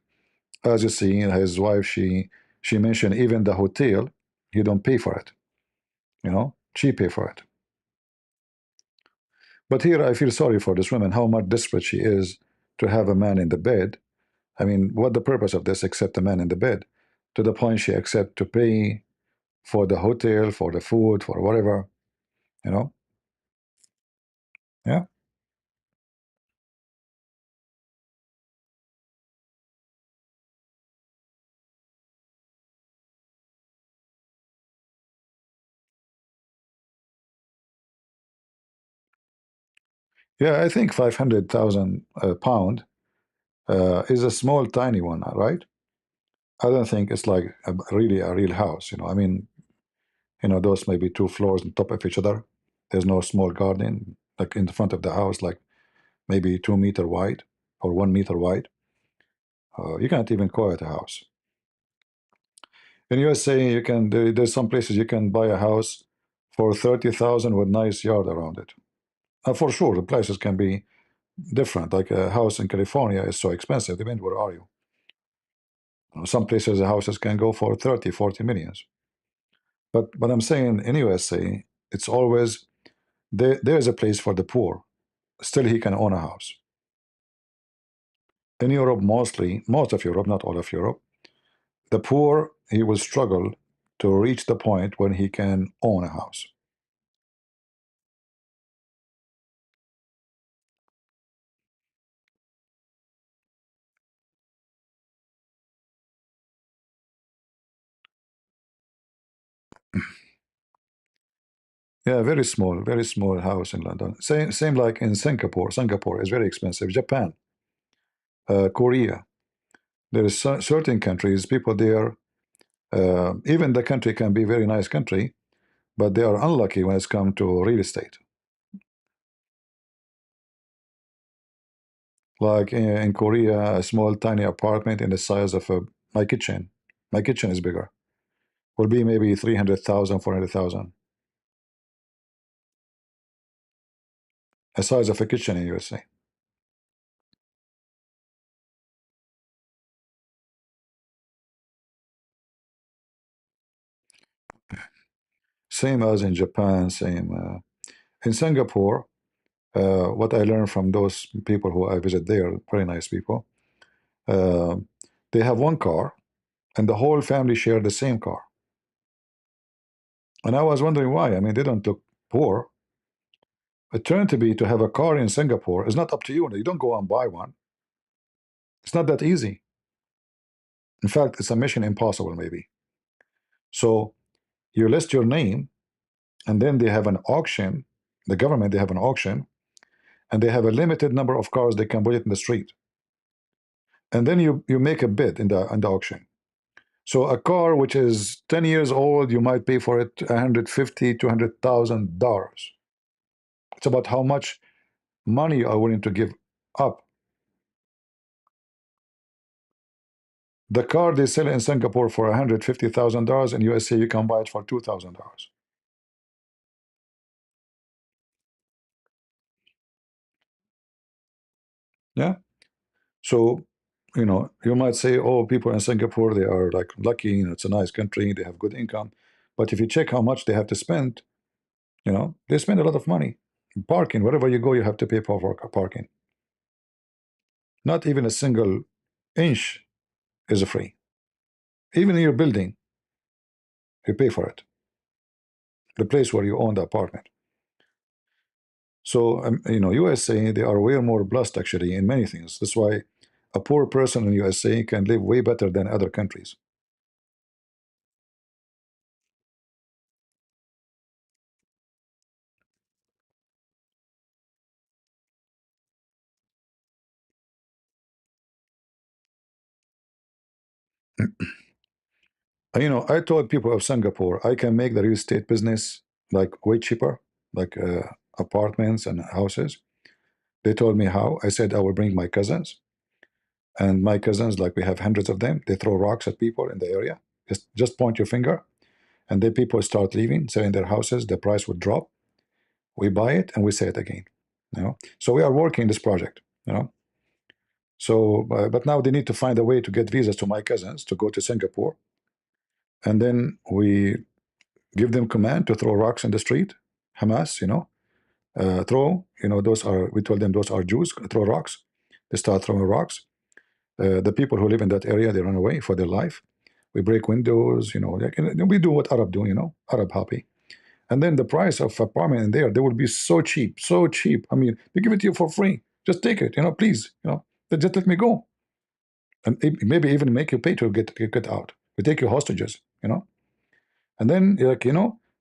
As you see, his wife, she mentioned even the hotel, he don't pay for it. She pay for it. But here I feel sorry for this woman, how much desperate she is to have a man in the bed. I mean, what the purpose of this except a man in the bed? To the point she accept to pay for the hotel, for the food, for whatever, you know? Yeah. Yeah, I think 500,000 pound is a small, tiny one, right? I don't think it's like really a real house. I mean, those maybe 2 floors on top of each other. There's no small garden like in the front of the house, like maybe 2 meter wide or 1 meter wide. You can't even call it a house. In USA, there's some places you can buy a house for 30,000 with nice yard around it. For sure, the prices can be different. Like a house in California is so expensive. Depends where are you. Some places the houses can go for 30, 40 millions. But I'm saying in USA, it's always there is a place for the poor. Still, he can own a house. In Europe, mostly, most of Europe, not all of Europe, the poor, he will struggle to reach the point when he can own a house. Yeah, very small house in London. Same like in Singapore. Singapore is very expensive. Japan, Korea. There is certain countries, people there, even the country can be a very nice country, but they are unlucky when it's come to real estate. Like in Korea, a small tiny apartment in the size of my kitchen. My kitchen is bigger. Will be maybe 300,000, 400,000. The size of a kitchen in USA. Same as in Japan, same. In Singapore, what I learned from those people who I visit there, very nice people, uh, they have one car and the whole family share the same car. And I was wondering why. I mean, they don't look poor. It turned to be to have a car in Singapore is not up to you. You don't go and buy one. It's not that easy. In fact, it's a mission impossible, maybe. So you list your name, and then they have an auction. The government, they have an auction, and they have a limited number of cars they can put it in the street. And then you make a bid in the auction. So a car which is 10 years old, you might pay for it 150, $200,000. It's about how much money you are willing to give up. The car they sell in Singapore for $150,000, in USA you can buy it for $2,000. Yeah. So, you might say, oh, people in Singapore, they are like lucky, it's a nice country, they have good income. But if you check how much they have to spend, they spend a lot of money. Parking, wherever you go, you have to pay for parking. Not even a single inch is free. Even in your building, you pay for it. The place where you own the apartment. So, USA, they are way more blessed actually in many things. That's why a poor person in USA can live way better than other countries. I told people of Singapore, I can make the real estate business like way cheaper, like apartments and houses. They told me how. I said I will bring my cousins, and my cousins, like we have hundreds of them, they throw rocks at people in the area. Just point your finger, and then people start leaving, selling their houses. The price would drop. We buy it and we sell it again. So we are working this project. So, but now they need to find a way to get visas to my cousins to go to Singapore, and then we give them command to throw rocks in the street. Hamas, throw, we told them those are Jews, throw rocks. They start throwing rocks. The people who live in that area, they run away for their life. We break windows, we do what Arab do, Arab happy. And then the price of apartment in there, they will be so cheap, so cheap. I mean, they give it to you for free. Just take it, please, they just let me go. And maybe even make you pay to get out. We take you hostages. And then,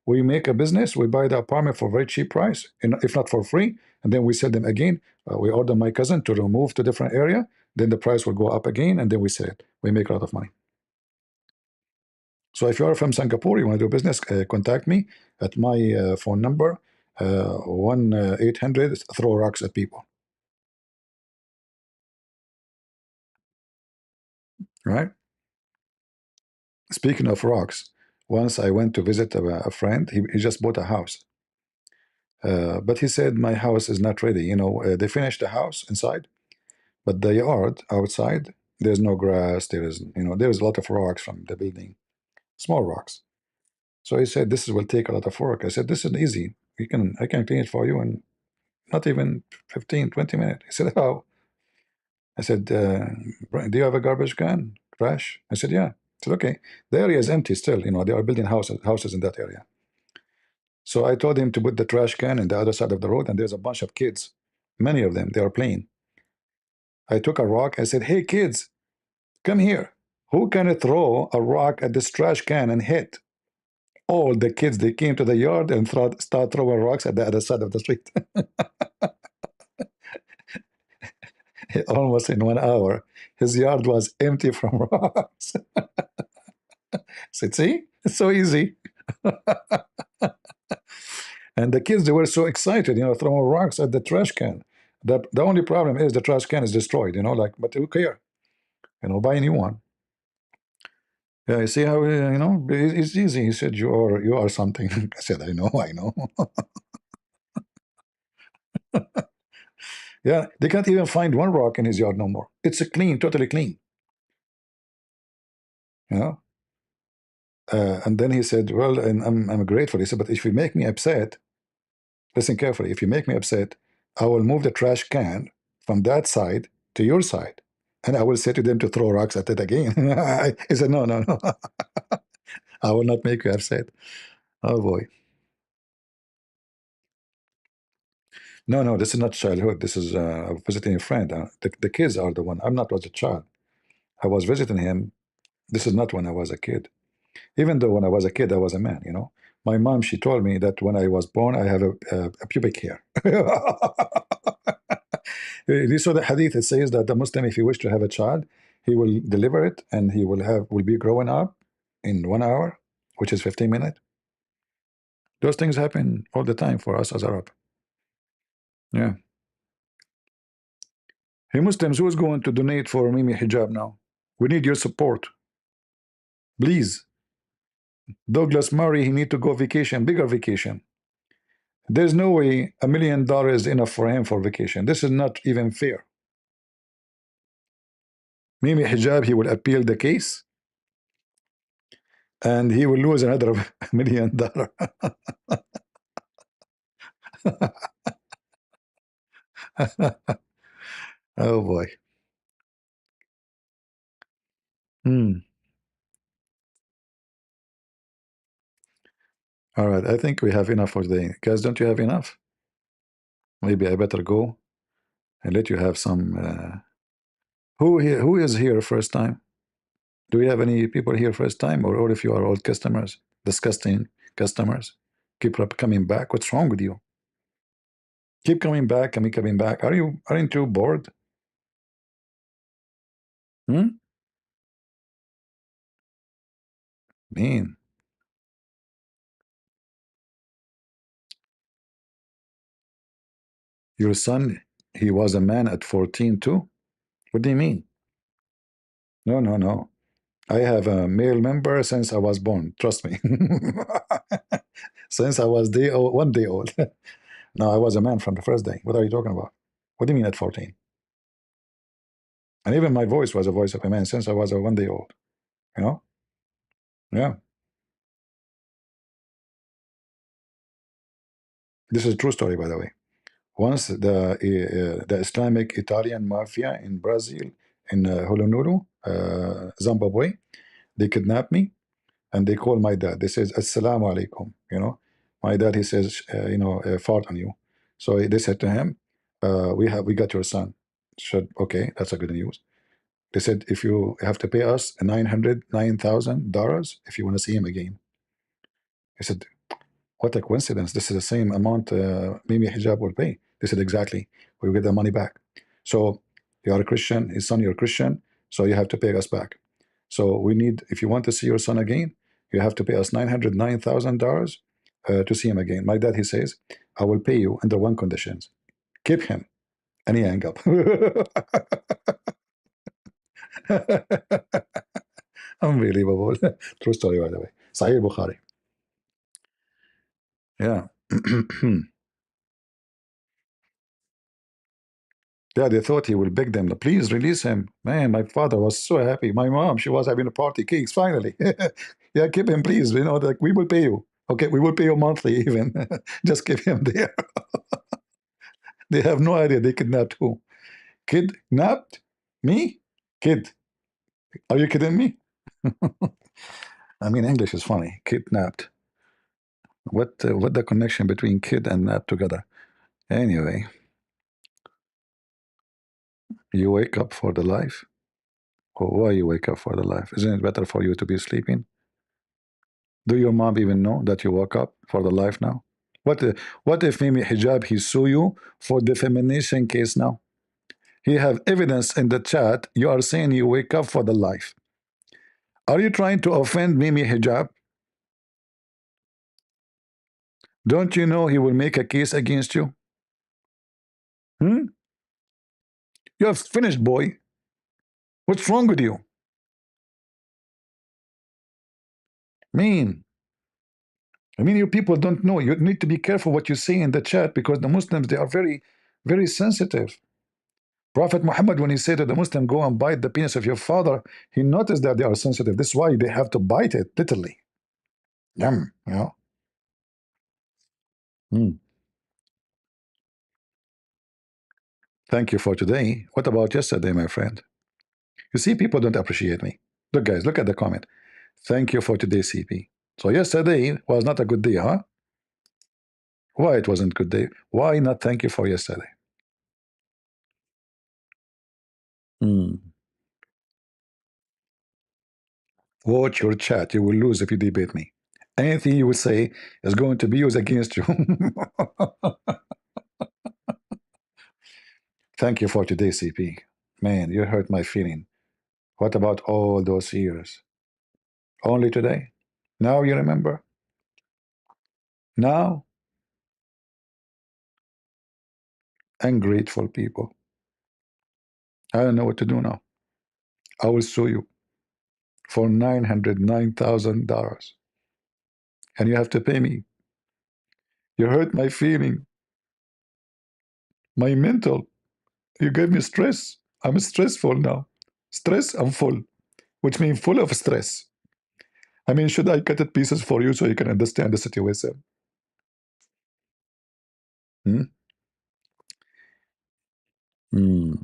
we make a business. We buy the apartment for a very cheap price, if not for free. And then we sell them again. We order my cousin to move to a different area. Then the price will go up again, and then we sell it. We make a lot of money. So if you are from Singapore, you want to do business, contact me at my phone number, 1-800 throw rocks at people. Right? Speaking of rocks, once I went to visit a friend. He just bought a house. But he said, my house is not ready. They finished the house inside, but the yard outside, there's no grass. There's a lot of rocks from the building, small rocks. So he said, this will take a lot of work. I said, this is easy. I can clean it for you in not even 15, 20 minutes. He said, how? I said, Brian, do you have a garbage can? Trash? I said, yeah. I said, okay. The area is empty still. They are building houses in that area. So I told him to put the trash can in the other side of the road, and there's a bunch of kids. Many of them, they are playing. I took a rock. I said, hey, kids, come here. Who can throw a rock at this trash can and hit? All the kids, they came to the yard and start throwing rocks at the other side of the street. Almost in 1 hour, his yard was empty from rocks. Said, see, it's so easy. And the kids, they were so excited, throwing rocks at the trash can. The only problem is the trash can is destroyed, but who care? Buy a new one. Yeah, you see how, it's easy. He said, you are something. I said, I know. Yeah, they can't even find one rock in his yard no more. It's a clean, totally clean. You know. And then he said, well, and I'm grateful. He said, but if you make me upset, listen carefully. If you make me upset, I will move the trash can from that side to your side, and I will say to them to throw rocks at it again. He said, no, I will not make you upset. Oh boy. No, this is not childhood. This is visiting a friend. The kids are the one. I'm not was a child. I was visiting him. This is not when I was a kid. Even though when I was a kid, I was a man. My mom, she told me that when I was born, I have a pubic hair. You saw the hadith. It says that the Muslim, if he wish to have a child, he will deliver it, and he will be growing up in 1 hour, which is 15 minutes. Those things happen all the time for us as Arab. Yeah. Hey, Muslims, who is going to donate for Mimi hijab now? We need your support. Please. Douglas Murray, he need to go vacation, bigger vacation. There's no way $1 million is enough for him for vacation. This is not even fair. Mimi hijab, he will appeal the case, and he will lose another $1 million. Oh boy. All right, I think we have enough for today. Guys, don't you have enough? Maybe I better go and let you have some. Who is here first time? Do we have any people here first time, or if you are old customers, disgusting customers, keep up coming back? What's wrong with you? Keep coming back, coming back. Aren't you bored? Hmm? Man, your son, he was a man at 14 too? What do you mean? No. I have a male member since I was born. Trust me. Since I was 1 day old. No, I was a man from the first day. What are you talking about? What do you mean at 14? And even my voice was a voice of a man since I was a 1 day old. You know? Yeah. This is a true story, by the way. Once the Islamic Italian mafia in Brazil, in Honolulu, Zimbabwe, they kidnapped me, and they called my dad. They says, Assalamu alaikum. My dad, he says, fart on you. So they said to him, we got your son. Said, okay, that's a good news. They said, if you have to pay us $909,000 if you want to see him again. I said, what a coincidence. This is the same amount Mimi Hijab will pay. They said, exactly. We will get the money back. So you are a Christian, his son, you're a Christian, so you have to pay us back. So we need, if you want to see your son again, you have to pay us $909,000 to see him again. My dad, he says, I will pay you under one conditions. Keep him. And he hang up. Unbelievable. True story, by the way. Sahih Bukhari. Yeah. Yeah, they thought he will beg them, please release him. Man, my father was so happy. My mom, she was having a party, cakes, finally. Yeah, keep him, please. Like, we will pay you. Okay, we will pay you monthly even. Just give him there. They have no idea they kidnapped who. Kidnapped? Me? Kid. Are you kidding me? I mean, English is funny. Kidnapped. What the connection between kid and nap together? Anyway, you wake up for the life. Or why you wake up for the life? Isn't it better for you to be sleeping? Do your mom even know that you woke up for the life now? What if Mimi Hijab he sue you for defamation case now? He have evidence in the chat. You are saying you wake up for the life. Are you trying to offend Mimi Hijab? Don't you know he will make a case against you? Hmm? You have finished, boy. What's wrong with you? Mean. I mean, you people don't know. You need to be careful what you say in the chat because the Muslims, they are very, very sensitive. Prophet Muhammad, when he said to the Muslim, go and bite the penis of your father, he noticed that they are sensitive. This is why they have to bite it, literally. Yum, you know. Hmm. Thank you for today. What about yesterday, my friend? You see, people don't appreciate me. Look, guys, look at the comment. Thank you for today, CP. So yesterday was not a good day, huh? Why it wasn't a good day? Why not thank you for yesterday? Hmm. Watch your chat. You will lose if you debate me. Anything you will say is going to be used against you. Thank you for today, CP. Man, you hurt my feeling. What about all those years? Only today? Now you remember? Now? Ungrateful people. I don't know what to do now. I will sue you for $909,000. And you have to pay me. You hurt my feeling, my mental. You gave me stress. I'm stressful now. Stress, I'm full, which means full of stress. I mean, should I cut it pieces for you so you can understand the situation? Hmm? Hmm.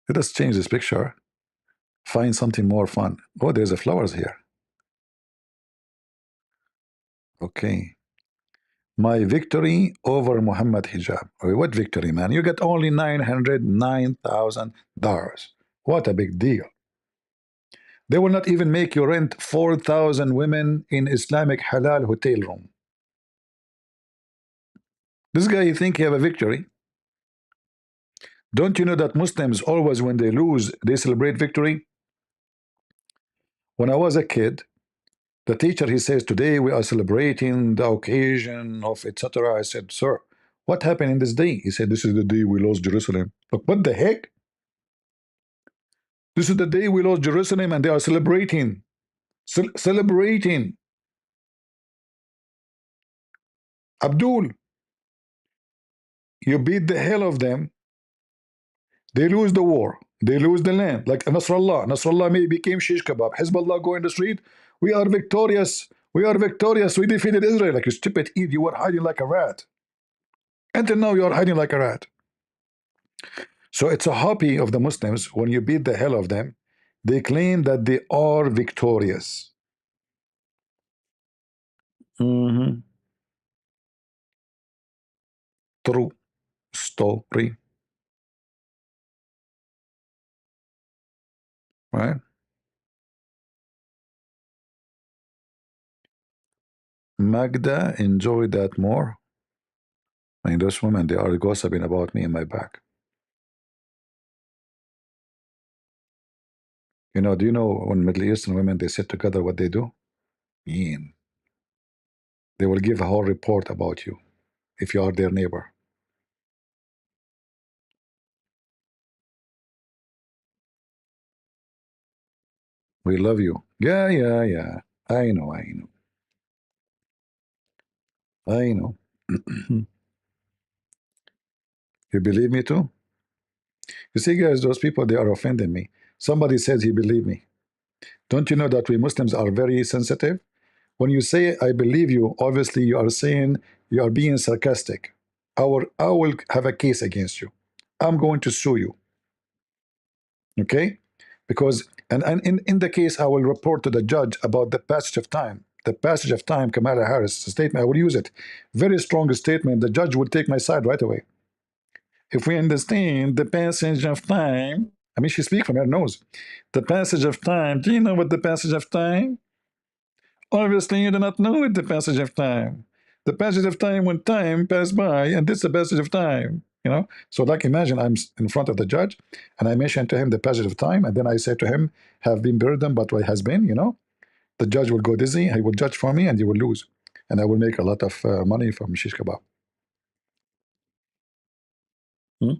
Let us change this picture. Find something more fun. Oh, there's a flowers here. Okay. My victory over Mohammed Hijab. What victory, man? You get only $909,000. What a big deal. They will not even make you rent 4,000 women in Islamic halal hotel room. This guy, you think he have a victory? Don't you know that Muslims always, when they lose, they celebrate victory? When I was a kid, the teacher, he says, today we are celebrating the occasion of etc. I said, sir, what happened in this day? He said, this is the day we lost Jerusalem. Look, what the heck? This is the day we lost Jerusalem and they are celebrating. Celebrating. Abdul, you beat the hell of them. They lose the war. They lose the land. Like Nasrallah. Nasrallah maybe became shish kebab. Hezbollah go in the street. We are victorious. We are victorious. We defeated Israel. Like you stupid idiot. You were hiding like a rat. Until now, you are hiding like a rat. So it's a hobby of the Muslims. When you beat the hell of them, they claim that they are victorious. Mhm. True story. Right? Magda enjoyed that more. I mean, those women, they are gossiping about me in my back. Do you know when Middle Eastern women, they sit together, what they do? Mean. They will give a whole report about you if you are their neighbor. We love you. Yeah, yeah, yeah. I know, I know. I know. You believe me too? You see, guys, those people, they are offending me. Somebody says he believed me. Don't you know that we Muslims are very sensitive? When you say I believe you, obviously you are saying you are being sarcastic. I will have a case against you. I'm going to sue you. Okay? Because and in the case I will report to the judge about the passage of time. The passage of time, Kamala Harris statement, I will use it. Very strong statement. The judge will take my side right away. If we understand the passage of time, I mean, she speaks from her nose. The passage of time. Do you know what the passage of time? Obviously, you do not know it, the passage of time. The passage of time when time passed by, and this is the passage of time. So like imagine I'm in front of the judge, and I mention to him the passage of time, and then I say to him, "Have been burdened, but what has been." The judge will go dizzy. He will judge for me, and he will lose, and I will make a lot of money from shish kebab. Hmm?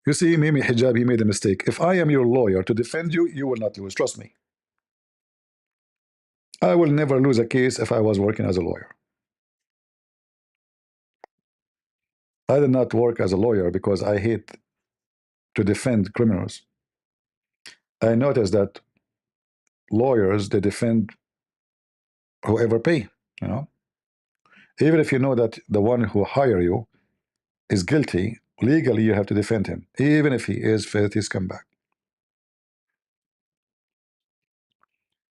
You see, Mimi Hijab, he made a mistake. If I am your lawyer to defend you, you will not lose. Trust me. I will never lose a case if I was working as a lawyer. I did not work as a lawyer because I hate to defend criminals. I noticed that lawyers, they defend whoever pay, you know. Even if you know that the one who hire you is guilty, legally you have to defend him, even if he is filthy scumbag.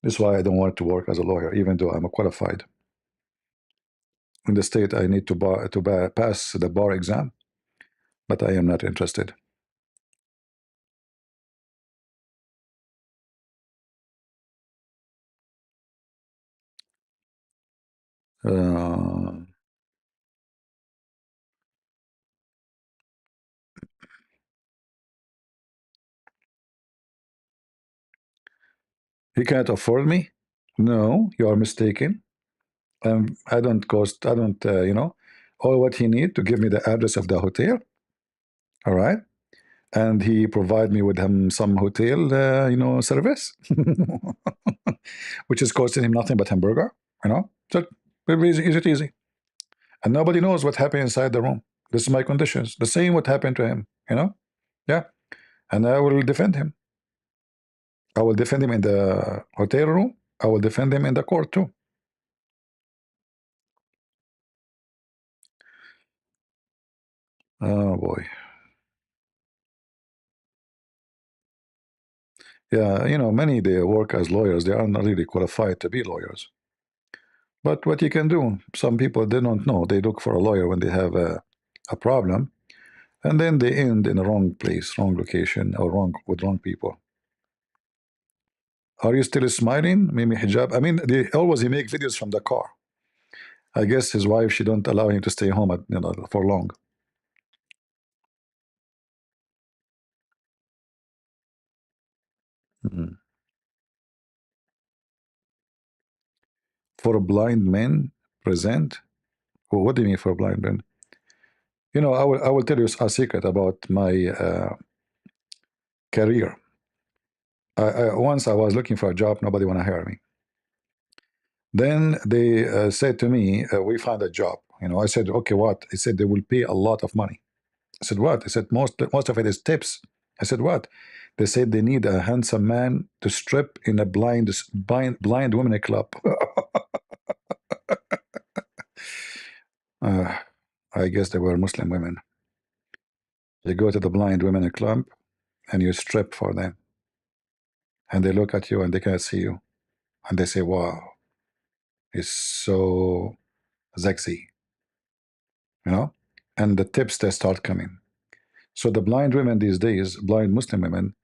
This is why I don't want to work as a lawyer, even though I'm a qualified. In the state, I need to pass the bar exam, but I am not interested. Uh, he can't afford me? No, you are mistaken. I don't cost. I don't. All what he need to give me the address of the hotel. All right, and he provide me with him some hotel, service, which is costing him nothing but hamburger. So very easy, easy, easy, and nobody knows what happened inside the room. This is my conditions. The same what happened to him. Yeah, and I will defend him. I will defend him in the hotel room. I will defend him in the court too. Oh boy. Yeah, many they work as lawyers. They are not really qualified to be lawyers. But what you can do, some people they don't know. They look for a lawyer when they have a problem, and then they end in the wrong place, wrong location, or wrong with wrong people. Are you still smiling? Maybe hijab. I mean, he make videos from the car. I guess his wife she don't allow him to stay home for long. Mhm. For blind men present. Well, what do you mean for blind men? I will tell you a secret about my career. Once I was looking for a job, nobody want to hire me. Then they said to me, "We found a job." I said, "Okay, what?" He said, "They will pay a lot of money." I said, "What?" He said, "Most of it is tips." I said, "What?" They said they need a handsome man to strip in a blind women club. uh, I guess they were Muslim women. You go to the blind women club and you strip for them, and they look at you and they can't see you, and they say, "Wow, it's so sexy," you know. And the tips they start coming. So the blind women these days, blind Muslim women,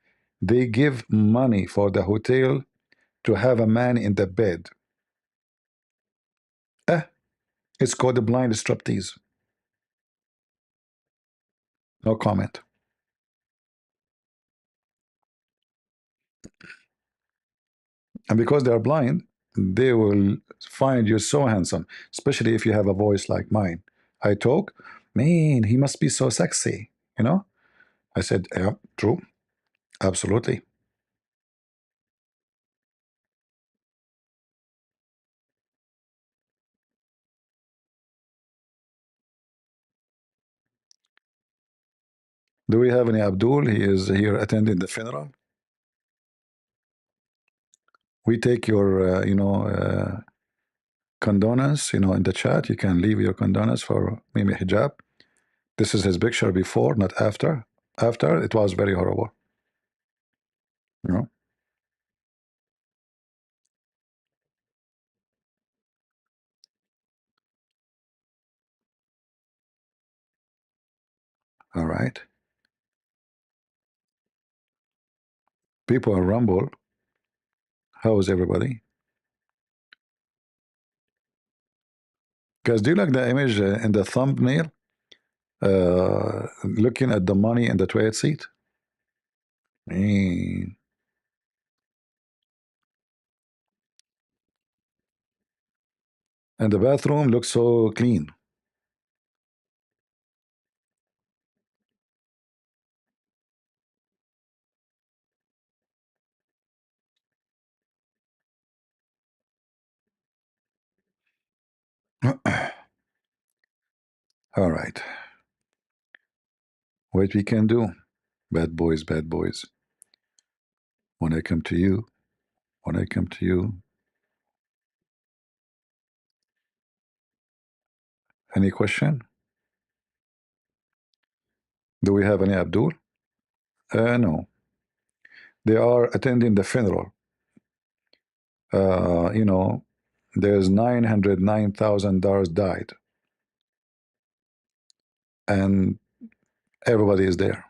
they give money for the hotel to have a man in the bed. Eh, it's called the blind striptease. No comment. And because they are blind, they will find you so handsome, especially if you have a voice like mine. I talk, man, he must be so sexy. I said, yeah, true, absolutely. Do we have any Abdul? He is here attending the funeral. We take your, condolence, in the chat. You can leave your condolence for Mimi Hijab. This is his picture before, not after. After, it was very horrible. You know. All right. People are rumble. How is everybody? Guys, do you like the image in the thumbnail? Looking at the money in the toilet seat? Mm. And the bathroom looks so clean. All right. What we can do? Bad boys, bad boys. When I come to you, when I come to you. Any question? Do we have any Abdul? No. They are attending the funeral. There's $909,000 died, and everybody is there.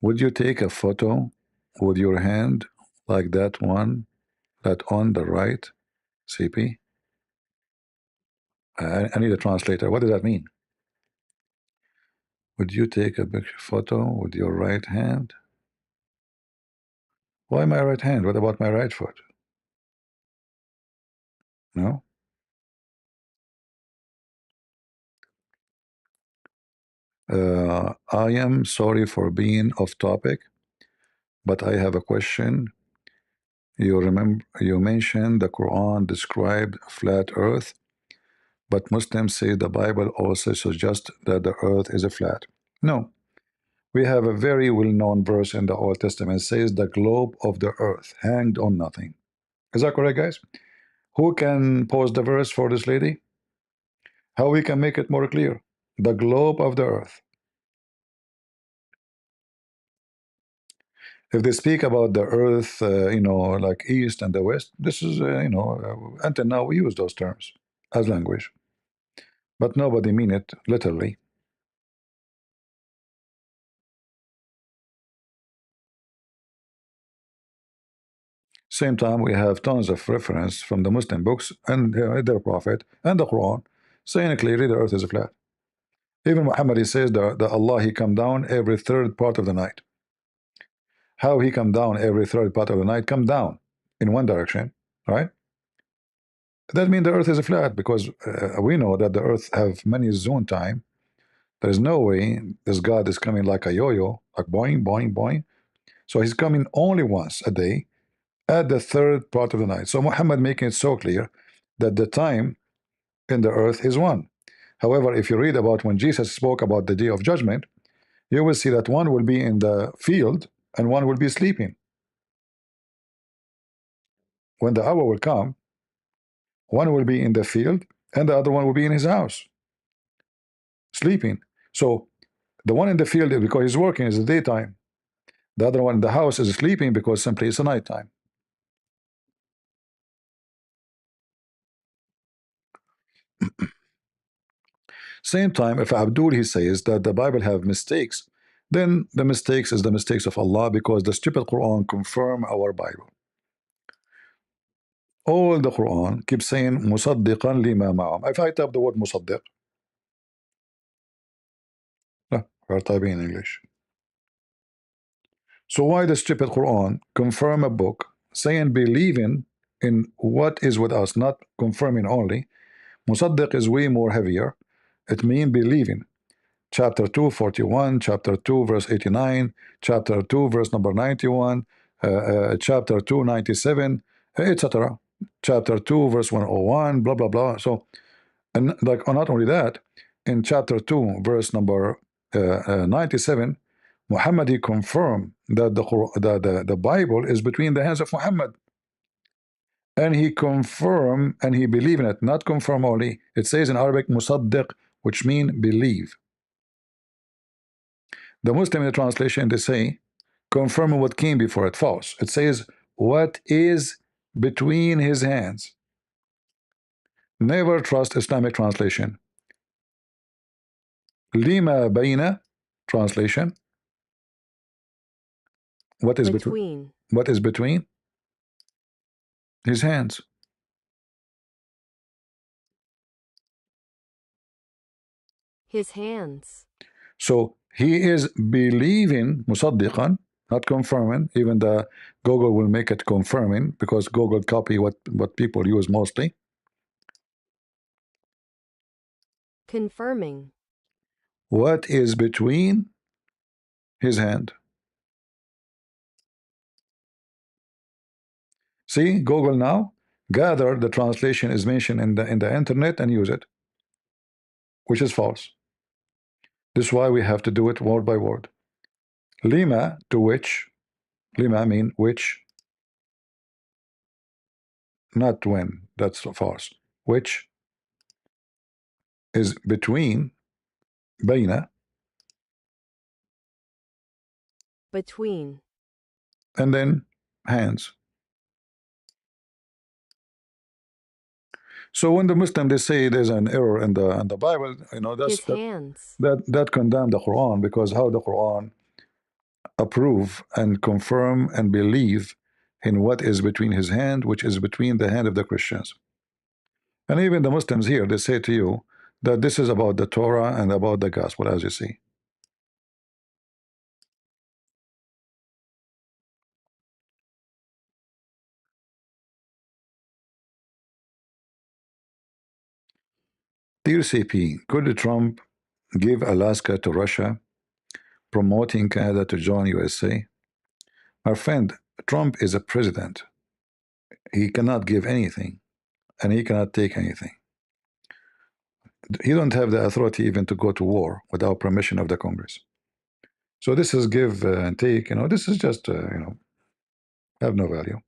Would you take a photo with your hand like that one, that on the right, CP? I need a translator. What does that mean? Would you take a picture photo with your right hand? Why my right hand? What about my right foot? No? I am sorry for being off topic, but I have a question. You mentioned the Quran described flat earth, but Muslims say the Bible also suggests that the earth is a flat. No. We have a very well-known verse in the Old Testament says the globe of the earth hanged on nothing. Is that correct, guys? Who can post the verse for this lady? How we can make it more clear? The globe of the earth. If they speak about the earth, like east and the west, this is, until now we use those terms as language, but nobody mean it literally. Same time, we have tons of reference from the Muslim books and their prophet and the Quran saying clearly the earth is flat. Even Muhammad, he says that Allah, he come down every third part of the night. How he come down every third part of the night? Come down in one direction, right? That means the earth is flat because we know that the earth have many zone time. There is no way this God is coming like a yo-yo, like boing, boing, boing. So he's coming only once a day at the third part of the night. So Muhammad making it so clear that the time in the earth is one. However, if you read about when Jesus spoke about the day of judgment, you will see that one will be in the field and one will be sleeping. When the hour will come, one will be in the field and the other one will be in his house sleeping. So the one in the field, because he's working, is the daytime. The other one in the house is sleeping because simply it's a nighttime. Same time, if Abdul he says that the Bible have mistakes, then the mistakes is the mistakes of Allah because the stupid Quran confirm our Bible. All the Quran keeps saying مصدقا لما معهم. If I type the word مصدق, no, we're typing in English. So why the stupid Quran confirm a book saying believing in what is with us, not confirming only? مصدق is way more heavier. It means believing. Chapter 2, 41, chapter 2, verse 89, chapter 2, verse number 91, chapter 2, 97, etc. chapter 2, verse 101, blah, blah, blah. So, and like, not only that, in chapter 2, verse number 97, Muhammad, he confirmed that the Bible is between the hands of Muhammad. And he confirm and he believe in it, not confirm only. It says in Arabic, musaddiq, which mean believe. The Muslim in the translation, they say, confirming what came before it, false. It says, what is between his hands. Never trust Islamic translation. Lima bayna translation. What is between? What is between his hands? His hands. So he is believing, musaddiqan, not confirming. Even the Google will make it confirming because Google copy what people use mostly. Confirming. What is between his hand? See, Google now gather the translation is mentioned in the internet and use it, which is false. This is why we have to do it word by word. Lima, to which. Lima mean which, not when. That's false. Which is between, bayna, Between. and then hands. So when the Muslim they say there's an error in the Bible, that's His hands. that condemn the Quran, because how the Quran approve and confirm and believe in what is between his hand, which is between the hand of the Christians. And even the Muslims here, they say to you that this is about the Torah and about the gospel, as you see. Dear CP, could Trump give Alaska to Russia, promoting Canada to join USA? Our friend, Trump is a president. He cannot give anything, and he cannot take anything. He don't have the authority even to go to war without permission of the Congress. So this is give and take. This is just have no value.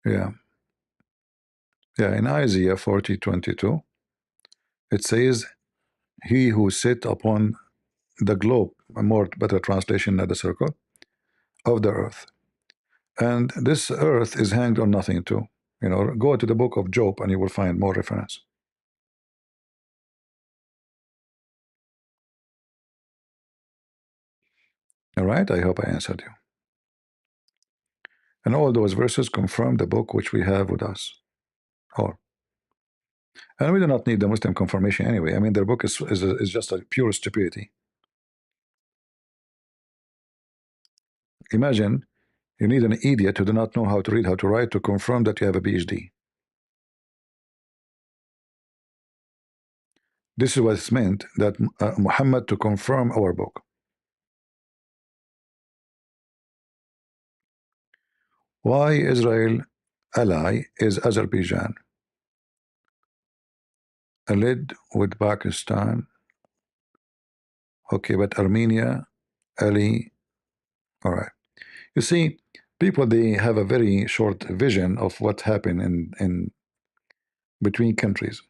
Yeah, yeah. In Isaiah 40:22, it says, "He who sit upon the globe," a more better translation than the circle of the earth, and this earth is hanged on nothing too. Go to the book of Job and you will find more reference. All right, I hope I answered you. And all those verses confirm the book which we have with us. All. And we do not need the Muslim confirmation anyway. I mean, their book is just a pure stupidity. Imagine you need an idiot who do not know how to read, how to write, to confirm that you have a PhD. This is what it's meant that Muhammad to confirm our book. Why Israel ally is Azerbaijan, allied with Pakistan. Okay, but Armenia, ally. All right. You see, people they have a very short vision of what happened in between countries.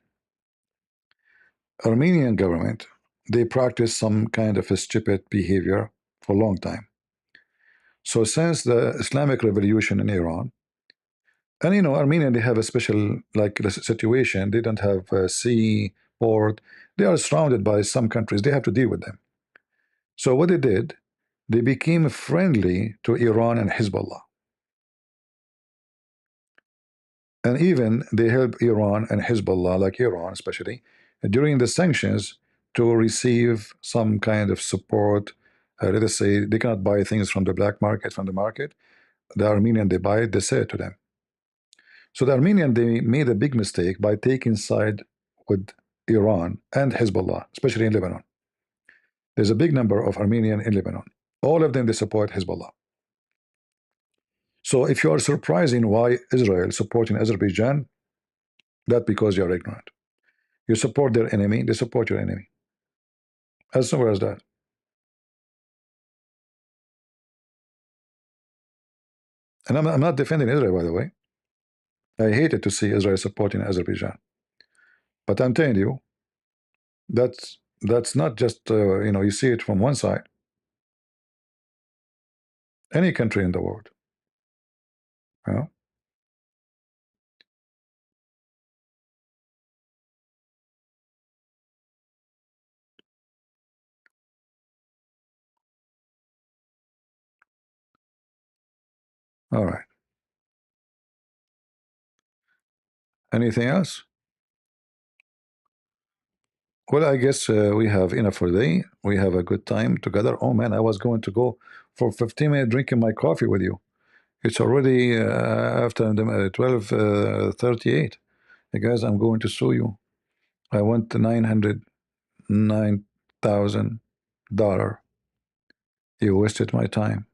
Armenian government, they practice some kind of a stupid behavior for a long time. So since the Islamic Revolution in Iran, and Armenia, they have a special like situation. They don't have a sea, port. They are surrounded by some countries. They have to deal with them. So what they did, they became friendly to Iran and Hezbollah. And even they help Iran and Hezbollah, like Iran especially, during the sanctions to receive some kind of support. Let us say they cannot buy things from the black market, from the market. The Armenian, they buy it, they sell it to them. So the Armenian, they made a big mistake by taking side with Iran, and Hezbollah, especially in Lebanon. There's a big number of Armenian in Lebanon. All of them, they support Hezbollah. So if you are surprising why Israel supporting Azerbaijan, that's because you're ignorant. You support their enemy, they support your enemy. As simple as that. And I'm not defending Israel, by the way. I hated to see Israel supporting Azerbaijan. But I'm telling you, that's not just, you see it from one side. Any country in the world. You know? All right. Anything else? Well, I guess we have enough for the day. We have a good time together. Oh man, I was going to go for 15 minutes drinking my coffee with you. It's already after 12:38. Hey guys, I'm going to sue you. I want the $909,000. You wasted my time,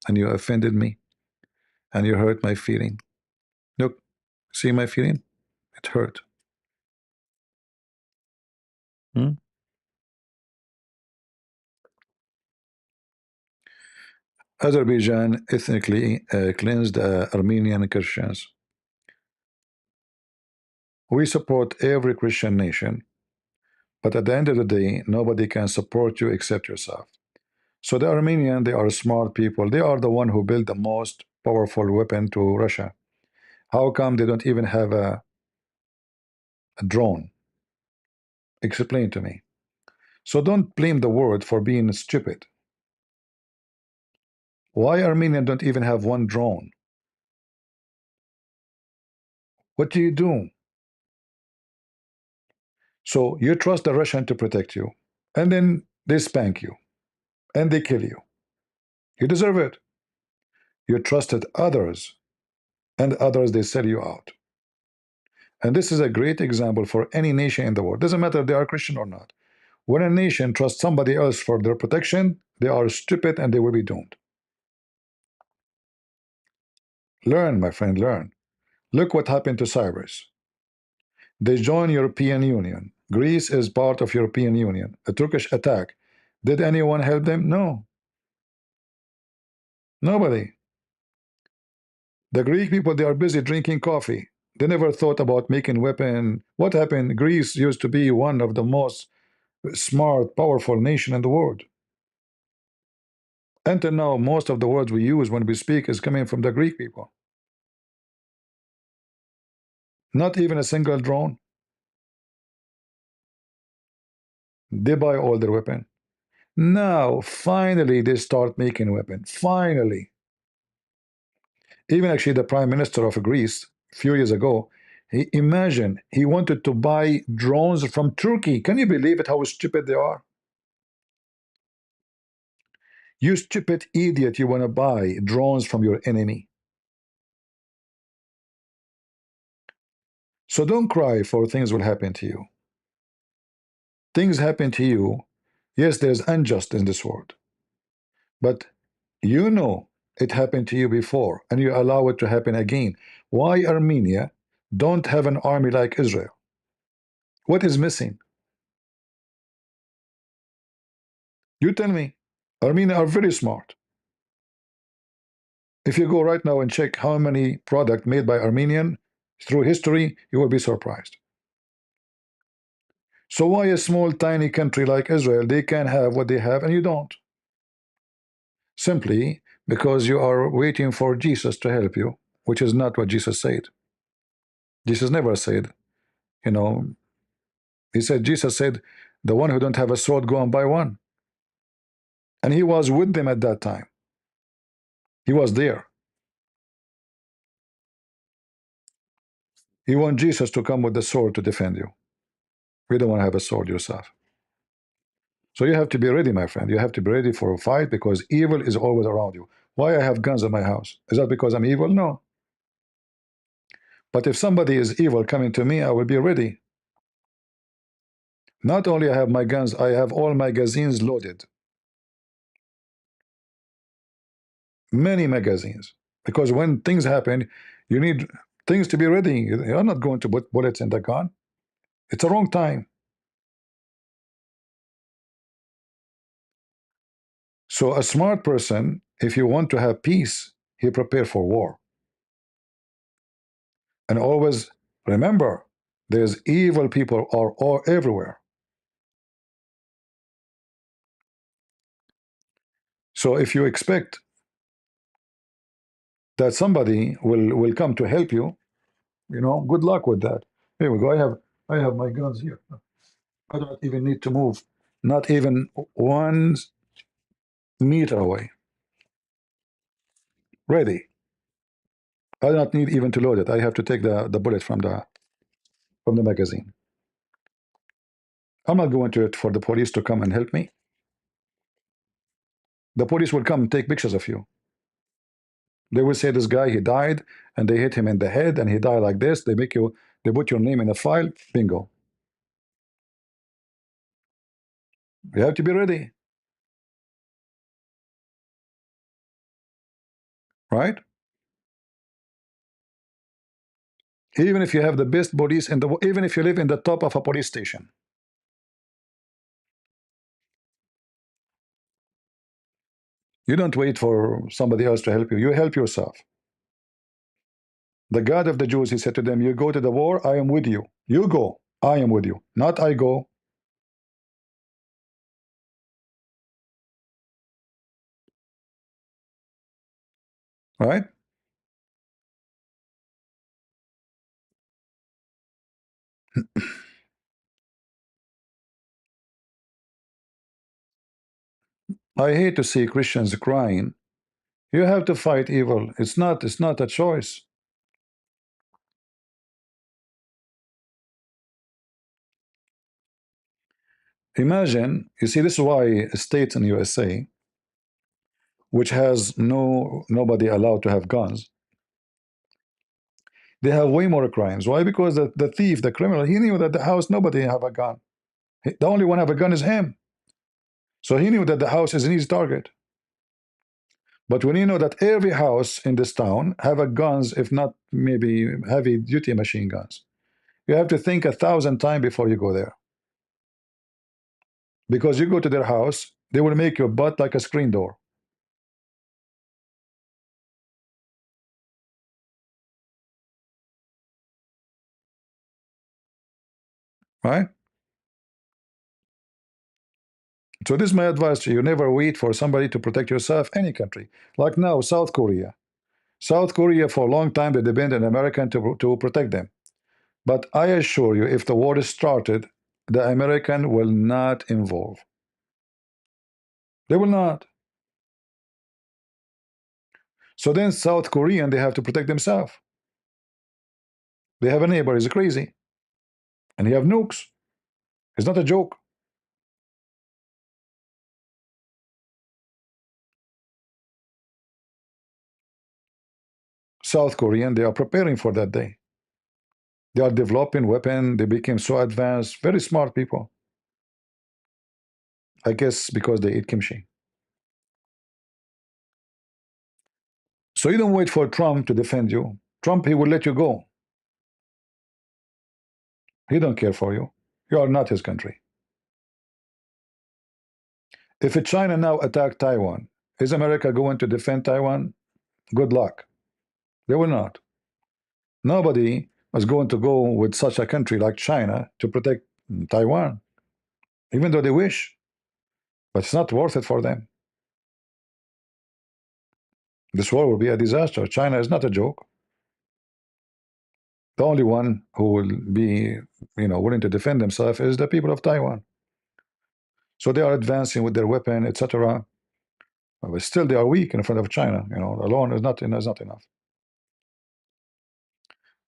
and you offended me, and you hurt my feeling. Look, see my feeling? It hurt. Hmm? Azerbaijan ethnically cleansed Armenian Christians. We support every Christian nation, but at the end of the day, nobody can support you except yourself. So the Armenian, they are smart people. They are the one who built the most powerful weapon to Russia. How come they don't even have a drone? Explain to me. So don't blame the world for being stupid. Why Armenian don't even have one drone? What do you do? So you trust the Russian to protect you, and then they spank you, and they kill you. You deserve it. You trusted others, and others, they sell you out. And this is a great example for any nation in the world. Doesn't matter if they are Christian or not. When a nation trusts somebody else for their protection, they are stupid and they will be doomed. Learn, my friend, learn. Look what happened to Cyprus. They joined European Union. Greece is part of European Union. A Turkish attack. Did anyone help them? No. Nobody. The Greek people, they are busy drinking coffee. They never thought about making weapon. What happened? Greece used to be one of the most smart, powerful nation in the world. Until now, most of the words we use when we speak is coming from the Greek people. Not even a single drone. They buy all their weapon. Now, finally, they start making weapon. Finally. Even actually, the Prime Minister of Greece, a few years ago, he wanted to buy drones from Turkey. Can you believe it, how stupid they are? You stupid idiot, you want to buy drones from your enemy. So don't cry for things will happen to you. Things happen to you. Yes, there's unjust in this world. But you know it happened to you before, and you allow it to happen again. Why Armenia don't have an army like Israel? What is missing? You tell me. Armenia are very smart. If you go right now and check how many products made by Armenian through history, you will be surprised. So why a small tiny country like Israel, they can have what they have and you don't? Simply because you are waiting for Jesus to help you, which is not what Jesus said. Jesus never said, you know, Jesus said, the one who don't have a sword, go and buy one. And he was with them at that time. He was there. You want Jesus to come with the sword to defend you. You don't want to have a sword yourself. So you have to be ready, my friend. You have to be ready for a fight because evil is always around you. Why I have guns in my house? Is that because I'm evil? No. But if somebody is evil coming to me, I will be ready. Not only I have my guns, I have all magazines loaded. Many magazines. Because when things happen, you need things to be ready. You're not going to put bullets in the gun. It's a wrong time. So a smart person, if you want to have peace, he prepare for war. And always remember, there's evil people are all everywhere. So if you expect that somebody will come to help you, good luck with that. Here we go. I have my guns here. I don't even need to move, not even 1 meter away. Ready. I don't need even to load it. I have to take the bullet from the magazine. I'm not going to it for the police to come and help me. The police will come and take pictures of you. They will say this guy he died and they hit him in the head and he died like this. They put your name in a file. Bingo. You have to be ready, right? Even if you have the best police in the even if you live in the top of a police station, you don't wait for somebody else to help you. You help yourself. The God of the Jews, he said to them, you go to the war, I am with you. You go, I am with you. Not I go. Right? I hate to see Christians crying. You have to fight evil. It's not a choice. Imagine, you see, this is why states in USA, which has nobody allowed to have guns, they have way more crimes. Why? Because the thief, the criminal, he knew that the house nobody have a gun. The only one have a gun is him. So he knew that the house is an easy target. But when you know that every house in this town have a guns, if not maybe heavy duty machine guns, you have to think 1,000 times before you go there. Because you go to their house, they will make your butt like a screen door. Right? So this is my advice to you. Never wait for somebody to protect yourself, any country. Like now, South Korea. South Korea, for a long time, they depend on American to protect them. But I assure you, if the war is started, the American will not involve. They will not. So then South Korean, they have to protect themselves. They have a neighbor, he's crazy. And he have nukes. It's not a joke. South Korean, they are preparing for that day. They are developing weapon. They became so advanced. Very smart people. I guess because they eat kimchi. So you don't wait for Trump to defend you. Trump, he will let you go. He don't care for you. You are not his country. If China now attack Taiwan, is America going to defend Taiwan? Good luck. They will not. Nobody is going to go with such a country like China to protect Taiwan, even though they wish. But it's not worth it for them. This war will be a disaster. China is not a joke. The only one who will be, willing to defend themselves is the people of Taiwan. So they are advancing with their weapon, etc. But still, they are weak in front of China. Alone is not enough.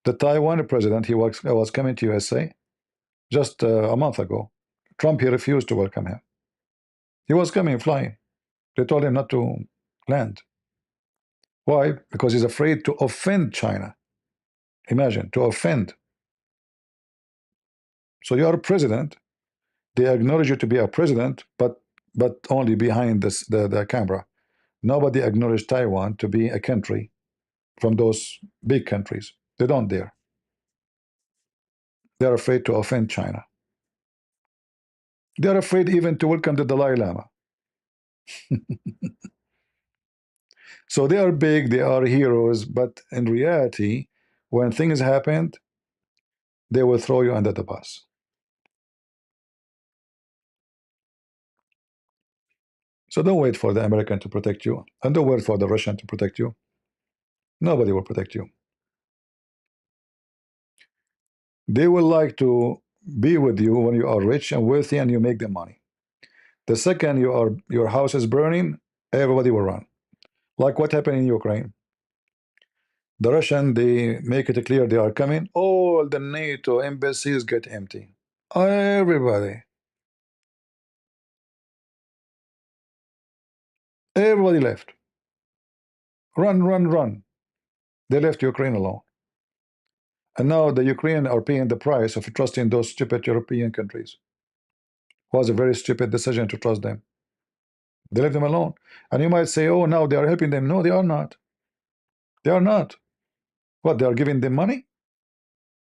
The Taiwan president, he was coming to USA just a month ago. Trump, he refused to welcome him. He was coming flying. They told him not to land. Why? Because he's afraid to offend China. Imagine, to offend. So you are a president. They acknowledge you to be a president, but only behind the camera. Nobody acknowledged Taiwan to be a country from those big countries. They don't dare. They're afraid to offend China. They're afraid even to welcome the Dalai Lama. So they are big, they are heroes, but in reality, when things happened, they will throw you under the bus. So don't wait for the American to protect you, and don't wait for the Russian to protect you. Nobody will protect you. They will like to be with you when you are rich and wealthy and you make them money. The second your house is burning, everybody will run. Like what happened in Ukraine. The Russian, they make it clear they are coming. All the NATO embassies get empty. Everybody left. Run, run, run. They left Ukraine alone. And now the Ukrainians are paying the price of trusting those stupid European countries. It was a very stupid decision to trust them. They left them alone. And you might say, oh, now they are helping them. No, they are not. They are not. What, they are giving them money?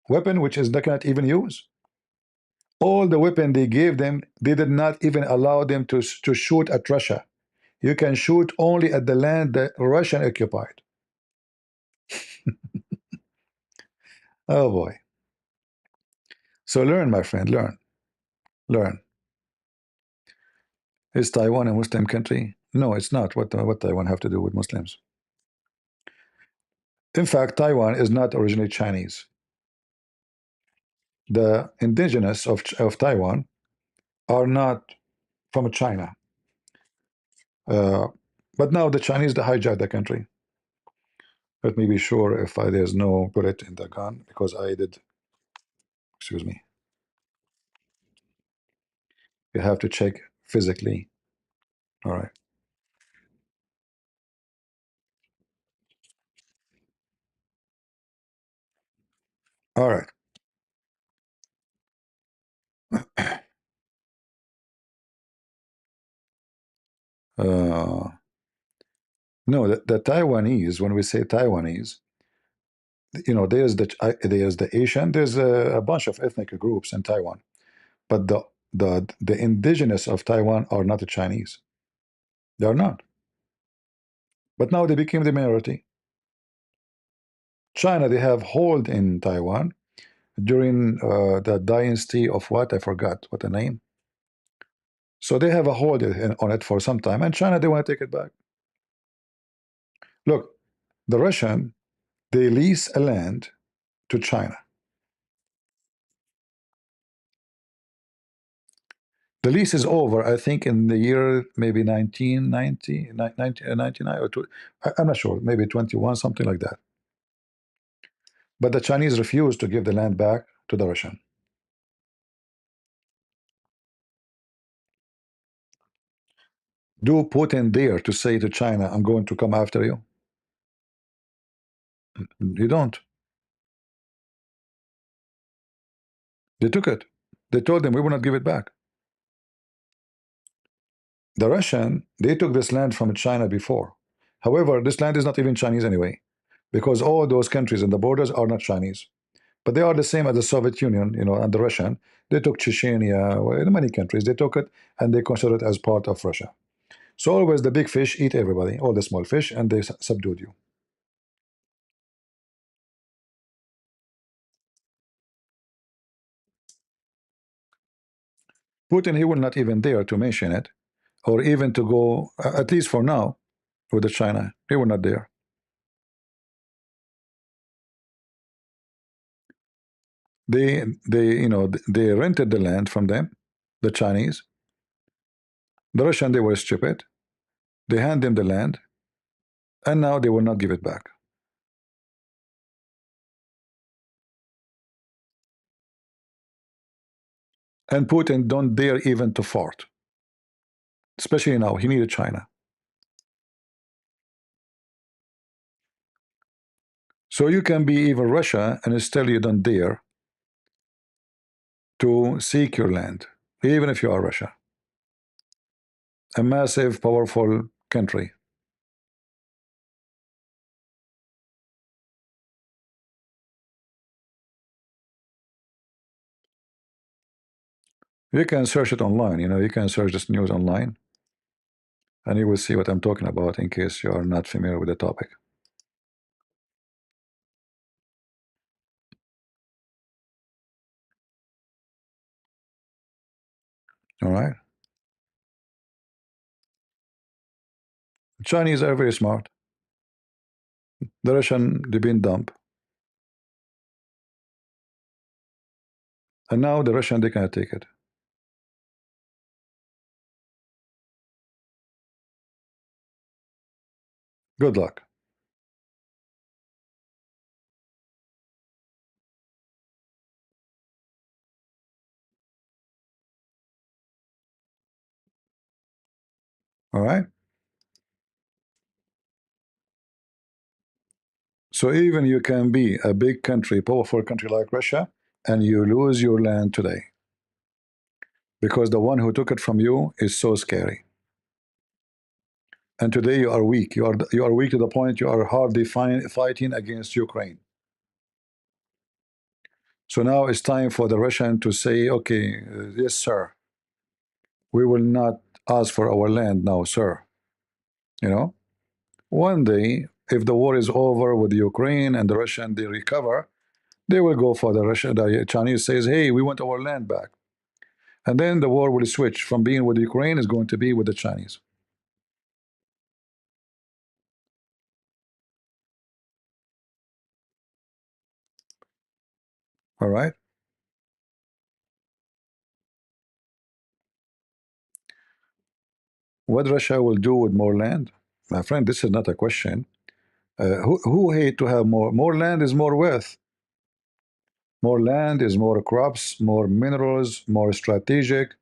Weapon which is they cannot even use? All the weapon they gave them, they did not even allow them to shoot at Russia. You can shoot only at the land that Russian occupied. Oh boy. So learn, my friend, learn. Learn. Is Taiwan a Muslim country? No, it's not. What Taiwan have to do with Muslims? In fact, Taiwan is not originally Chinese. The indigenous of Taiwan are not from China. Uh, but now the Chinese they hijacked the country. Let me be sure if there's no bullet in the gun because I did. Excuse me. You have to check physically. All right. All right. No, the Taiwanese. When we say Taiwanese, there's the Asian. There's a bunch of ethnic groups in Taiwan, but the indigenous of Taiwan are not the Chinese. They are not. But now they became the minority. China, they have hold in Taiwan during the dynasty of what? I forgot what the name. So they have a hold on it for some time, and China, they want to take it back. Look, the Russian, they lease a land to China. The lease is over, I think, in the year maybe 1990, 99 or two, I'm not sure, maybe 21, something like that. But the Chinese refused to give the land back to the Russian. Do Putin dare to say to China, I'm going to come after you? You don't. They took it. They told them we will not give it back. The Russian, they took this land from China before. However, this land is not even Chinese anyway, because all those countries and the borders are not Chinese. But they are the same as the Soviet Union, and the Russian. They took Chechnya, well, in many countries, they took it and they consider it as part of Russia. So always the big fish eat everybody, all the small fish, and they subdued you. Putin, he will not even dare to mention it, or even to go, at least for now, with the China. He will not dare. They rented the land from them, the Chinese. The Russian, they were stupid. They hand them the land, and now they will not give it back. And Putin don't dare even to fart, especially now. He needed China. So you can be even Russia, and still you don't dare to seek your land. even if you are Russia, a massive, powerful country. You can search it online. You can search this news online, and you will see what I'm talking about in case you are not familiar with the topic. All right. Chinese are very smart. The Russian, they've been dumb. And now the Russian, they cannot take it. Good luck. All right. So even you can be a big country, powerful country like Russia, and you lose your land today because the one who took it from you is so scary. And today you are weak. You are weak to the point you are hardly fighting against Ukraine. So now it's time for the Russian to say, okay, yes, sir, we will not ask for our land now, sir. You know, one day, if the war is over with Ukraine and the Russian they recover, they will go for the Russia. The Chinese says, hey, we want our land back. And then the war will switch from being with Ukraine is going to be with the Chinese. All right. What Russia will do with more land? My friend, this is not a question. Who hate to have more? More land is more wealth. More land is more crops, more minerals, more strategic.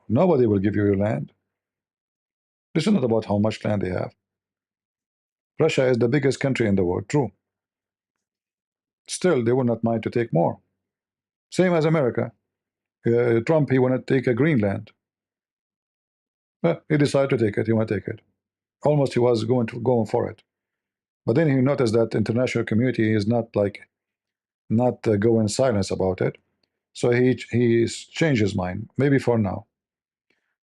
Nobody will give you your land. This is not about how much land they have. Russia is the biggest country in the world, true. Still, they will not mind to take more. Same as America. Trump, he wanted to take a Greenland. He decided to take it. He want to take it. Almost he was going for it. But then he noticed that international community is not going silence about it. So he changed his mind, maybe for now.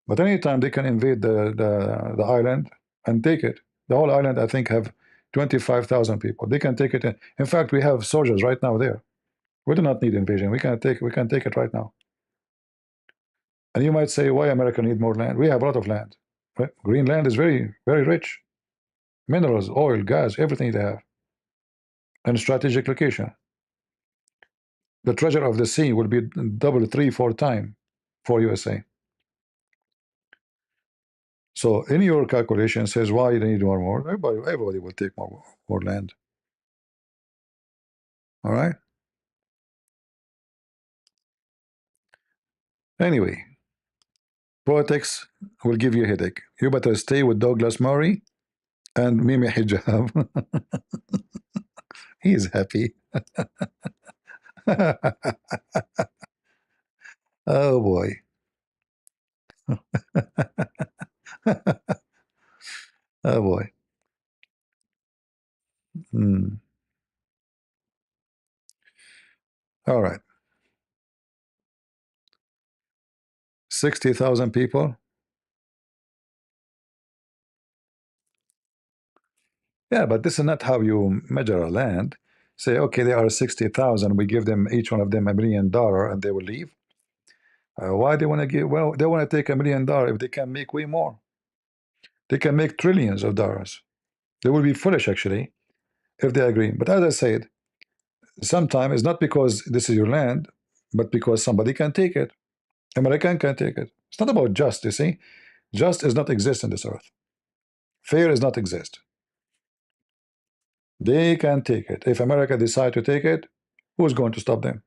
But anytime they can invade the island and take it, the whole island I think have 25,000 people. They can take it. In fact, we have soldiers right now there. We do not need invasion. We can take it right now. And you might say, why America need more land? We have a lot of land. Right? Greenland is very, very rich. Minerals, oil, gas, everything they have. And strategic location. The treasure of the sea will be double, three, four times for USA. So in your calculation says why they need more. Everybody will take more land. All right. Anyway, politics will give you a headache. You better stay with Douglas Murray and Mimi Hijab. He's happy. Oh boy. Oh boy. Hmm. All right. 60,000 people. Yeah, but this is not how you measure a land. Say, okay, there are 60,000. We give them each one of them $1 million, and they will leave. Why they want to give? Well, they want to take $1 million if they can make way more. They can make trillions of dollars. They will be foolish actually if they agree. But as I said, sometimes it's not because this is your land, but because somebody can take it. American can take it. It's not about just. You see, just does not exist in this earth. Fair does not exist. They can take it. If America decide to take it, who's going to stop them?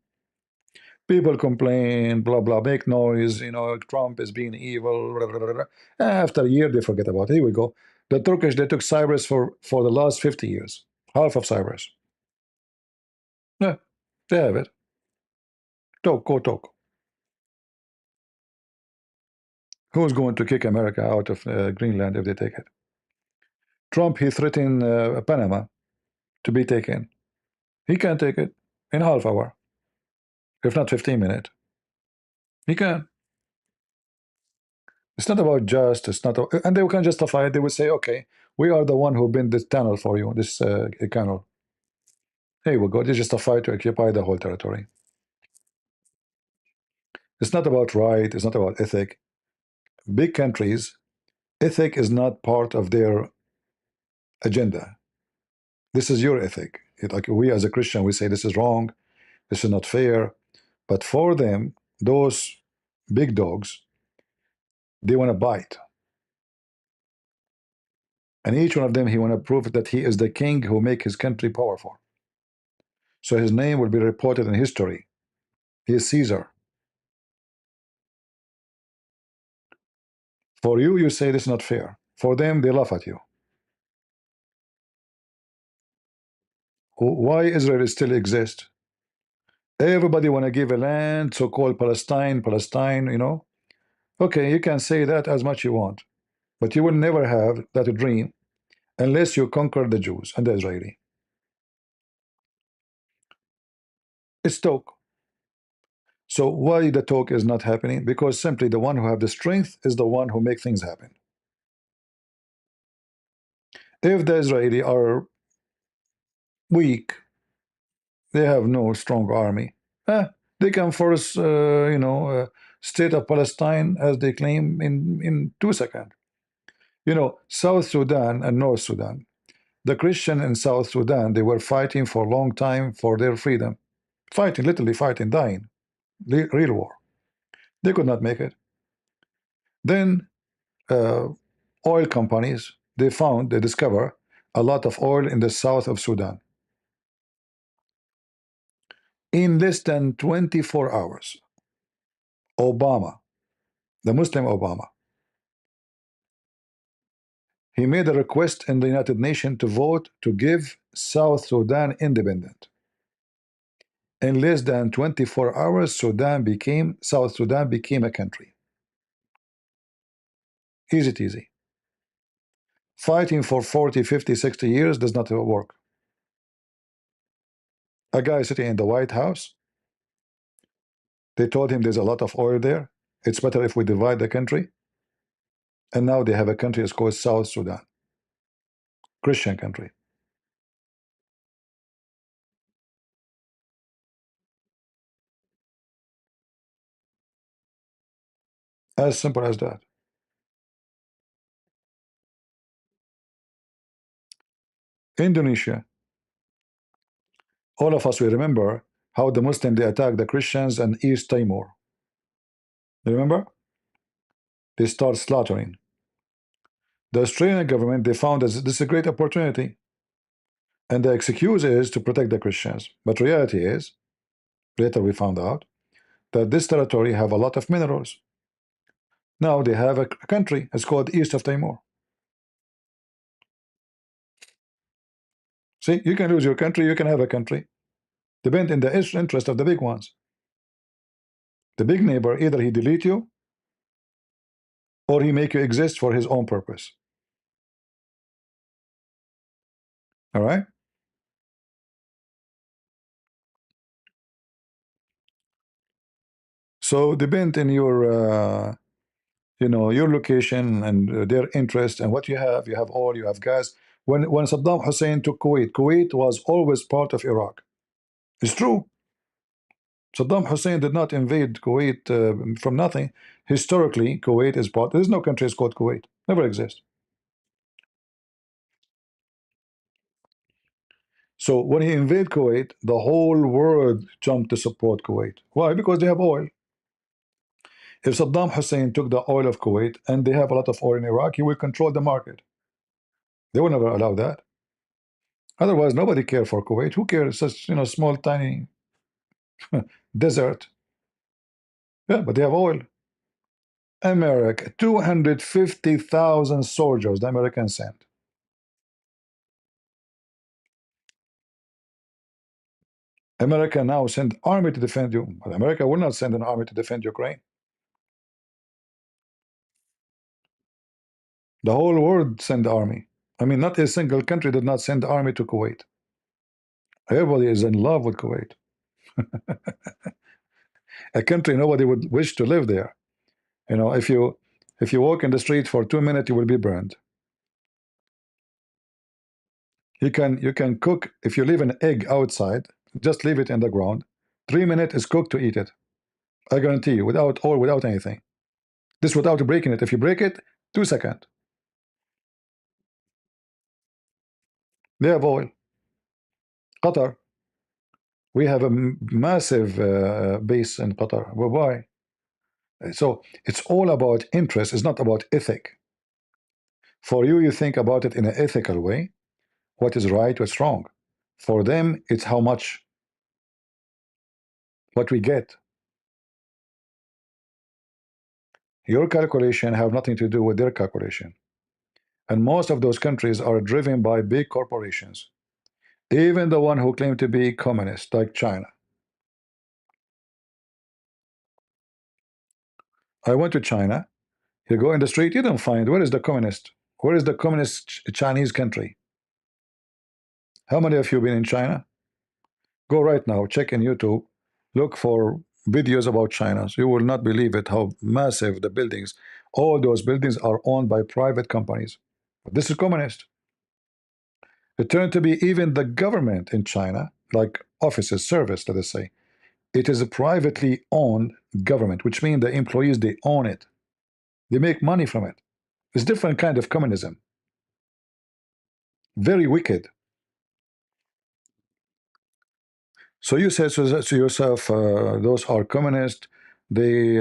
People complain, blah blah, make noise. Trump is being evil. Blah, blah, blah, blah. After a year, they forget about it. Here we go. The Turkish, they took Cyprus for the last 50 years, half of Cyprus. Yeah, they have it. Talk, go talk. Who's going to kick America out of Greenland if they take it? Trump, he threatened Panama to be taken. He can take it in half hour, if not 15 minutes. He can. It's not about just. It's not, and they can justify it. They would say, "Okay, we are the one who built this tunnel for you, this canal. Hey, we go. They justify to occupy the whole territory. It's not about right. It's not about ethic. Big countries, ethic is not part of their agenda. This is your ethic. Like we as a Christian, we say this is wrong. This is not fair. But for them, those big dogs, they want to bite. And each one of them, he want to prove that he is the king who make his country powerful. So his name will be reported in history. He is Caesar. For you, you say this is not fair. For them, they laugh at you. Why Israel still exists? Everybody want to give a land, so-called Palestine, Palestine, you know. Okay, you can say that as much you want, but you will never have that dream unless you conquer the Jews and the Israeli. It's talk. So why the talk is not happening? Because simply the one who have the strength is the one who make things happen. If the Israeli are weak, they have no strong army. They can force, state of Palestine as they claim in 2 seconds. You know, South Sudan and North Sudan. The Christian in South Sudan, they were fighting for a long time for their freedom, fighting, literally fighting, dying, real war. They could not make it. Then uh, oil companies, they discover a lot of oil in the south of Sudan. In less than 24 hours, Obama, the Muslim Obama, he made a request in the United Nations to vote to give South Sudan independent. In less than 24 hours, South Sudan became a country. Easy easy. Fighting for 40, 50, 60 years does not work. A guy sitting in the White House, they told him there's a lot of oil there. It's better if we divide the country. And now they have a country that's called South Sudan, Christian country. As simple as that. Indonesia, all of us, we remember how the Muslims, they attacked the Christians and East Timor. You remember? They start slaughtering. The Australian government, they found that this is a great opportunity. And the excuse is to protect the Christians. But reality is, later we found out, that this territory have a lot of minerals. Now they have a country, it's called East of Timor. See, you can lose your country, you can have a country. Depend in the interest of the big ones. The big neighbor, either he delete you or he make you exist for his own purpose. All right? So depend in your your location and their interest and what you have. You have oil, you have gas. When Saddam Hussein took Kuwait, Kuwait was always part of Iraq. It's true. Saddam Hussein did not invade Kuwait from nothing. Historically, Kuwait is part. There's no country is called Kuwait. Never exist. So when he invaded Kuwait, the whole world jumped to support Kuwait. Why? Because they have oil. If Saddam Hussein took the oil of Kuwait and they have a lot of oil in Iraq, he will control the market. They will never allow that. Otherwise, nobody cares for Kuwait. Who cares? Such small, tiny desert. Yeah, but they have oil. America, 250,000 soldiers the Americans sent. America now send army to defend you. But America will not send an army to defend Ukraine. The whole world sent army. I mean, not a single country did not send army to Kuwait. Everybody is in love with Kuwait. A country nobody would wish to live there. You know, if you walk in the street for 2 minutes, you will be burned. You can cook if you leave an egg outside, just leave it in the ground. 3 minutes is cooked to eat it. I guarantee you, without oil, without anything. This without breaking it. If you break it, 2 seconds. They have oil. Qatar. We have a massive base in Qatar. Well, why? So it's all about interest. It's not about ethic. For you, you think about it in an ethical way. What is right, what's wrong. For them, it's how much, what we get. Your calculation have nothing to do with their calculation. And most of those countries are driven by big corporations. Even the one who claim to be communist, like China. I went to China. You go in the street, you don't find where is the communist? Where is the communist Chinese country? How many of you been in China? Go right now, check in YouTube, look for videos about China. So you will not believe it, how massive the buildings. All those buildings are owned by private companies. But this is communist. It turned to be even the government in China, like offices, service, let us say. It is a privately owned government, which means the employees, they own it. They make money from it. It's different kind of communism. Very wicked. So you said to yourself, those are communist. They,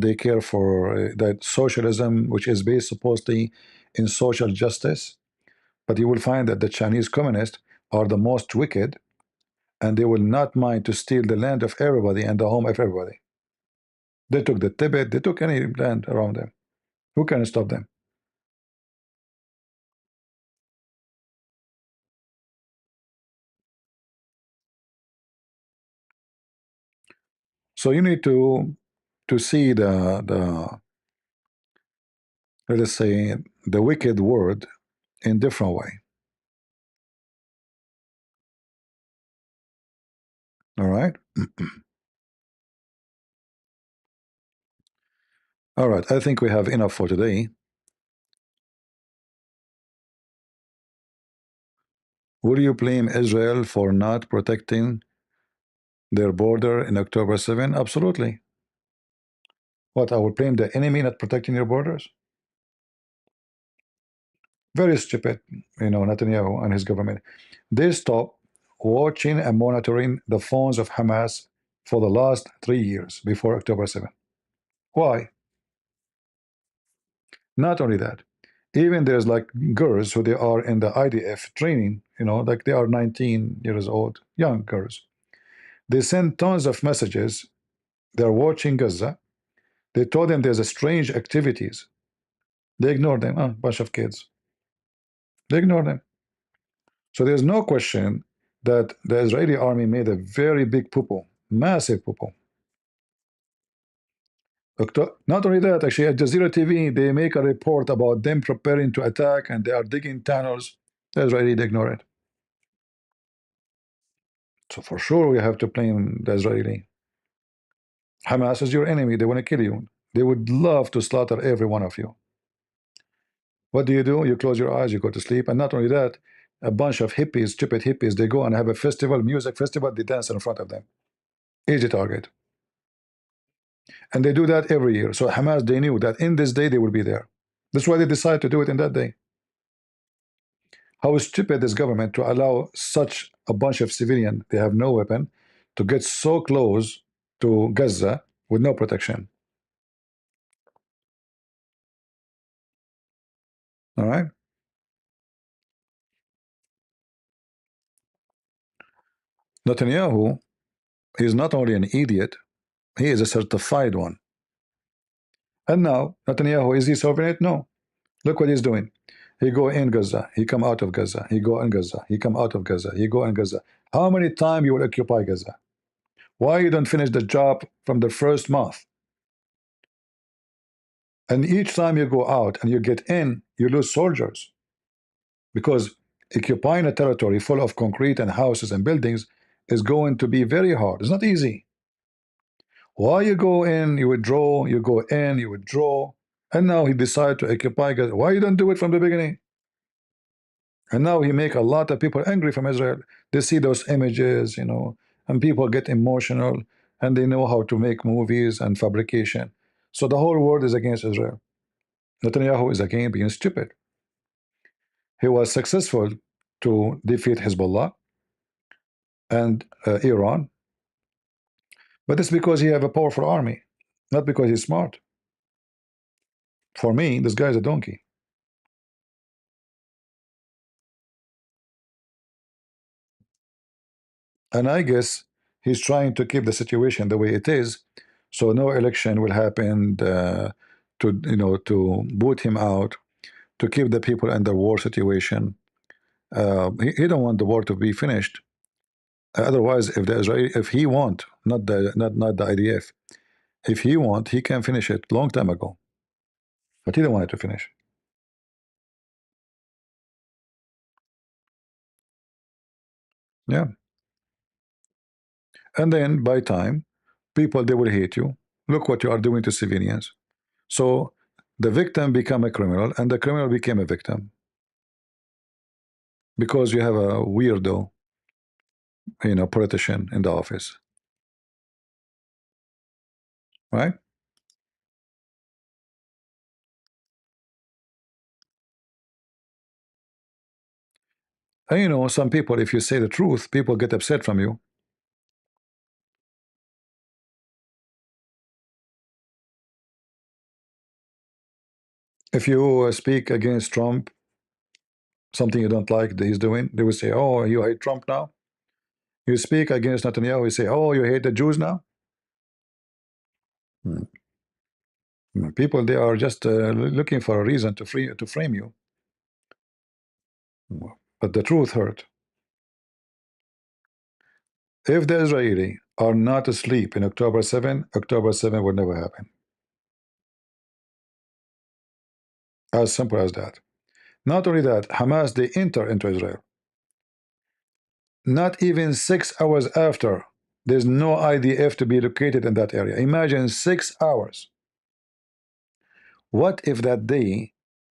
they care for that socialism, which is based supposedly in social justice. But you will find that the Chinese communists are the most wicked, and they will not mind to steal the land of everybody and the home of everybody. They took the Tibet. They took any land around them. Who can stop them? So you need to see the let us say the wicked word in different way. All right. All right. I think we have enough for today. Will you blame Israel for not protecting their border in October 7? Absolutely. What, I will blame the enemy not protecting your borders? Very stupid, Netanyahu and his government. They stopped watching and monitoring the phones of Hamas for the last 3 years before October 7. Why? Not only that, even there's like girls who they are in the IDF training, like they are 19 years old, young girls. They send tons of messages. They're watching Gaza. They told them there's a strange activities. They ignore them. A bunch of kids. They ignore them. So there's no question that the Israeli army made a very big poo-poo, massive poo-poo. Not only that, actually, at Jazeera TV, they make a report about them preparing to attack and they are digging tunnels. The Israeli ignore it. So for sure, we have to blame the Israeli. Hamas is your enemy. They want to kill you. They would love to slaughter every one of you. What do? You close your eyes, you go to sleep. And not only that, a bunch of hippies, stupid hippies, they go and have a festival, music festival, they dance in front of them. Easy target. And they do that every year. So Hamas, they knew that in this day they will be there. That's why they decided to do it in that day. How stupid is government to allow such a bunch of civilians, they have no weapon, to get so close to Gaza with no protection. All right. Netanyahu is not only an idiot, he is a certified one. And now Netanyahu, is he solving it? No. Look what he's doing. He go in Gaza, he come out of Gaza, he go in Gaza, he come out of Gaza, he go in Gaza. How many times you will occupy Gaza? Why you don't finish the job from the first month? And each time you go out and you get in, you lose soldiers because occupying a territory full of concrete and houses and buildings is going to be very hard. It's not easy. Why you go in, you withdraw, you go in, you withdraw, and now he decided to occupy Gaza. Why you don't do it from the beginning? And now he make a lot of people angry from Israel. They see those images, and people get emotional, and they know how to make movies and fabrication. So the whole world is against Israel. Netanyahu is again being stupid. He was successful to defeat Hezbollah and Iran, but it's because he have a powerful army, not because he's smart. For me, this guy is a donkey. And I guess he's trying to keep the situation the way it is, so no election will happen to boot him out, to keep the people in the war situation. He don't want the war to be finished. Otherwise, if he want, not the IDF, if he want, he can finish it long time ago. But he don't want it to finish. Yeah. And then by time, people, they will hate you. Look what you are doing to civilians. So the victim become a criminal, and the criminal became a victim because you have a weirdo, politician in the office, right? And some people, if you say the truth, people get upset from you. If you speak against Trump, something you don't like that he's doing, they will say, "Oh, you hate Trump now." You speak against Netanyahu, you say, "Oh, you hate the Jews now." Hmm. People, they are just looking for a reason to frame you. But the truth hurt. If the Israeli are not asleep in October 7, October 7 will never happen. As simple as that. Not only that, Hamas, they enter into Israel. Not even 6 hours after, there's no IDF to be located in that area. Imagine 6 hours. What if that day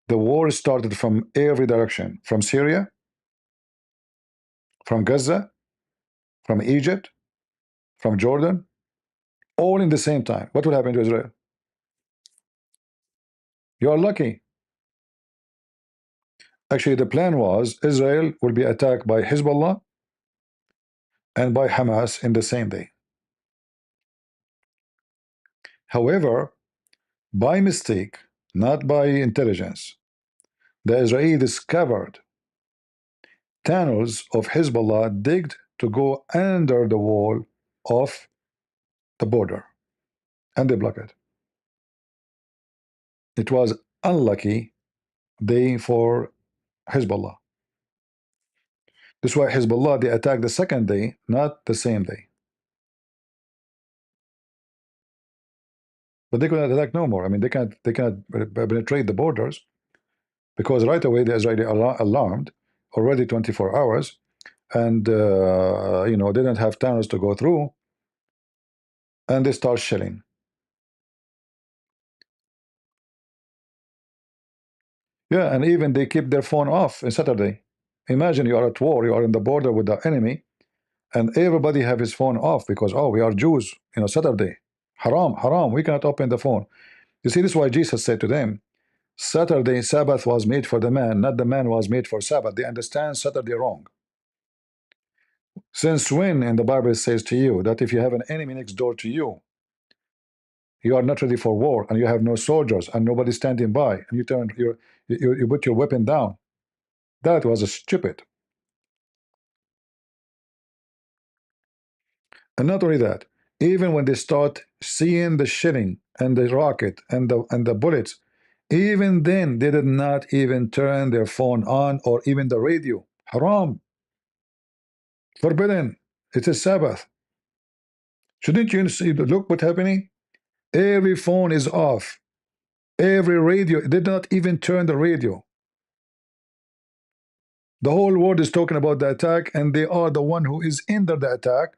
the war started from every direction? From Syria, from Gaza, from Egypt, from Jordan, all in the same time. What would happen to Israel? You are lucky. Actually, the plan was Israel will be attacked by Hezbollah and by Hamas in the same day. However, by mistake, not by intelligence, the Israeli discovered tunnels of Hezbollah digged to go under the wall of the border, and they blocked it. It was unlucky day for Hezbollah. That's why Hezbollah, they attacked the second day, not the same day. But they cannot attack no more. I mean, they cannot penetrate the borders because right away the Israeli alarmed already 24 hours, and they didn't have tunnels to go through, and they start shelling. Yeah, and even they keep their phone off on Saturday. Imagine you are at war, you are in the border with the enemy, and everybody have his phone off because, oh, we are Jews, Saturday. Haram, haram, we cannot open the phone. You see, this is why Jesus said to them, Saturday, Sabbath was made for the man, not the man was made for Sabbath. They understand Saturday wrong. Since when in the Bible says to you that if you have an enemy next door to you, you are not ready for war, and you have no soldiers and nobody standing by, and you put your weapon down? That was a stupid. And not only that, even when they start seeing the shelling and the rocket and the bullets, even then they did not even turn their phone on or even the radio. Haram, forbidden. It is Sabbath. Shouldn't you see? Look what's happening. Every phone is off. Every radio, they did not even turn the radio. The whole world is talking about the attack, and they are the one who is under the attack.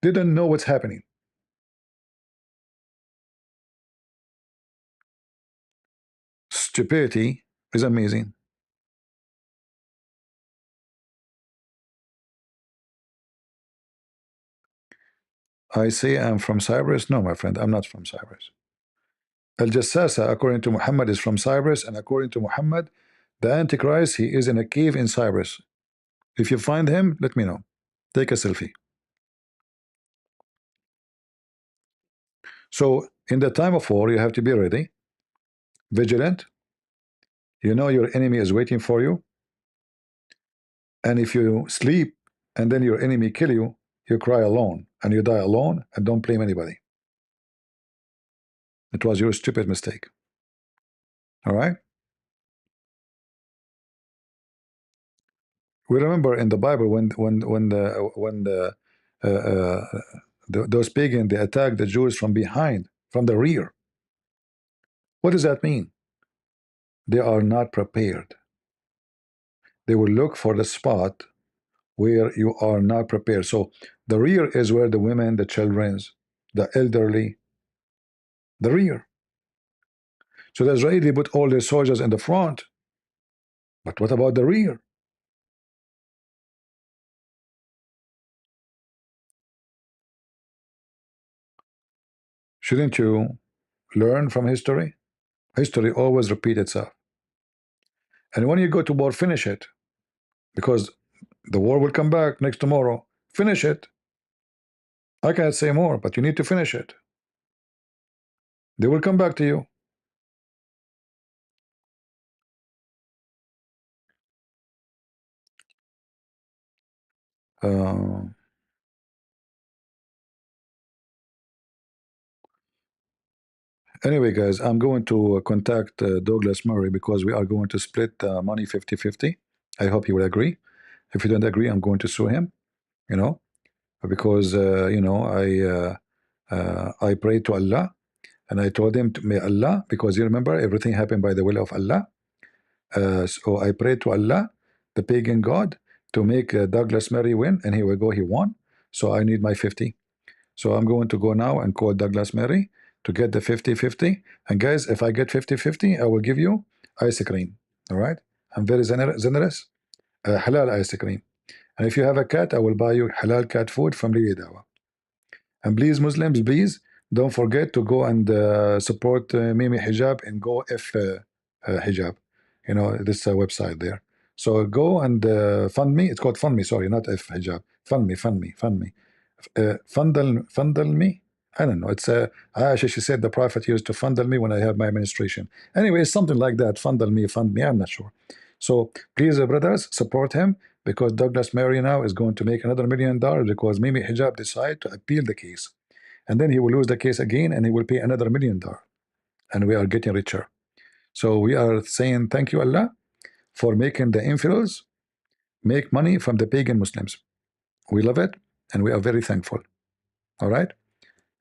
They don't know what's happening. Stupidity is amazing. I say I'm from Cyprus. No, my friend, I'm not from Cyprus. Al Jassasa, according to Muhammad, is from Cyprus, and according to Muhammad, the Antichrist, he is in a cave in Cyprus. If you find him, let me know. Take a selfie. So, in the time of war, you have to be ready, vigilant. You know your enemy is waiting for you, and if you sleep and then your enemy kill you, you cry alone and you die alone, and don't blame anybody. It was your stupid mistake. All right. We remember in the Bible uh, uh, those pagans, they attacked the Jews from behind, from the rear. What does that mean? They are not prepared. They will look for the spot where you are not prepared. So the rear is where the women, the children's, the elderly, the rear. So the Israeli put all their soldiers in the front, but what about the rear? Shouldn't you learn from history? History always repeats itself. And when you go to war, finish it, because the war will come back next tomorrow. Finish it. I can't say more, but you need to finish it. They will come back to you. Uh, anyway, guys, I'm going to contact Douglas Murray because we are going to split money 50-50. I hope he will agree. If you don't agree, I'm going to sue him, you know, because, I pray to Allah and I told him, may Allah, because you remember everything happened by the will of Allah. So I pray to Allah, the pagan god, to make Douglas Murray win, and here we go, he won. So I need my 50. So I'm going to go now and call Douglas Murray to get the 50-50. And guys, if I get 50-50, I will give you ice cream. All right? I'm very generous. Halal ice cream. And if you have a cat, I will buy you halal cat food from Lili Dawa. And please, Muslims, please don't forget to go and support Mimi Hijab and Go F Hijab. You know, this website there. So go and fund me. It's called Fund Me. Sorry, not F Hijab. Fund me, fund me, fund me. Fundle me. I don't know. It's Aisha. She said the Prophet used to fundle me when I have my administration. Anyway, it's something like that. Fundle me, fund me. I'm not sure. So please, brothers, support him, because Douglas Murray now is going to make another $1 million because Mimi Hijab decided to appeal the case, and then he will lose the case again, and he will pay another $1 million, and we are getting richer. So we are saying thank you, Allah, for making the infidels make money from the pagan Muslims. We love it, and we are very thankful. All right.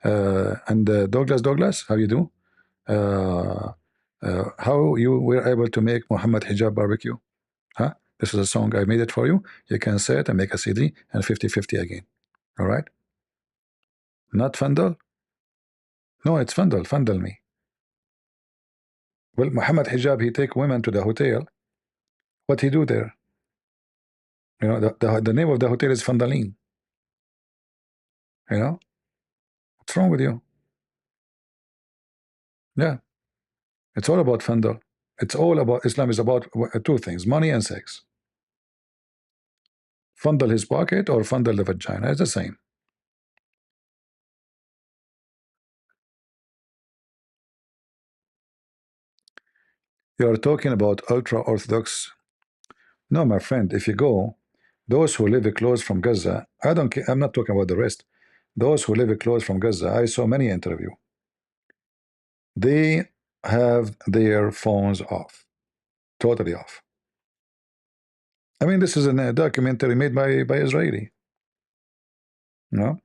And Douglas, how you do? How you were able to make Muhammad Hijab barbecue? Huh? This is a song. I made it for you. You can say it and make a CD and 50-50 again. All right. Not Fundle? No, it's Fundle. Fundle me. Well, Muhammad Hijab, he take women to the hotel. What he do there? You know, the name of the hotel is Fundaline. You know, what's wrong with you? Yeah, it's all about Fundle. It's all about Islam is about two things: money and sex. Fundle his pocket or fundle the vagina. It's the same. You are talking about ultra orthodox. No, my friend, if you go, those who live close from Gaza, I don't care. I'm not talking about the rest. Those who live close from Gaza, I saw many interview. They have their phones off, totally off. I mean, this is a documentary made by Israeli. No,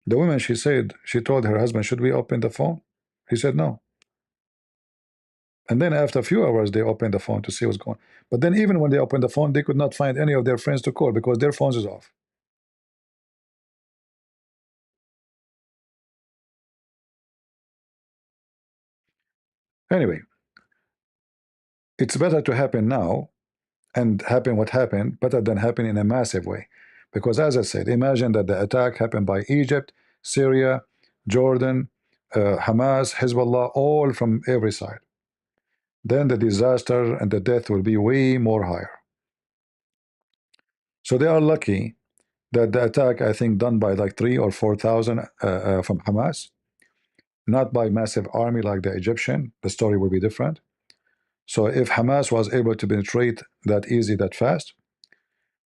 the woman, she said, she told her husband, should we open the phone? He said no. And then after a few hours, they opened the phone to see what's going on. But then even when they opened the phone, they could not find any of their friends to call because their phones is off. Anyway, it's better to happen now and happen what happened better than happen in a massive way. Because as I said, imagine that the attack happened by Egypt, Syria, Jordan, Hamas, Hezbollah, all from every side. Then the disaster and the death will be way more higher. So they are lucky that the attack, I think, done by like 3 or 4,000 from Hamas, not by massive army like the Egyptian. The story will be different. So if Hamas was able to penetrate that easy, that fast,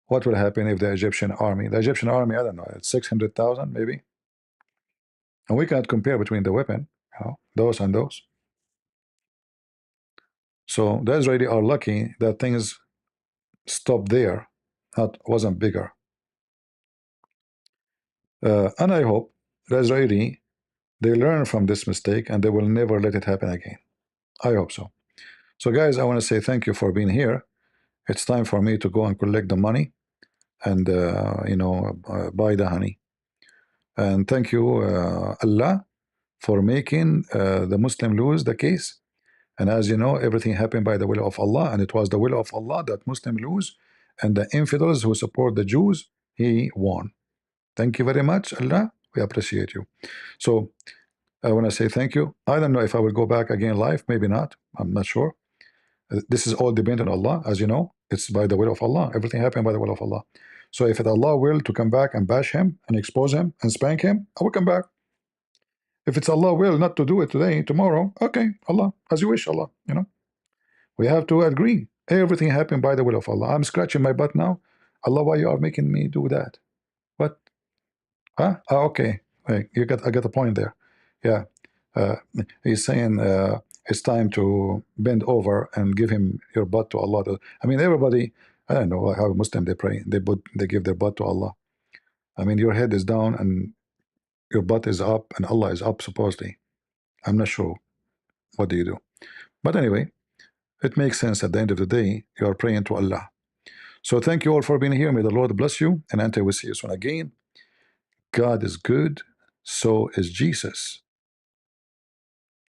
what will happen if the Egyptian army, I don't know, it's 600,000 maybe, and we cannot compare between the weapon, those and those. So the Israeli are lucky that things stopped there, not wasn't bigger. And I hope the Israeli they learn from this mistake and they will never let it happen again. I hope so. So guys, I want to say thank you for being here. It's time for me to go and collect the money and buy the honey. And thank you, Allah, for making the Muslim lose the case. And as you know, everything happened by the will of Allah, and it was the will of Allah that Muslim lose, and the infidels who support the Jews, he won. Thank you very much, Allah. We appreciate you. So I want to say thank you. I don't know if I will go back again live, maybe not. I'm not sure. This is all dependent on Allah, as you know. It's by the will of Allah. Everything happened by the will of Allah. So if it Allah will to come back and bash him and expose him and spank him, I will come back. If it's Allah will not to do it today, tomorrow, okay, Allah, as you wish, Allah. We have to agree. Everything happened by the will of Allah. I'm scratching my butt now. Allah, why you are making me do that? What? Huh? Okay. Hey, I got a point there. Yeah. Uh, he's saying it's time to bend over and give him your butt to Allah. I mean, everybody. I don't know how Muslim they pray. They give their butt to Allah. I mean, your head is down and your butt is up, and Allah is up supposedly. I'm not sure. What do you do? But anyway, it makes sense. At the end of the day, you are praying to Allah. So thank you all for being here. May the Lord bless you, and until we see you soon again. God is good, so is Jesus,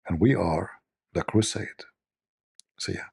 and we are the crusade. See ya.